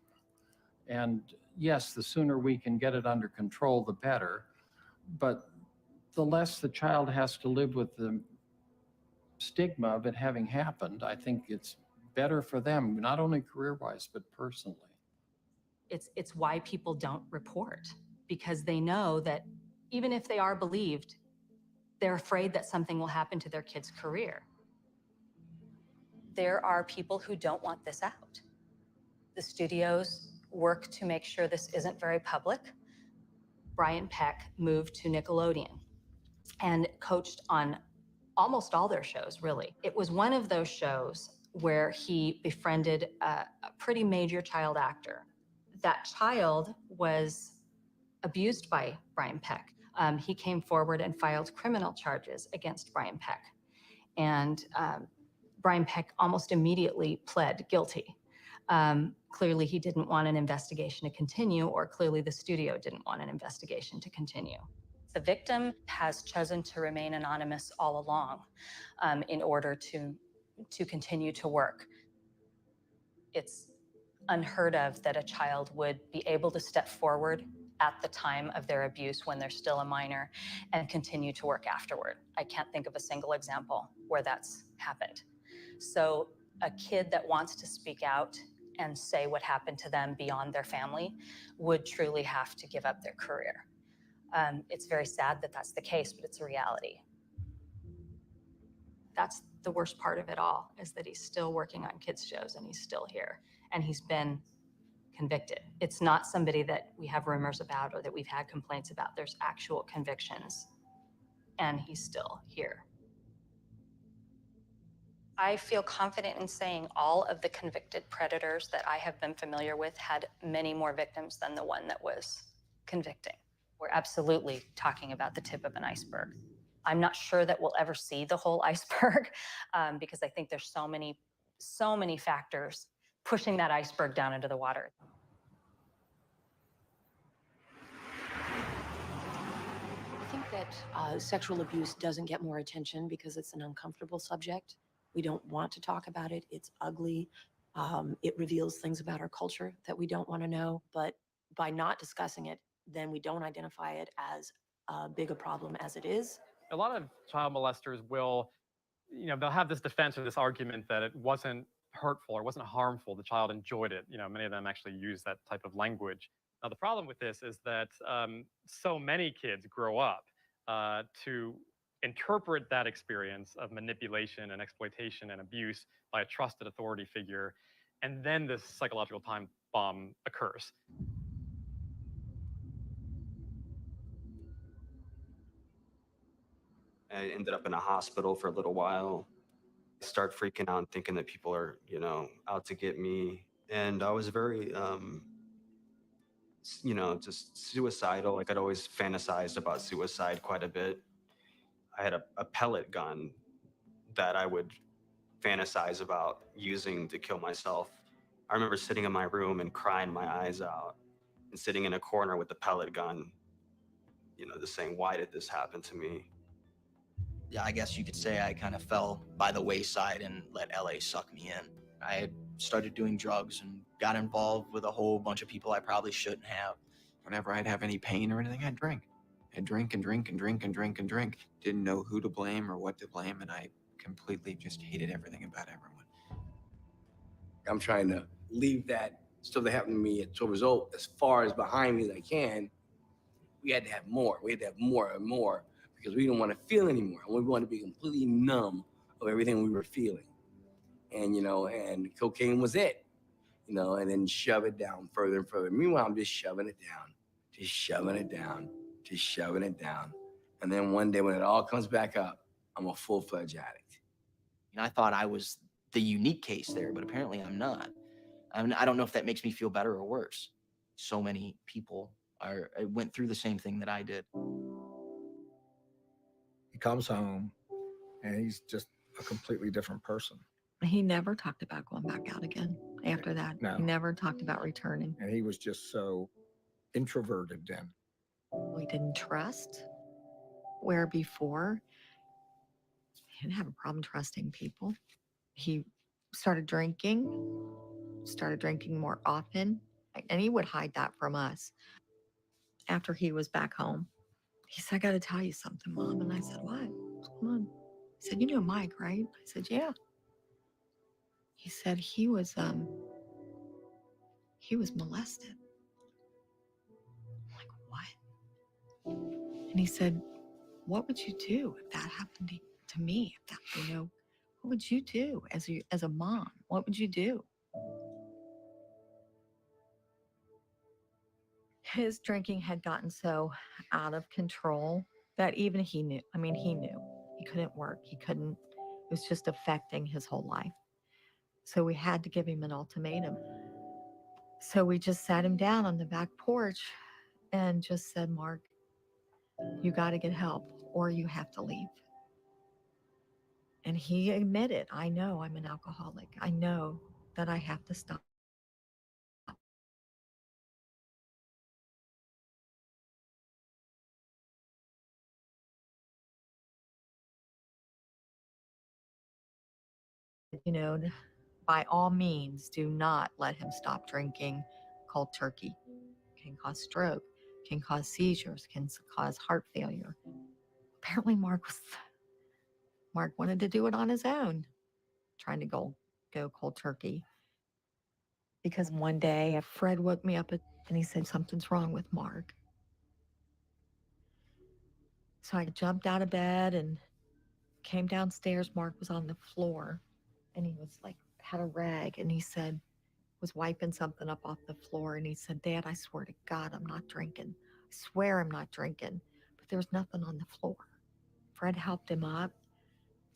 And yes, the sooner we can get it under control, the better. But the less the child has to live with the stigma of it having happened, I think it's better for them, not only career-wise, but personally. It's why people don't report, because they know that even if they are believed, they're afraid that something will happen to their kid's career. There are people who don't want this out. The studios work to make sure this isn't very public. Brian Peck moved to Nickelodeon and coached on almost all their shows, really. It was one of those shows where he befriended a pretty major child actor. That child was abused by Brian Peck. He came forward and filed criminal charges against Brian Peck. And Brian Peck almost immediately pled guilty. Clearly, he didn't want an investigation to continue, or clearly the studio didn't want an investigation to continue. The victim has chosen to remain anonymous all along in order to continue to work. It's unheard of that a child would be able to step forward at the time of their abuse when they're still a minor and continue to work afterward. I can't think of a single example where that's happened. So a kid that wants to speak out and say what happened to them beyond their family would truly have to give up their career. It's very sad that that's the case, but it's a reality. That's the worst part of it all, is that he's still working on kids' shows and he's still here and he's been convicted. It's not somebody that we have rumors about or that we've had complaints about. There's actual convictions and he's still here. I feel confident in saying all of the convicted predators that I have been familiar with had many more victims than the one that was convicting. We're absolutely talking about the tip of an iceberg. I'm not sure that we'll ever see the whole iceberg because I think there's so many factors pushing that iceberg down into the water. I think that sexual abuse doesn't get more attention because it's an uncomfortable subject. We don't want to talk about it. It's ugly. It reveals things about our culture that we don't want to know. But by not discussing it, then we don't identify it as big a problem as it is. A lot of child molesters will, they'll have this defense or this argument that it wasn't hurtful or wasn't harmful. The child enjoyed it. Many of them actually use that type of language. Now, the problem with this is that so many kids grow up to interpret that experience of manipulation and exploitation and abuse by a trusted authority figure, and then this psychological time bomb occurs. I ended up in a hospital for a little while. I start freaking out and thinking that people are, out to get me. And I was very, just suicidal. Like I'd always fantasized about suicide quite a bit. I had a pellet gun that I would fantasize about using to kill myself. I remember sitting in my room and crying my eyes out and sitting in a corner with the pellet gun, just saying, why did this happen to me? Yeah, I guess you could say I kind of fell by the wayside and let LA suck me in. I had started doing drugs and got involved with a whole bunch of people I probably shouldn't have. Whenever I'd have any pain or anything, I'd drink. I'd drink and drink and drink and drink and drink. Didn't know who to blame or what to blame, and I completely just hated everything about everyone. I'm trying to leave that stuff that happened to me at 12 years old as far as behind me as I can. We had to have more. We had to have more and more because we didn't want to feel anymore. We wanted to be completely numb of everything we were feeling. And, and cocaine was it. you know, and then shove it down further and further. Meanwhile, I'm just shoving it down, just shoving it down, just shoving it down. And then one day when it all comes back up, I'm a full-fledged addict. And I thought I was the unique case there, but apparently I'm not. I don't know if that makes me feel better or worse. So many people went through the same thing that I did. He comes home and he's just a completely different person. He never talked about going back out again after that. No. He never talked about returning. And he was just so introverted then. We didn't trust, where before he didn't have a problem trusting people. He started drinking more often, and he would hide that from us. After he was back home, he said, I got to tell you something, Mom. And I said, what? What's going on? He said, you know Mike, right? I said, yeah. He said he was molested. I'm like, what? And he said, what would you do if that happened to me? If that, you know, what would you do as a mom? What would you do? His drinking had gotten so out of control that even he knew. I mean, he knew he couldn't work. He couldn't. It was just affecting his whole life. So we had to give him an ultimatum. So we just sat him down on the back porch and just said, Mark, you got to get help or you have to leave. And he admitted, I know I'm an alcoholic. I know that I have to stop. You know, by all means, do not let him stop drinking cold turkey. It can cause stroke, can cause seizures, can cause heart failure. Apparently, Mark wanted to do it on his own, trying to go cold turkey. Because one day, Fred woke me up and he said, something's wrong with Mark. So I jumped out of bed and came downstairs. Mark was on the floor and he was like, had a rag, and he said, was wiping something up off the floor. And he said, Dad, I swear to God, I'm not drinking. I swear I'm not drinking. But there was nothing on the floor. Fred helped him up,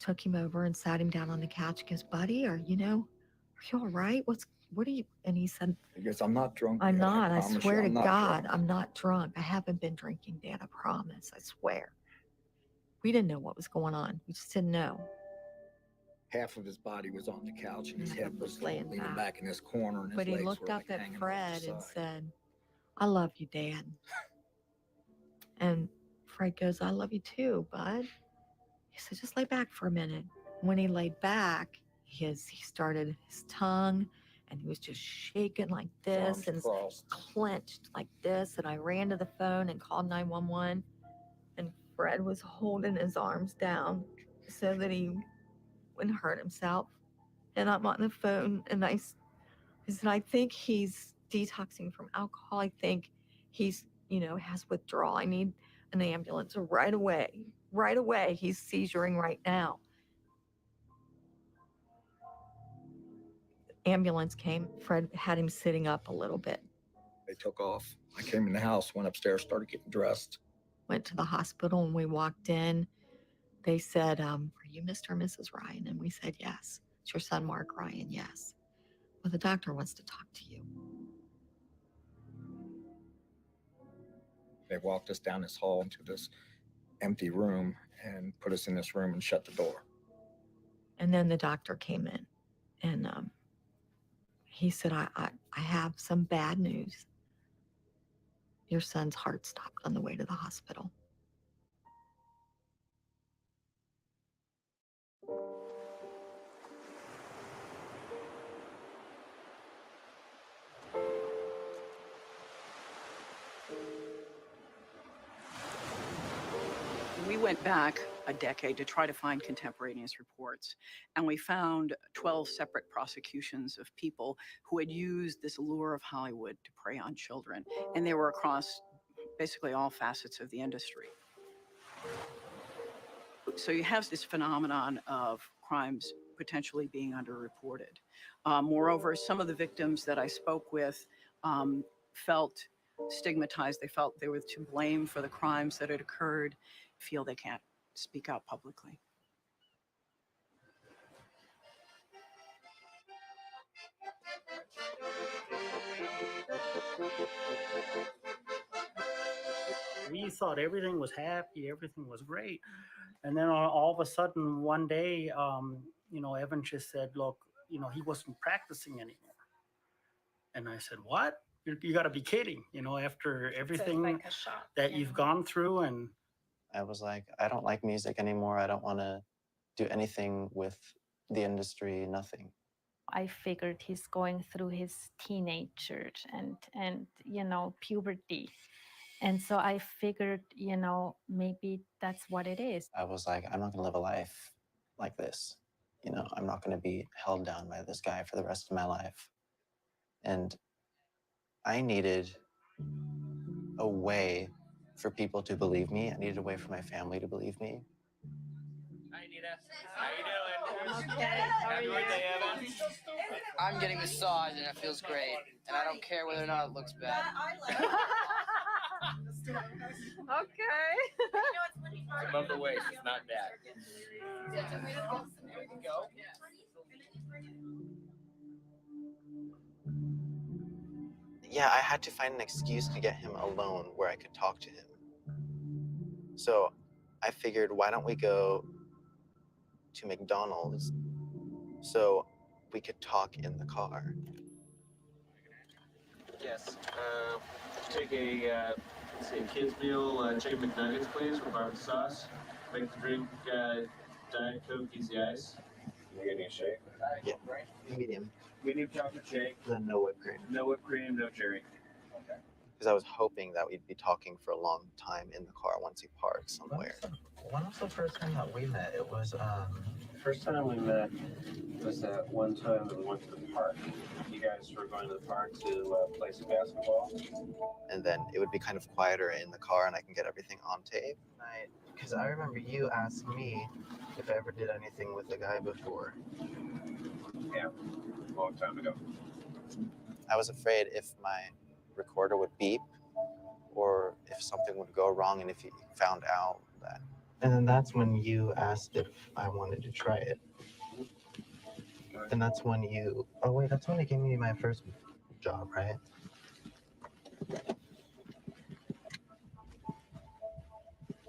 took him over and sat him down on the couch. He goes, buddy, are you all right? What are you? And he said, He goes, I'm not drunk. I'm Dad. not. I promise swear you, to I'm not God, drunk." I'm not drunk. I haven't been drinking, Dad. I promise. I swear. We didn't know what was going on. We just didn't know. Half of his body was on the couch and his Half head was laying leaning back. back in this corner and his But he legs looked were up like at hanging off Fred the and side. said, I love you, Dad. And Fred goes, I love you too, bud. He said, just lay back for a minute. When he laid back, he started his tongue and he was just shaking like this and clenched like this. And I ran to the phone and called 911. And Fred was holding his arms down so that he wouldn't hurt himself. And I'm on the phone and I said, I think he's detoxing from alcohol. I think he's, has withdrawal. I need an ambulance right away. Right away. He's seizuring right now. Ambulance came. Fred had him sitting up a little bit. They took off. I came in the house, went upstairs, started getting dressed. Went to the hospital and we walked in. They said, are you Mr. and Mrs. Ryan? And we said, yes. It's your son, Mark Ryan, yes. Well, the doctor wants to talk to you. They walked us down this hall into this empty room and put us in this room and shut the door. And then the doctor came in and he said, I have some bad news. Your son's heart stopped on the way to the hospital. We went back a decade to try to find contemporaneous reports, and we found 12 separate prosecutions of people who had used this allure of Hollywood to prey on children, and they were across basically all facets of the industry. So you have this phenomenon of crimes potentially being underreported. Moreover, some of the victims that I spoke with felt stigmatized. They felt they were to blame for the crimes that had occurred, feel they can't speak out publicly. We thought everything was happy, everything was great. And then all of a sudden, one day, Evan just said, look, he wasn't practicing anymore. And I said, what? You got to be kidding, after everything that you've gone through. And I was like, I don't like music anymore. I don't want to do anything with the industry, nothing. I figured he's going through his teenager and puberty. And so I figured, maybe that's what it is. I was like, I'm not going to live a life like this. I'm not going to be held down by this guy for the rest of my life. And I needed a way for people to believe me. I needed a way for my family to believe me. Hi, Nita. How you doing? Okay, how are Happy you? birthday, Evan. I'm getting massaged and it feels great. And I don't care whether or not it looks bad. Okay. It's above the waist. It's not bad. There we go. Yeah, I had to find an excuse to get him alone where I could talk to him. So I figured, why don't we go to McDonald's so we could talk in the car? Yes. Take a kids meal, chicken McNuggets, please, with barbecue sauce. Make the drink Diet Coke, easy ice. You getting a shake? Yeah, medium. Medium chocolate shake. Then no whipped cream. No whipped cream, no cherry. Okay. Because I was hoping that we'd be talking for a long time in the car once he parked somewhere. When was the first time that we met? It was, First time we met was that one time that we went to the park. You guys were going to the park to play some basketball. And then it would be kind of quieter in the car and I can get everything on tape. Because I remember you asked me if I ever did anything with a guy before. Yeah, a long time ago. I was afraid if my recorder would beep or if something would go wrong and if he found out that. And then that's when you asked if I wanted to try it. And that's when you, oh wait, that's when you gave me my first job, right?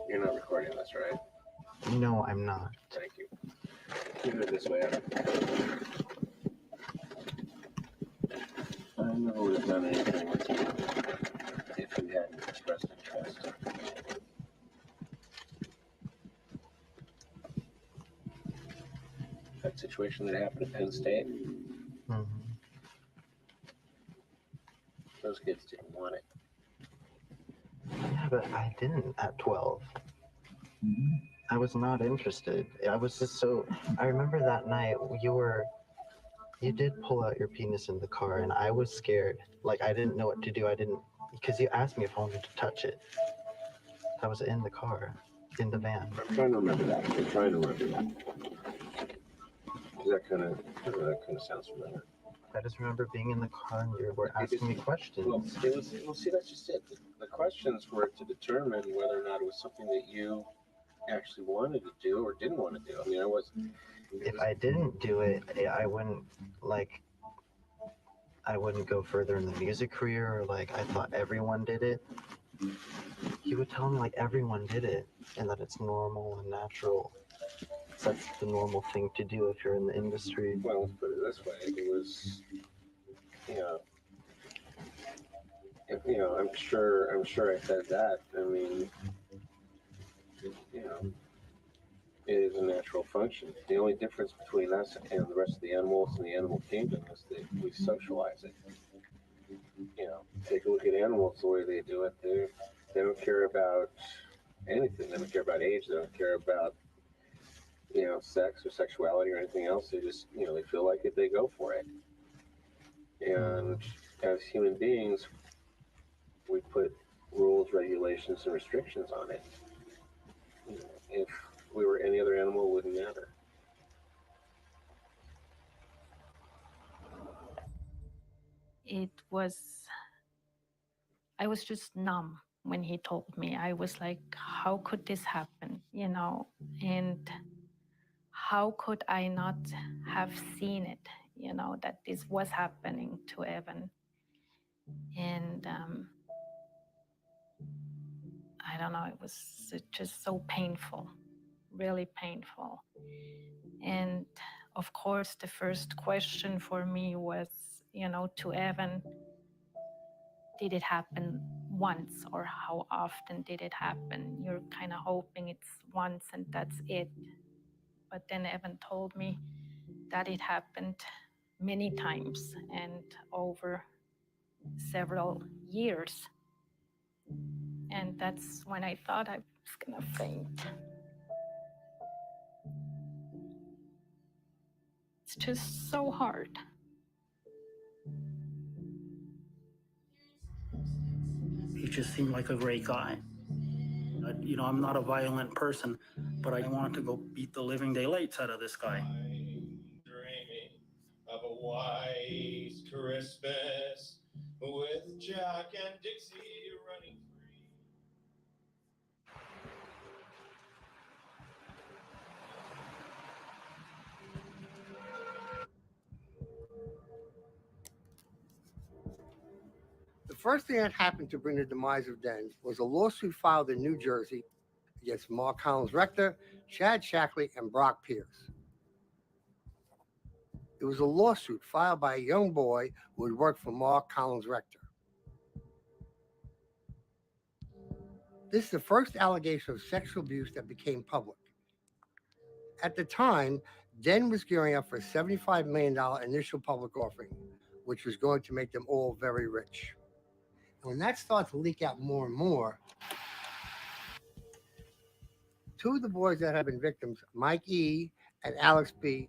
You're not recording this, right? No, I'm not. Thank you. Keep it this way. I never would have done anything with you if you hadn't expressed interest. That situation that happened at Penn State, those kids didn't want it. Yeah, but I didn't at 12. I was not interested. I was just so, I remember that night you did pull out your penis in the car and I was scared. Like I didn't know what to do. Because you asked me if I wanted to touch it. I was in the car, in the van. I'm trying to remember that. That kind of sounds familiar. I just remember being in the car and you were asking me questions. Well, see, that's just it. The questions were to determine whether or not it was something that you actually wanted to do or didn't want to do. I mean, I was. If I didn't do it, I wouldn't go further in the music career, or I thought everyone did it. He would tell me everyone did it and that it's normal and natural. That's the normal thing to do if you're in the industry. Well, let's put it this way. It was, I'm sure I said that. I mean, it is a natural function. The only difference between us and the rest of the animals in the animal kingdom is that we socialize it. Take a look at animals the way they do it. They don't care about anything. They don't care about age. They don't care about sex or sexuality or anything else. They just, they feel like it, they go for it. And as human beings, we put rules, regulations, and restrictions on it. If we were any other animal, it wouldn't matter. I was just numb when he told me. I was like, how could this happen? And how could I not have seen it, that this was happening to Evan? And I don't know, it was just so painful, really painful. And of course, the first question for me was, to Evan, did it happen once, or how often did it happen? You're kind of hoping it's once and that's it. But then Evan told me that it happened many times and over several years. And that's when I thought I was gonna faint. It's just so hard. He just seemed like a great guy. I'm not a violent person, but I wanted to go beat the living daylights out of this guy. Dreaming of a white Christmas with Jack and Dixie running free. The first thing that happened to bring the demise of Den was a lawsuit filed in New Jersey against Mark Collins Rector, Chad Shackley, and Brock Pierce. It was a lawsuit filed by a young boy who had worked for Mark Collins Rector. This is the first allegation of sexual abuse that became public. At the time, Den was gearing up for a $75 million initial public offering, which was going to make them all very rich. And when that started to leak out more and more, two of the boys that had been victims, Mike E. and Alex B.,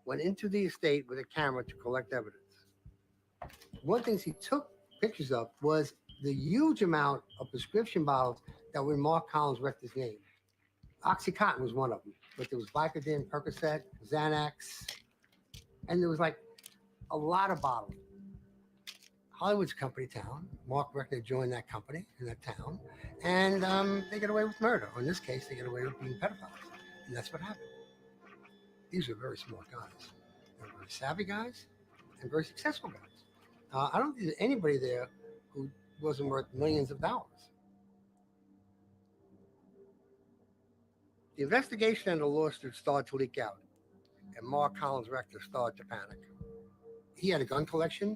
went into the estate with a camera to collect evidence. One of the things he took pictures of was the huge amount of prescription bottles that were in Mark Collins Rector's name. OxyContin was one of them, but there was Vicodin, Percocet, Xanax, and there was like a lot of bottles. Hollywood's a company town. Mark Rector joined that company in that town, and they get away with murder. Or in this case, they get away with being pedophiles, and that's what happened. These are very smart guys. They're very savvy guys and very successful guys. I don't think there's anybody there who wasn't worth millions of dollars. The investigation and the lawsuit started to leak out, and Mark Collins Rector started to panic. He had a gun collection.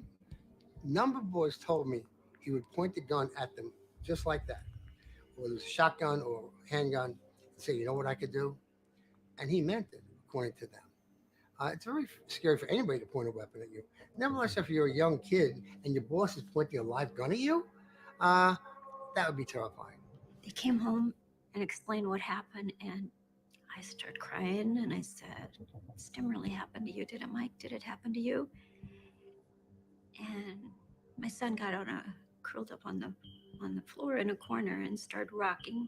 A number of boys told me he would point the gun at them just like that, whether it was a shotgun or a handgun, and say, you know what I could do? And he meant it, according to them. It's very scary for anybody to point a weapon at you. Nevertheless, if you're a young kid and your boss is pointing a live gun at you, that would be terrifying. They came home and explained what happened, and I started crying, and I said, this didn't really happen to you, did it, Mike? Did it happen to you? And my son got curled up on the floor in a corner and started rocking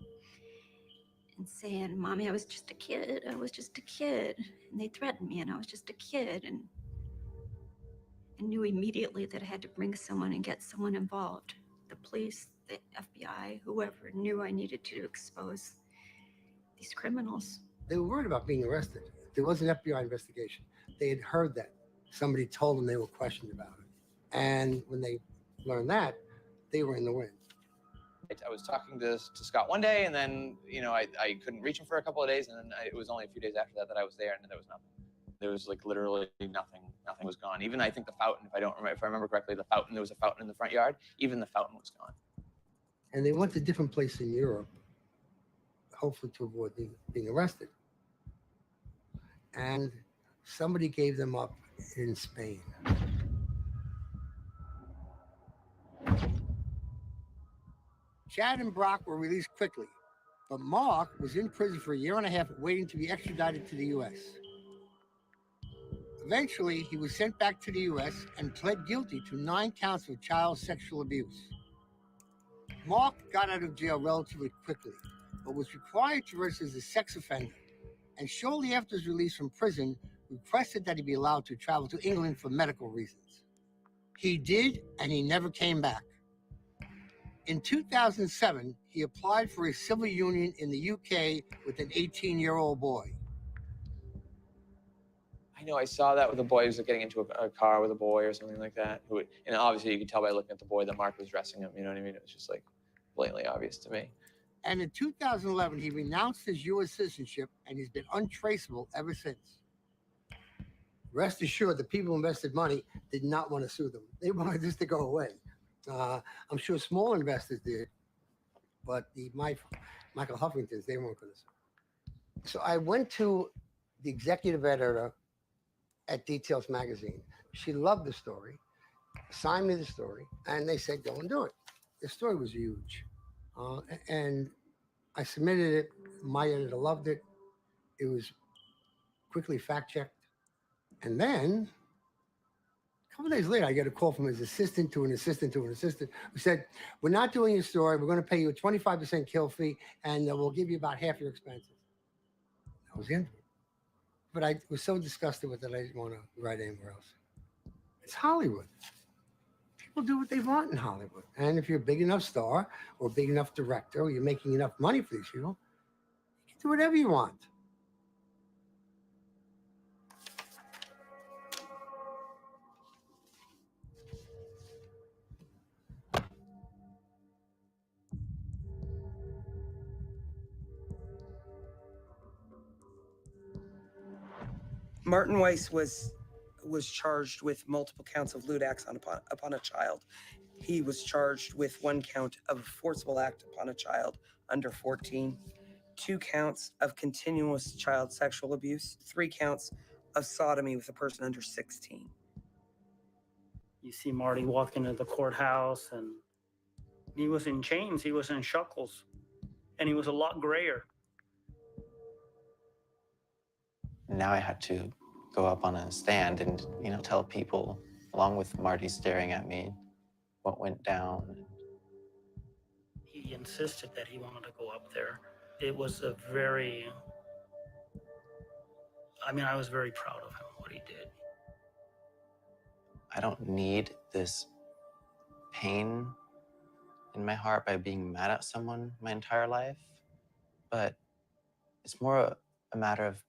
and saying, Mommy, I was just a kid. I was just a kid. And they threatened me, and I was just a kid. And I knew immediately that I had to bring someone and get someone involved. The police, the FBI, whoever knew I needed to expose these criminals. They were worried about being arrested. There was an FBI investigation. They had heard that. Somebody told them they were questioned about it. And when they learned that, they were in the wind. I was talking to Scott one day, and then, I couldn't reach him for a couple of days, and then it was only a few days after that I was there, and there was nothing. There was like literally nothing. Nothing was gone. Even I think the fountain, if I remember correctly, there was a fountain in the front yard. Even the fountain was gone. And they went to different places in Europe, hopefully to avoid being arrested. And somebody gave them up in Spain. Chad and Brock were released quickly, but Mark was in prison for a year and a half waiting to be extradited to the U.S. Eventually, he was sent back to the U.S. and pled guilty to 9 counts of child sexual abuse. Mark got out of jail relatively quickly, but was required to register as a sex offender, and shortly after his release from prison, requested that he be allowed to travel to England for medical reasons. He did, and he never came back. In 2007, he applied for a civil union in the UK with an 18-year-old boy. I know I saw that with a boy who was getting into a car with a boy or something like that. And obviously you could tell by looking at the boy that Mark was dressing him, you know what I mean? It was just like blatantly obvious to me. And in 2011, he renounced his U.S. citizenship, and he's been untraceable ever since. Rest assured, the people who invested money did not want to sue them. They wanted this to go away. I'm sure small investors did, but the Michael Huffingtons, they weren't going to sue. So I went to the executive editor at Details magazine. She loved the story, assigned me the story, and they said, go and do it. The story was huge. And I submitted it. My editor loved it. It was quickly fact-checked. And then a couple days later, I get a call from his assistant to an assistant to an assistant who said, we're not doing your story. We're going to pay you a 25% kill fee, and we'll give you about half your expenses. That was the end of it. But I was so disgusted with it, I didn't want to write anywhere else. It's Hollywood. People do what they want in Hollywood. And if you're a big enough star or a big enough director or you're making enough money for these people, you can do whatever you want. Martin Weiss was charged with multiple counts of lewd acts upon a child. He was charged with 1 count of a forcible act upon a child under 14, 2 counts of continuous child sexual abuse, 3 counts of sodomy with a person under 16. You see Marty walk into the courthouse, and he was in chains, he was in shackles, and he was a lot grayer. Now I had to go up on a stand and, tell people, along with Marty staring at me, what went down. He insisted that he wanted to go up there. It was a very, I was very proud of him, what he did. I don't need this pain in my heart by being mad at someone my entire life, but it's more a matter of,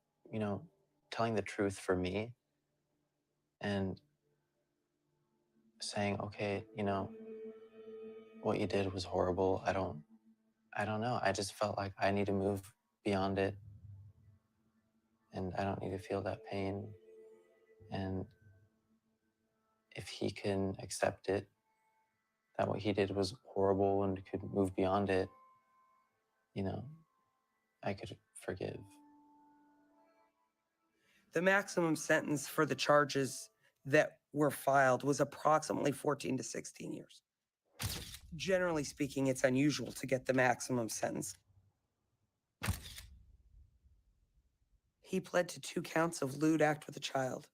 telling the truth for me and saying, okay, what you did was horrible. I don't know. I just felt like I need to move beyond it, and I don't need to feel that pain. And if he can accept it, that what he did was horrible and could move beyond it, I could forgive. The maximum sentence for the charges that were filed was approximately 14 to 16 years. Generally speaking, it's unusual to get the maximum sentence. He pled to 2 counts of lewd act with a child.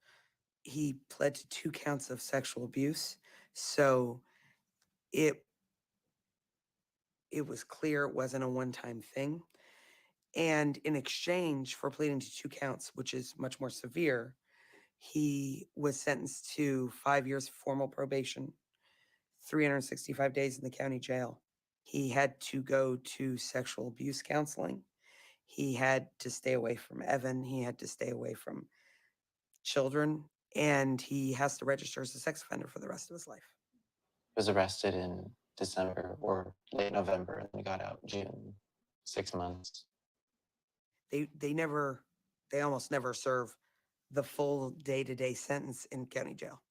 He pled to 2 counts of sexual abuse. So it was clear it wasn't a one-time thing. And in exchange for pleading to 2 counts, which is much more severe, he was sentenced to 5 years of formal probation, 365 days in the county jail. He had to go to sexual abuse counseling. He had to stay away from Evan. He had to stay away from children. And he has to register as a sex offender for the rest of his life. He was arrested in December or late November and got out June, 6 months. They almost never serve the full day-to-day sentence in county jail.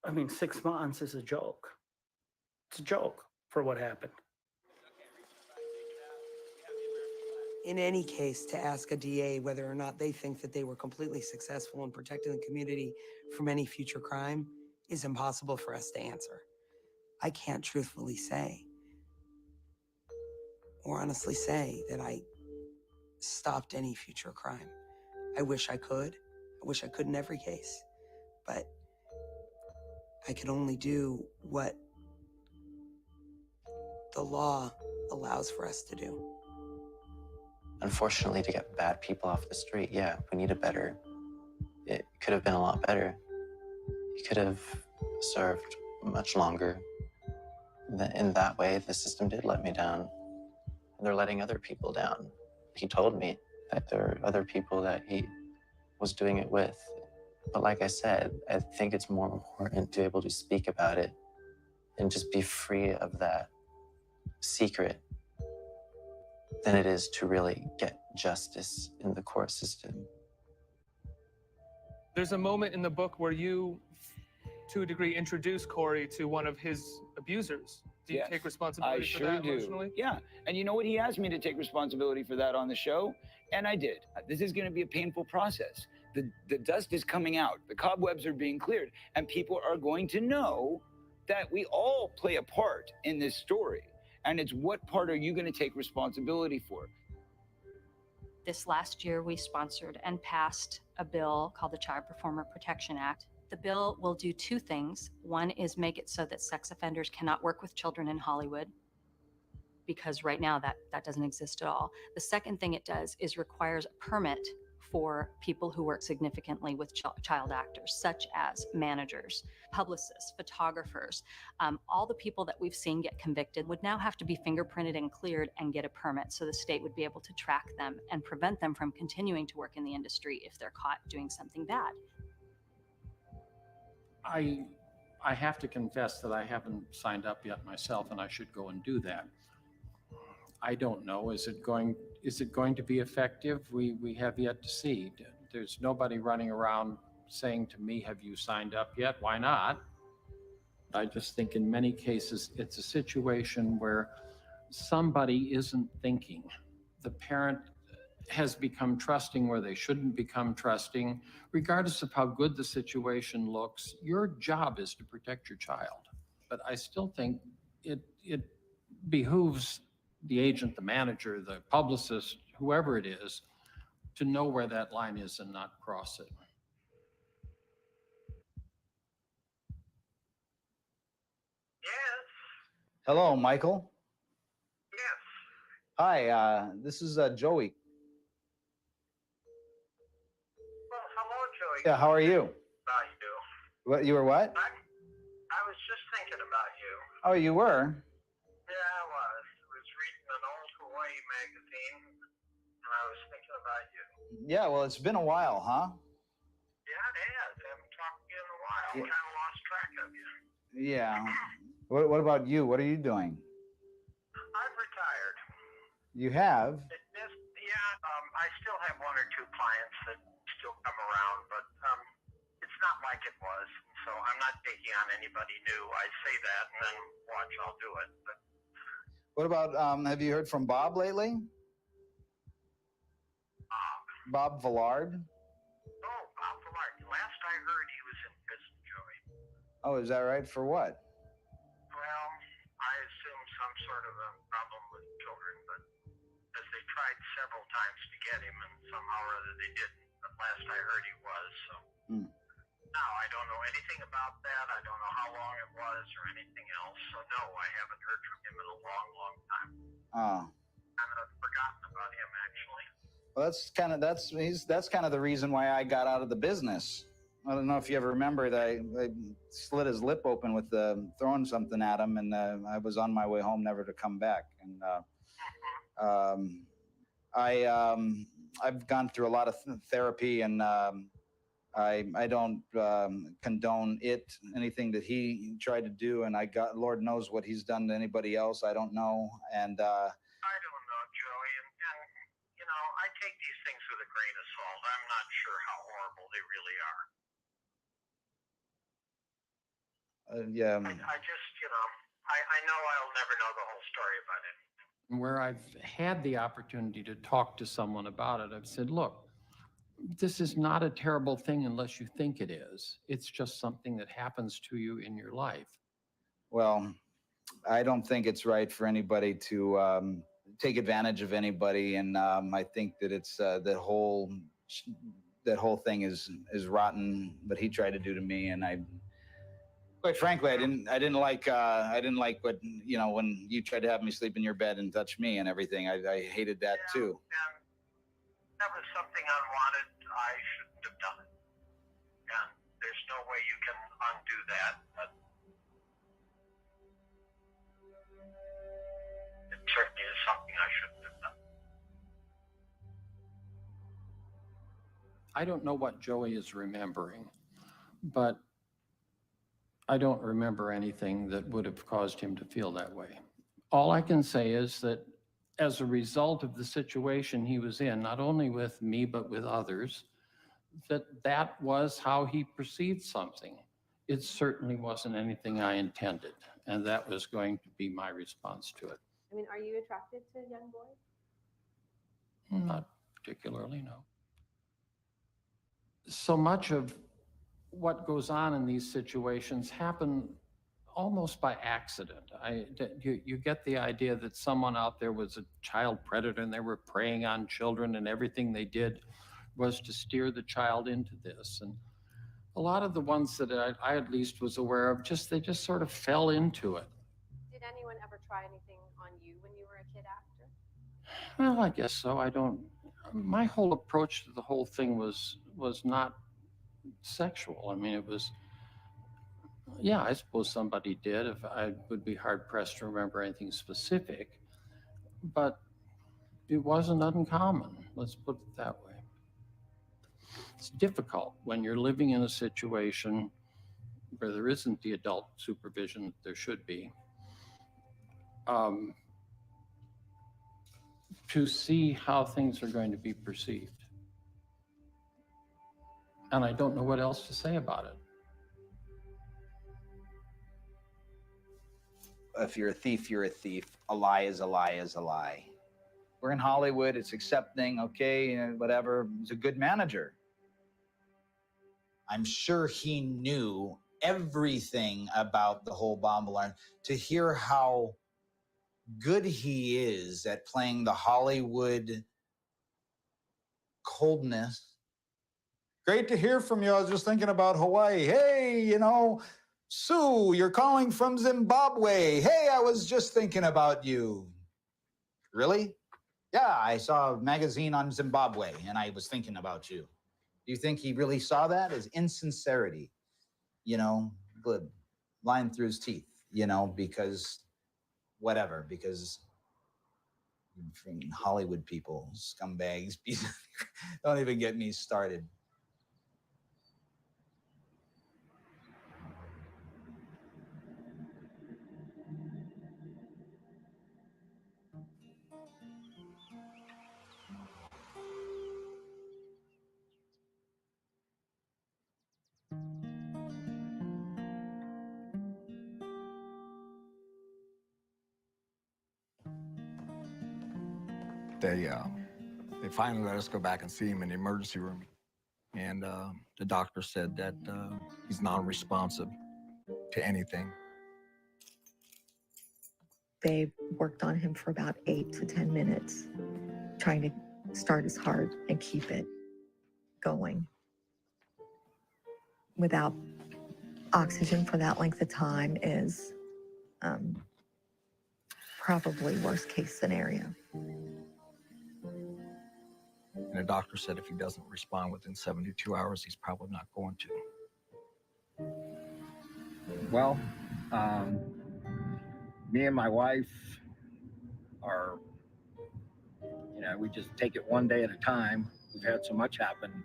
6 months is a joke. It's a joke for what happened. In any case, to ask a DA whether or not they think that they were completely successful in protecting the community from any future crime is impossible for us to answer. I can't truthfully say or honestly say that I stopped any future crime. I wish I could. I wish I could in every case. But I can only do what the law allows for us to do. Unfortunately, to get bad people off the street, yeah, we need it could have been a lot better. He could have served much longer. In that way, the system did let me down. And they're letting other people down. He told me that there are other people that he was doing it with. But like I said, I think it's more important to be able to speak about it and just be free of that secret than it is to really get justice in the court system. There's a moment in the book where you, to a degree, introduce Corey to one of his abusers. Do you Yes, take responsibility I for sure that do. emotionally? Yeah, and you know what? He asked me to take responsibility for that on the show, and I did. This is going to be a painful process. The dust is coming out, the cobwebs are being cleared, and people are going to know that we all play a part in this story. And it's what part are you going to take responsibility for? This last year, we sponsored and passed a bill called the Child Performer Protection Act. The bill will do two things. One is make it so that sex offenders cannot work with children in Hollywood, because right now that doesn't exist at all. The second thing it does is requires a permit for people who work significantly with child actors, such as managers, publicists, photographers. All the people that we've seen get convicted would now have to be fingerprinted and cleared and get a permit, so the state would be able to track them and prevent them from continuing to work in the industry if they're caught doing something bad. I have to confess that I haven't signed up yet myself, and I should go and do that. I don't know. Is it going to be effective? We have yet to see. There's nobody running around saying to me, have you signed up yet? Why not? I just think in many cases, it's a situation where somebody isn't thinking. The parent has become trusting where they shouldn't become trusting. Regardless of how good the situation looks, your job is to protect your child. But I still think it behooves the agent, the manager, the publicist, whoever it is, to know where that line is and not cross it. Hello, Michael. Yes. Hi, this is Joey. Well, hello, Joey. Yeah, how are you? About you. What, you were what? I was just thinking about you. Oh, you were? Yeah, I was. I was reading an old Hawaii magazine, and I was thinking about you. Yeah, well, it's been a while, huh? Yeah, it has. I haven't talked to you in a while. I kind of lost track of you. Yeah. What about you? What are you doing? I've retired. You have? I still have one or two clients that still come around, but it's not like it was. So I'm not taking on anybody new. I say that, and then watch, I'll do it. But What about, have you heard from Bob lately? Bob Villard? oh, Bob Villard. Last I heard, he was in prison, Joey. Oh, is that right? For what? Well, I assume some sort of a problem with children, but as they tried several times to get him, and somehow or other they didn't. But last I heard, he was. So now I don't know anything about that. I don't know how long it was or anything else. So no, I haven't heard from him in a long, long time. Oh. I've forgotten about him, actually. Well, that's kind of the reason why I got out of the business. I don't know if you ever remember that I slit his lip open with throwing something at him, and I was on my way home, never to come back. And I've gone through a lot of therapy, and I don't condone anything that he tried to do, and Lord knows what he's done to anybody else. I don't know, and I don't know, Joey, and you know, I take these things with a grain of salt. I'm not sure how horrible they really are. yeah. I just, you know, I know I'll never know the whole story about it. Where I've had the opportunity to talk to someone about it, I've said, look, this is not a terrible thing unless you think it is. It's just something that happens to you in your life. Well, I don't think it's right for anybody to take advantage of anybody, and I think that it's that whole thing is rotten. What he tried to do to me, and quite frankly, I didn't like what, you know, when you tried to have me sleep in your bed and touch me and everything. I hated that too. And that was something unwanted. I shouldn't have done it. And there's no way you can undo that, but it certainly is something I shouldn't have done. I don't know what Joey is remembering, but I don't remember anything that would have caused him to feel that way. All I can say is that as a result of the situation he was in, not only with me, but with others, that was how he perceived something. It certainly wasn't anything I intended, and that was going to be my response to it. I mean, are you attracted to young boys? Not particularly, no. So much of what goes on in these situations happen almost by accident. You get the idea that someone out there was a child predator and they were preying on children, and everything they did was to steer the child into this. And a lot of the ones that I at least was aware of, they just sort of fell into it. Did anyone ever try anything on you when you were a kid after? Well, I guess so. My whole approach to the whole thing was not sexual. I mean, it was, yeah, I suppose somebody did. If I would be hard pressed to remember anything specific, but it wasn't uncommon. Let's put it that way. It's difficult when you're living in a situation where there isn't the adult supervision that there should be, to see how things are going to be perceived. And I don't know what else to say about it. If you're a thief, you're a thief. A lie is a lie is a lie. We're in Hollywood, it's accepting, okay, whatever. He's a good manager. I'm sure he knew everything about the whole bomb alarm. To hear how good he is at playing the Hollywood coldness. Great to hear from you. I was just thinking about Hawaii. Hey, Sue, you're calling from Zimbabwe. Hey, I was just thinking about you. Really? Yeah, I saw a magazine on Zimbabwe and I was thinking about you. Do you think he really saw that as insincerity? Glib, lying through his teeth, because whatever, because freaking Hollywood people, scumbags, don't even get me started. They finally let us go back and see him in the emergency room. And the doctor said that he's non-responsive to anything. They worked on him for about 8 to 10 minutes, trying to start his heart and keep it going. Without oxygen for that length of time is probably worst case scenario. And the doctor said if he doesn't respond within 72 hours, he's probably not going to. Well, me and my wife are, we just take it one day at a time. We've had so much happen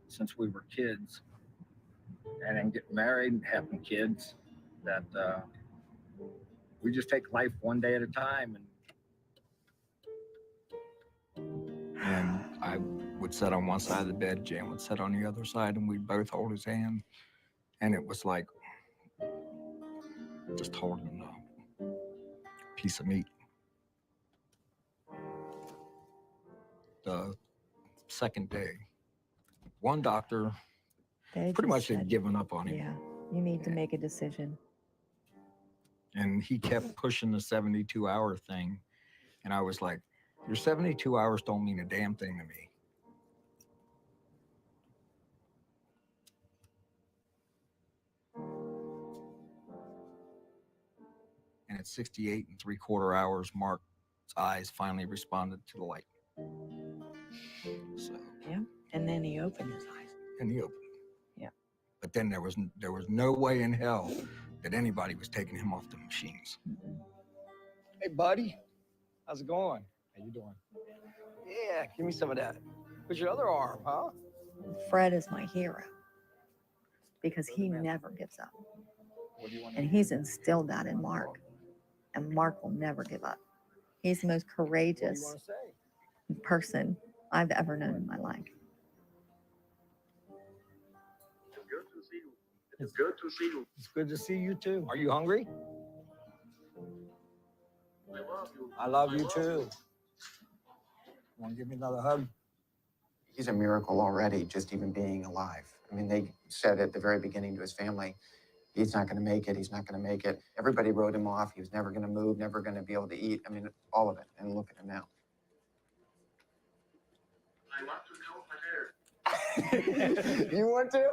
since we were kids, and then getting married and having kids, that we just take life one day at a time. And I would sit on one side of the bed, Jan would sit on the other side, and we'd both hold his hand. And it was like just holding a piece of meat. The second day, one doctor pretty much had given up on him. Yeah, you need to make a decision. And he kept pushing the 72-hour thing. And I was like, your 72 hours don't mean a damn thing to me. And at 68 3/4 hours, Mark's eyes finally responded to the light. So. Yeah, and then he opened his eyes. And he opened. Yeah. But then there was no way in hell that anybody was taking him off the machines. Hey, buddy. How's it going? How you doing? Yeah, give me some of that. Where's your other arm, huh? Fred is my hero because he never gives up. And he's instilled that in Mark. And Mark will never give up. He's the most courageous person I've ever known in my life. It's good to see you. It's good to see you too. Are you hungry? I love you too. Want to give me another hug? He's a miracle already, just even being alive. I mean, they said at the very beginning to his family, he's not going to make it, he's not going to make it. Everybody wrote him off. He was never going to move, never going to be able to eat. I mean, all of it. And look at him now. I want to color my hair. You want to?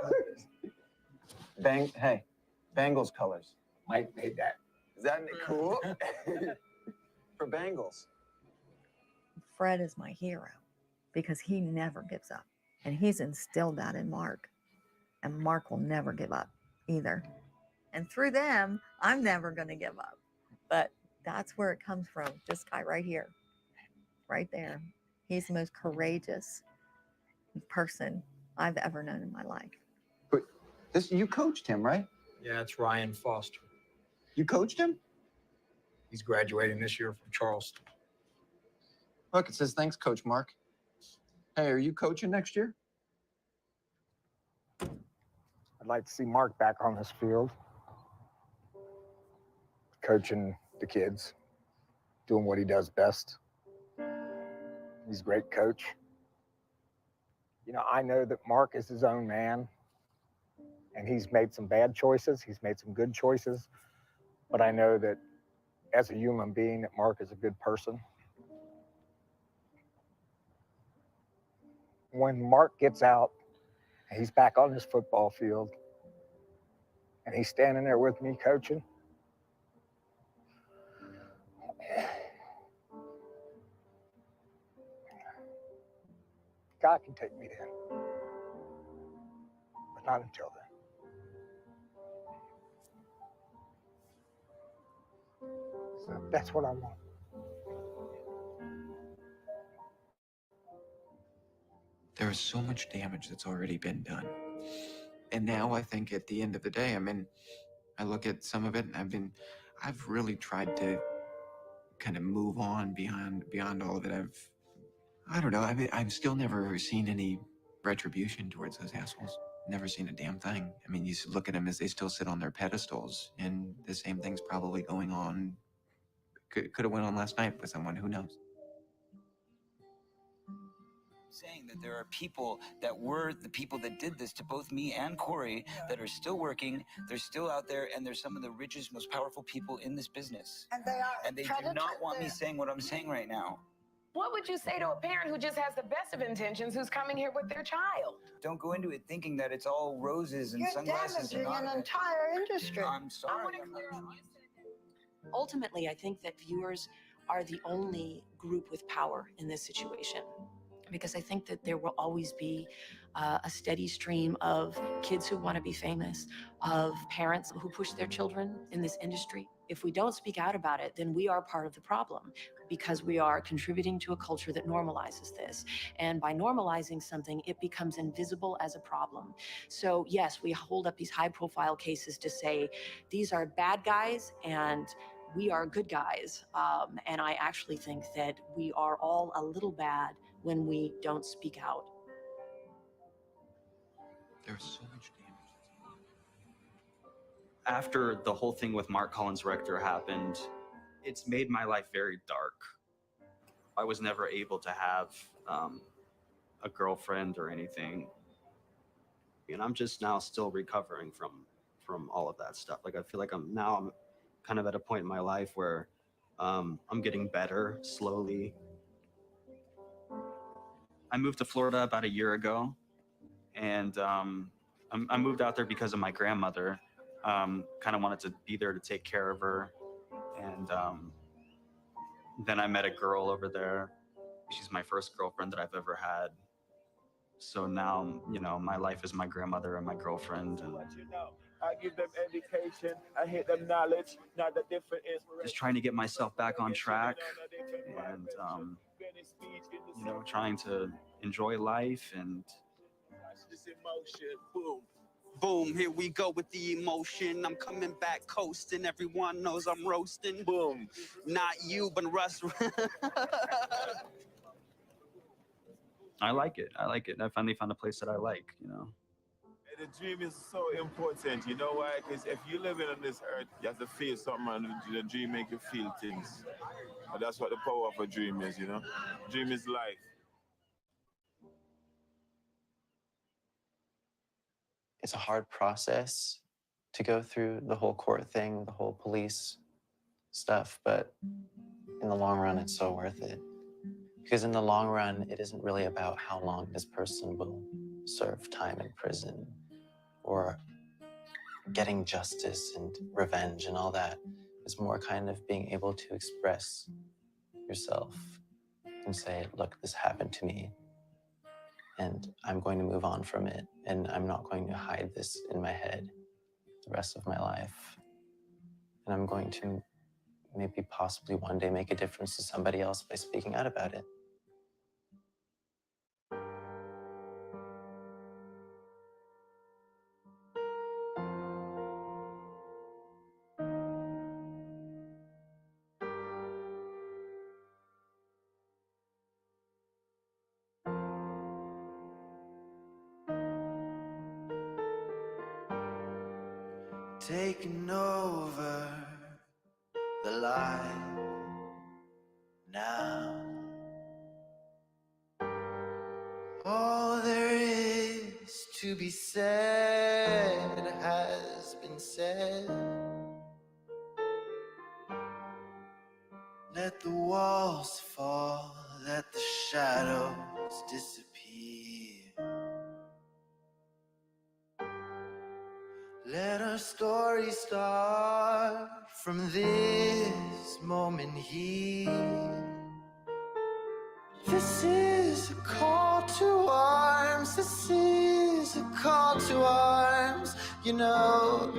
Hey, Bengals colors. Mike made that. Is that cool? For Bengals. Fred is my hero because he never gives up. And he's instilled that in Mark. And Mark will never give up either. And through them, I'm never going to give up. But that's where it comes from. This guy right here, right there. He's the most courageous person I've ever known in my life. But you coached him, right? Yeah, it's Ryan Foster. You coached him? He's graduating this year from Charleston. Look, it says, thanks, Coach Mark. Hey, are you coaching next year? I'd like to see Mark back on this field, coaching the kids, doing what he does best. He's a great coach. You know, I know that Mark is his own man, and he's made some bad choices. He's made some good choices, but I know that as a human being, that Mark is a good person. When Mark gets out, he's back on this football field, and he's standing there with me coaching. God can take me then, but not until then. So that's what I want. There is so much damage that's already been done. And now I think at the end of the day, I mean, I look at some of it and I've really tried to kind of move on beyond all of it. I don't know. I mean, I've still never seen any retribution towards those assholes. Never seen a damn thing. I mean, you look at them as they still sit on their pedestals, and the same thing's probably going on. Could have went on last night with someone, who knows? Saying that there are people that were the people that did this to both me and Corey that are still working, they're still out there, and they're some of the richest, most powerful people in this business. And they are. And they do not want me saying what I'm saying right now. What would you say to a parent who just has the best of intentions who's coming here with their child? Don't go into it thinking that it's all roses and You're sunglasses. damaging and an entire industry. I'm sorry. Ultimately, I think that viewers are the only group with power in this situation, because I think that there will always be a steady stream of kids who want to be famous, of parents who push their children in this industry. If we don't speak out about it, then we are part of the problem, because we are contributing to a culture that normalizes this. And by normalizing something, it becomes invisible as a problem. So yes, we hold up these high-profile cases to say, these are bad guys and we are good guys. And I actually think that we are all a little bad when we don't speak out. There's so much damage. After the whole thing with Mark Collins Rector happened, it's made my life very dark. I was never able to have a girlfriend or anything. And I'm just now still recovering from all of that stuff. Like, I feel like I'm kind of at a point in my life where I'm getting better slowly. I moved to Florida about a year ago, and I moved out there because of my grandmother. Kind of wanted to be there to take care of her. And then I met a girl over there. She's my first girlfriend that I've ever had. So now, you know, my life is my grandmother and my girlfriend, and I give them education, I hit them knowledge, not the different inspiration. just trying to get myself back on track, and you know, trying to enjoy life. And This emotion, boom. Boom, here we go with the emotion. I'm coming back coasting. Everyone knows I'm roasting. Boom. Not you, but Russ. I like it. I like it. I finally found a place that I like, you know. The dream is so important, you know why? Because if you're living on this earth, you have to feel something, and the dream make you feel things. And that's what the power of a dream is, you know? Dream is life. It's a hard process to go through the whole court thing, the whole police stuff, but in the long run, it's so worth it. Because in the long run, it isn't really about how long this person will serve time in prison or getting justice and revenge and all that. It's more kind of being able to express yourself and say, look, this happened to me, and I'm going to move on from it, and I'm not going to hide this in my head the rest of my life. And I'm going to maybe possibly one day make a difference to somebody else by speaking out about it. Taking over the line now. All there is to be said has been said. Let the walls fall, let the shadows disappear. Let our story start from this moment here. This is a call to arms, this is a call to arms, you know.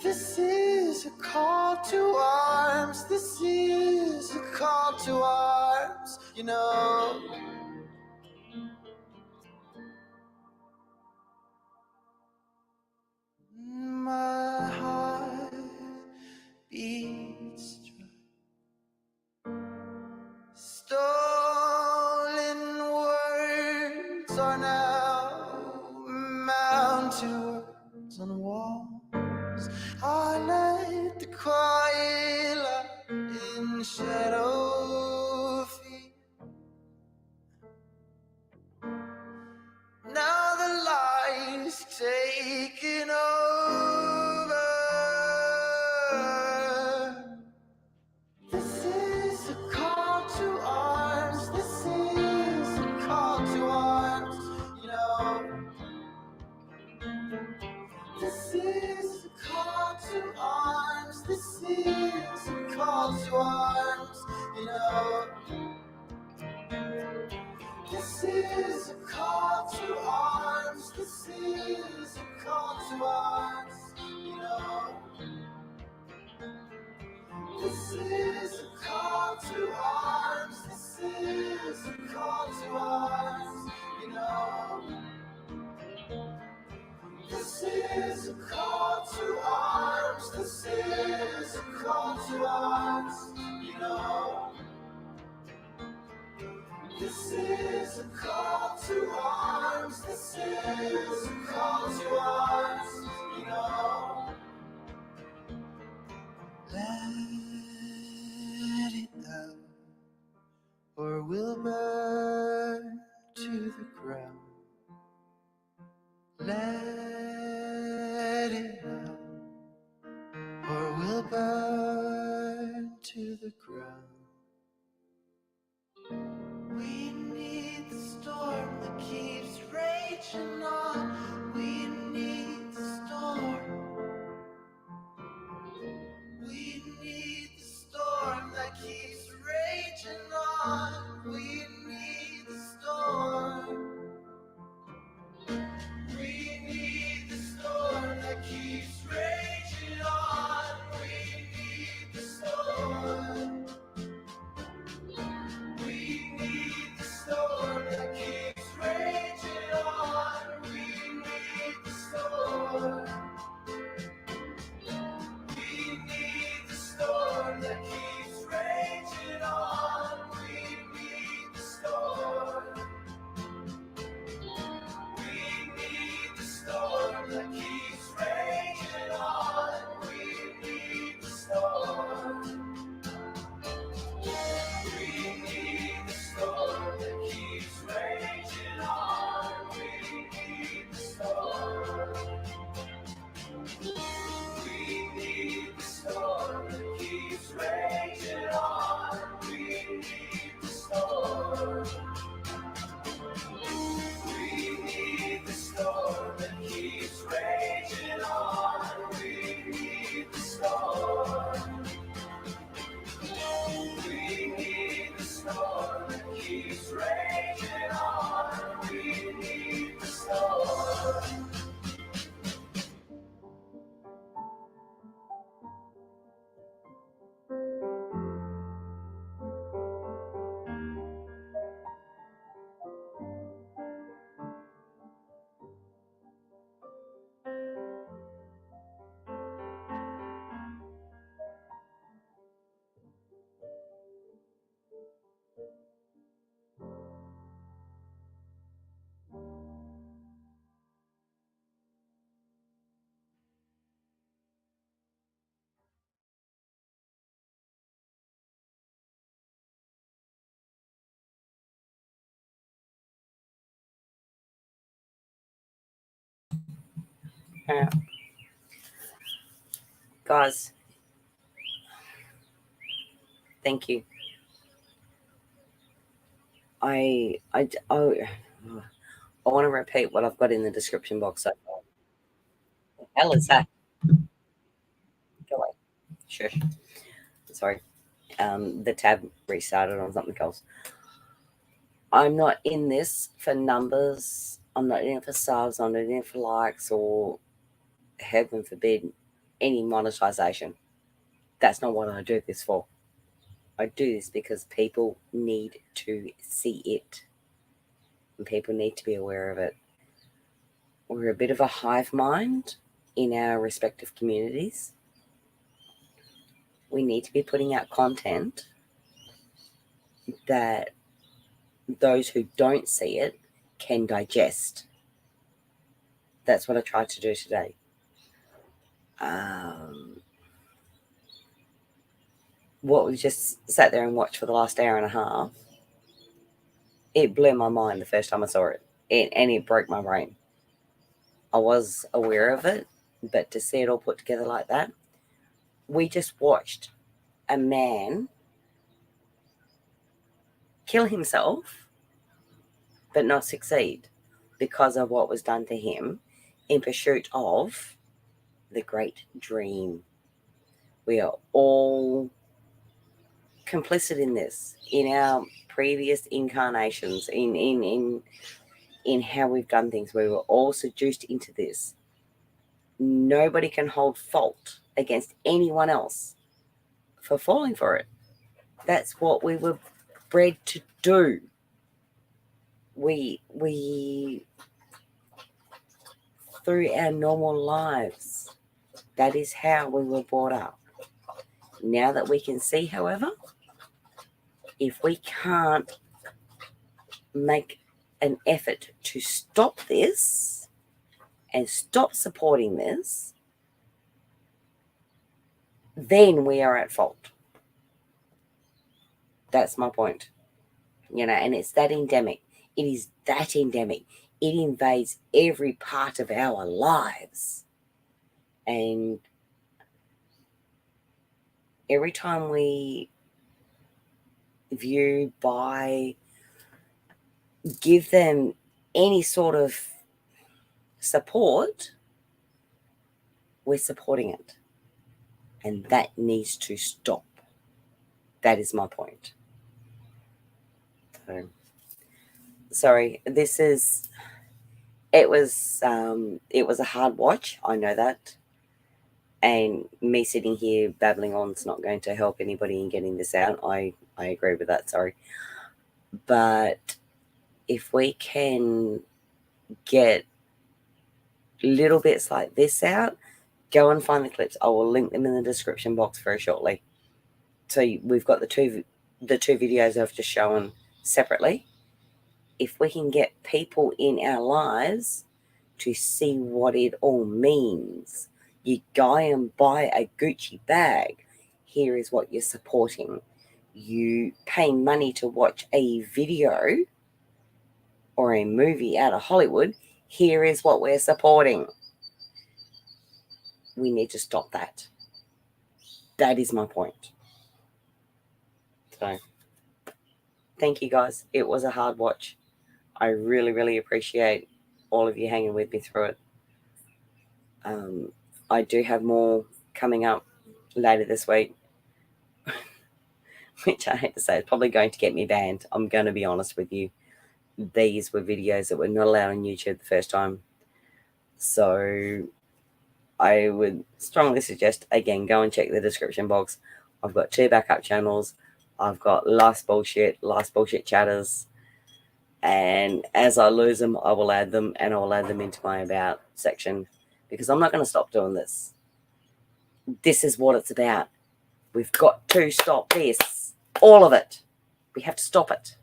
This is a call to arms, this is a call to arms, you know. My heart beats dry. Stolen words are now mounted words on walls. I let the quiet light in shadow feed. Now the light's taking over. This is a call to arms, this is a call to arms, you know. This is a call to arms, this is a call to arms, you know. This is a call to arms, this is a call to arms, you know. This is a call to arms, this is a call to arms, you know. This is a call to arms, this is a call to arms, you know. This is a call to arms, this is a call to arms, you know. Let it out, or we'll burn to the ground. Let it out, or we'll burn to the ground. We need the storm that keeps raging on. We need the storm. We need the storm that keeps raging on. We need the storm. Yeah. Guys, thank you. I want to repeat what I've got in the description box. So far. What the hell is that? Go away. Shush. Sorry. The tab restarted on something else. I'm not in this for numbers. I'm not in it for subs. I'm not in it for likes or, heaven forbid, any monetization. That's not what I do this for. I do this because people need to see it. And people need to be aware of it. We're a bit of a hive mind in our respective communities. We need to be putting out content that those who don't see it can digest. That's what I tried to do today. What we just sat there and watched for the last hour and a half, it blew my mind the first time I saw it. And it broke my brain. I was aware of it, but to see it all put together like that, we just watched a man kill himself but not succeed because of what was done to him in pursuit of the great dream. We are all complicit in this, in our previous incarnations, in how we've done things. We were all seduced into this. Nobody can hold fault against anyone else for falling for it. That's what we were bred to do. We through our normal lives, that is how we were brought up. Now that we can see, however, if we can't make an effort to stop this and stop supporting this, then we are at fault. That's my point. And it's that endemic. It is that endemic. It invades every part of our lives. And every time we view, buy, give them any sort of support, we're supporting it. And that needs to stop. That is my point. So, sorry, it was a hard watch. I know that. And me sitting here babbling on is not going to help anybody in getting this out. I agree with that, sorry. But if we can get little bits like this out, go and find the clips. I will link them in the description box very shortly. So we've got the two videos I've just shown separately. If we can get people in our lives to see what it all means, you go and buy a Gucci bag, here is what you're supporting. You pay money to watch a video or a movie out of Hollywood, here is what we're supporting. We need to stop that. That is my point. So, thank you guys. It was a hard watch. I really, really appreciate all of you hanging with me through it. I do have more coming up later this week, which I hate to say is probably going to get me banned. I'm going to be honest with you. These were videos that were not allowed on YouTube the first time. So I would strongly suggest, again, go and check the description box. I've got 2 backup channels. I've got Last Bullshit Chatters. And as I lose them, I will add them, and I will add them into my About section, because I'm not going to stop doing this. This is what it's about. We've got to stop this. All of it. We have to stop it.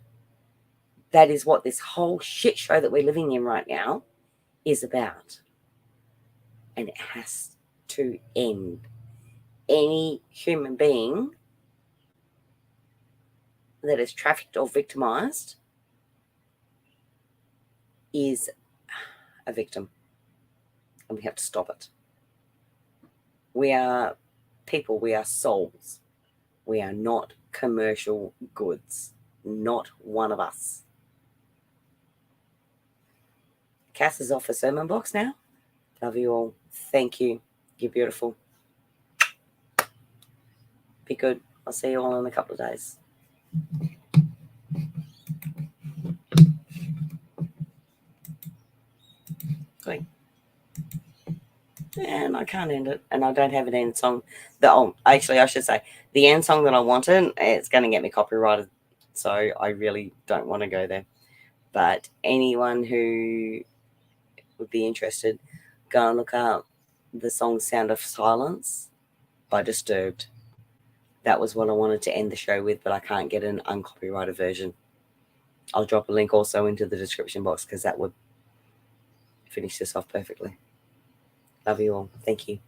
That is what this whole shit show that we're living in right now is about. And it has to end. Any human being that is trafficked or victimized is a victim and we have to stop it. We are people, we are souls. We are not commercial goods. Not one of us. Cass is off the sermon box now. Love you all. Thank you. You're beautiful. Be good. I'll see you all in a couple of days. Great. And I can't end it, and I don't have an end song. Actually, I should say the end song that I wanted, it's going to get me copyrighted, so I really don't want to go there. But anyone who would be interested, go and look up the song "Sound of Silence" by Disturbed. That was what I wanted to end the show with, but I can't get an uncopyrighted version. I'll drop a link also into the description box because that would finish this off perfectly. Love you all. Thank you.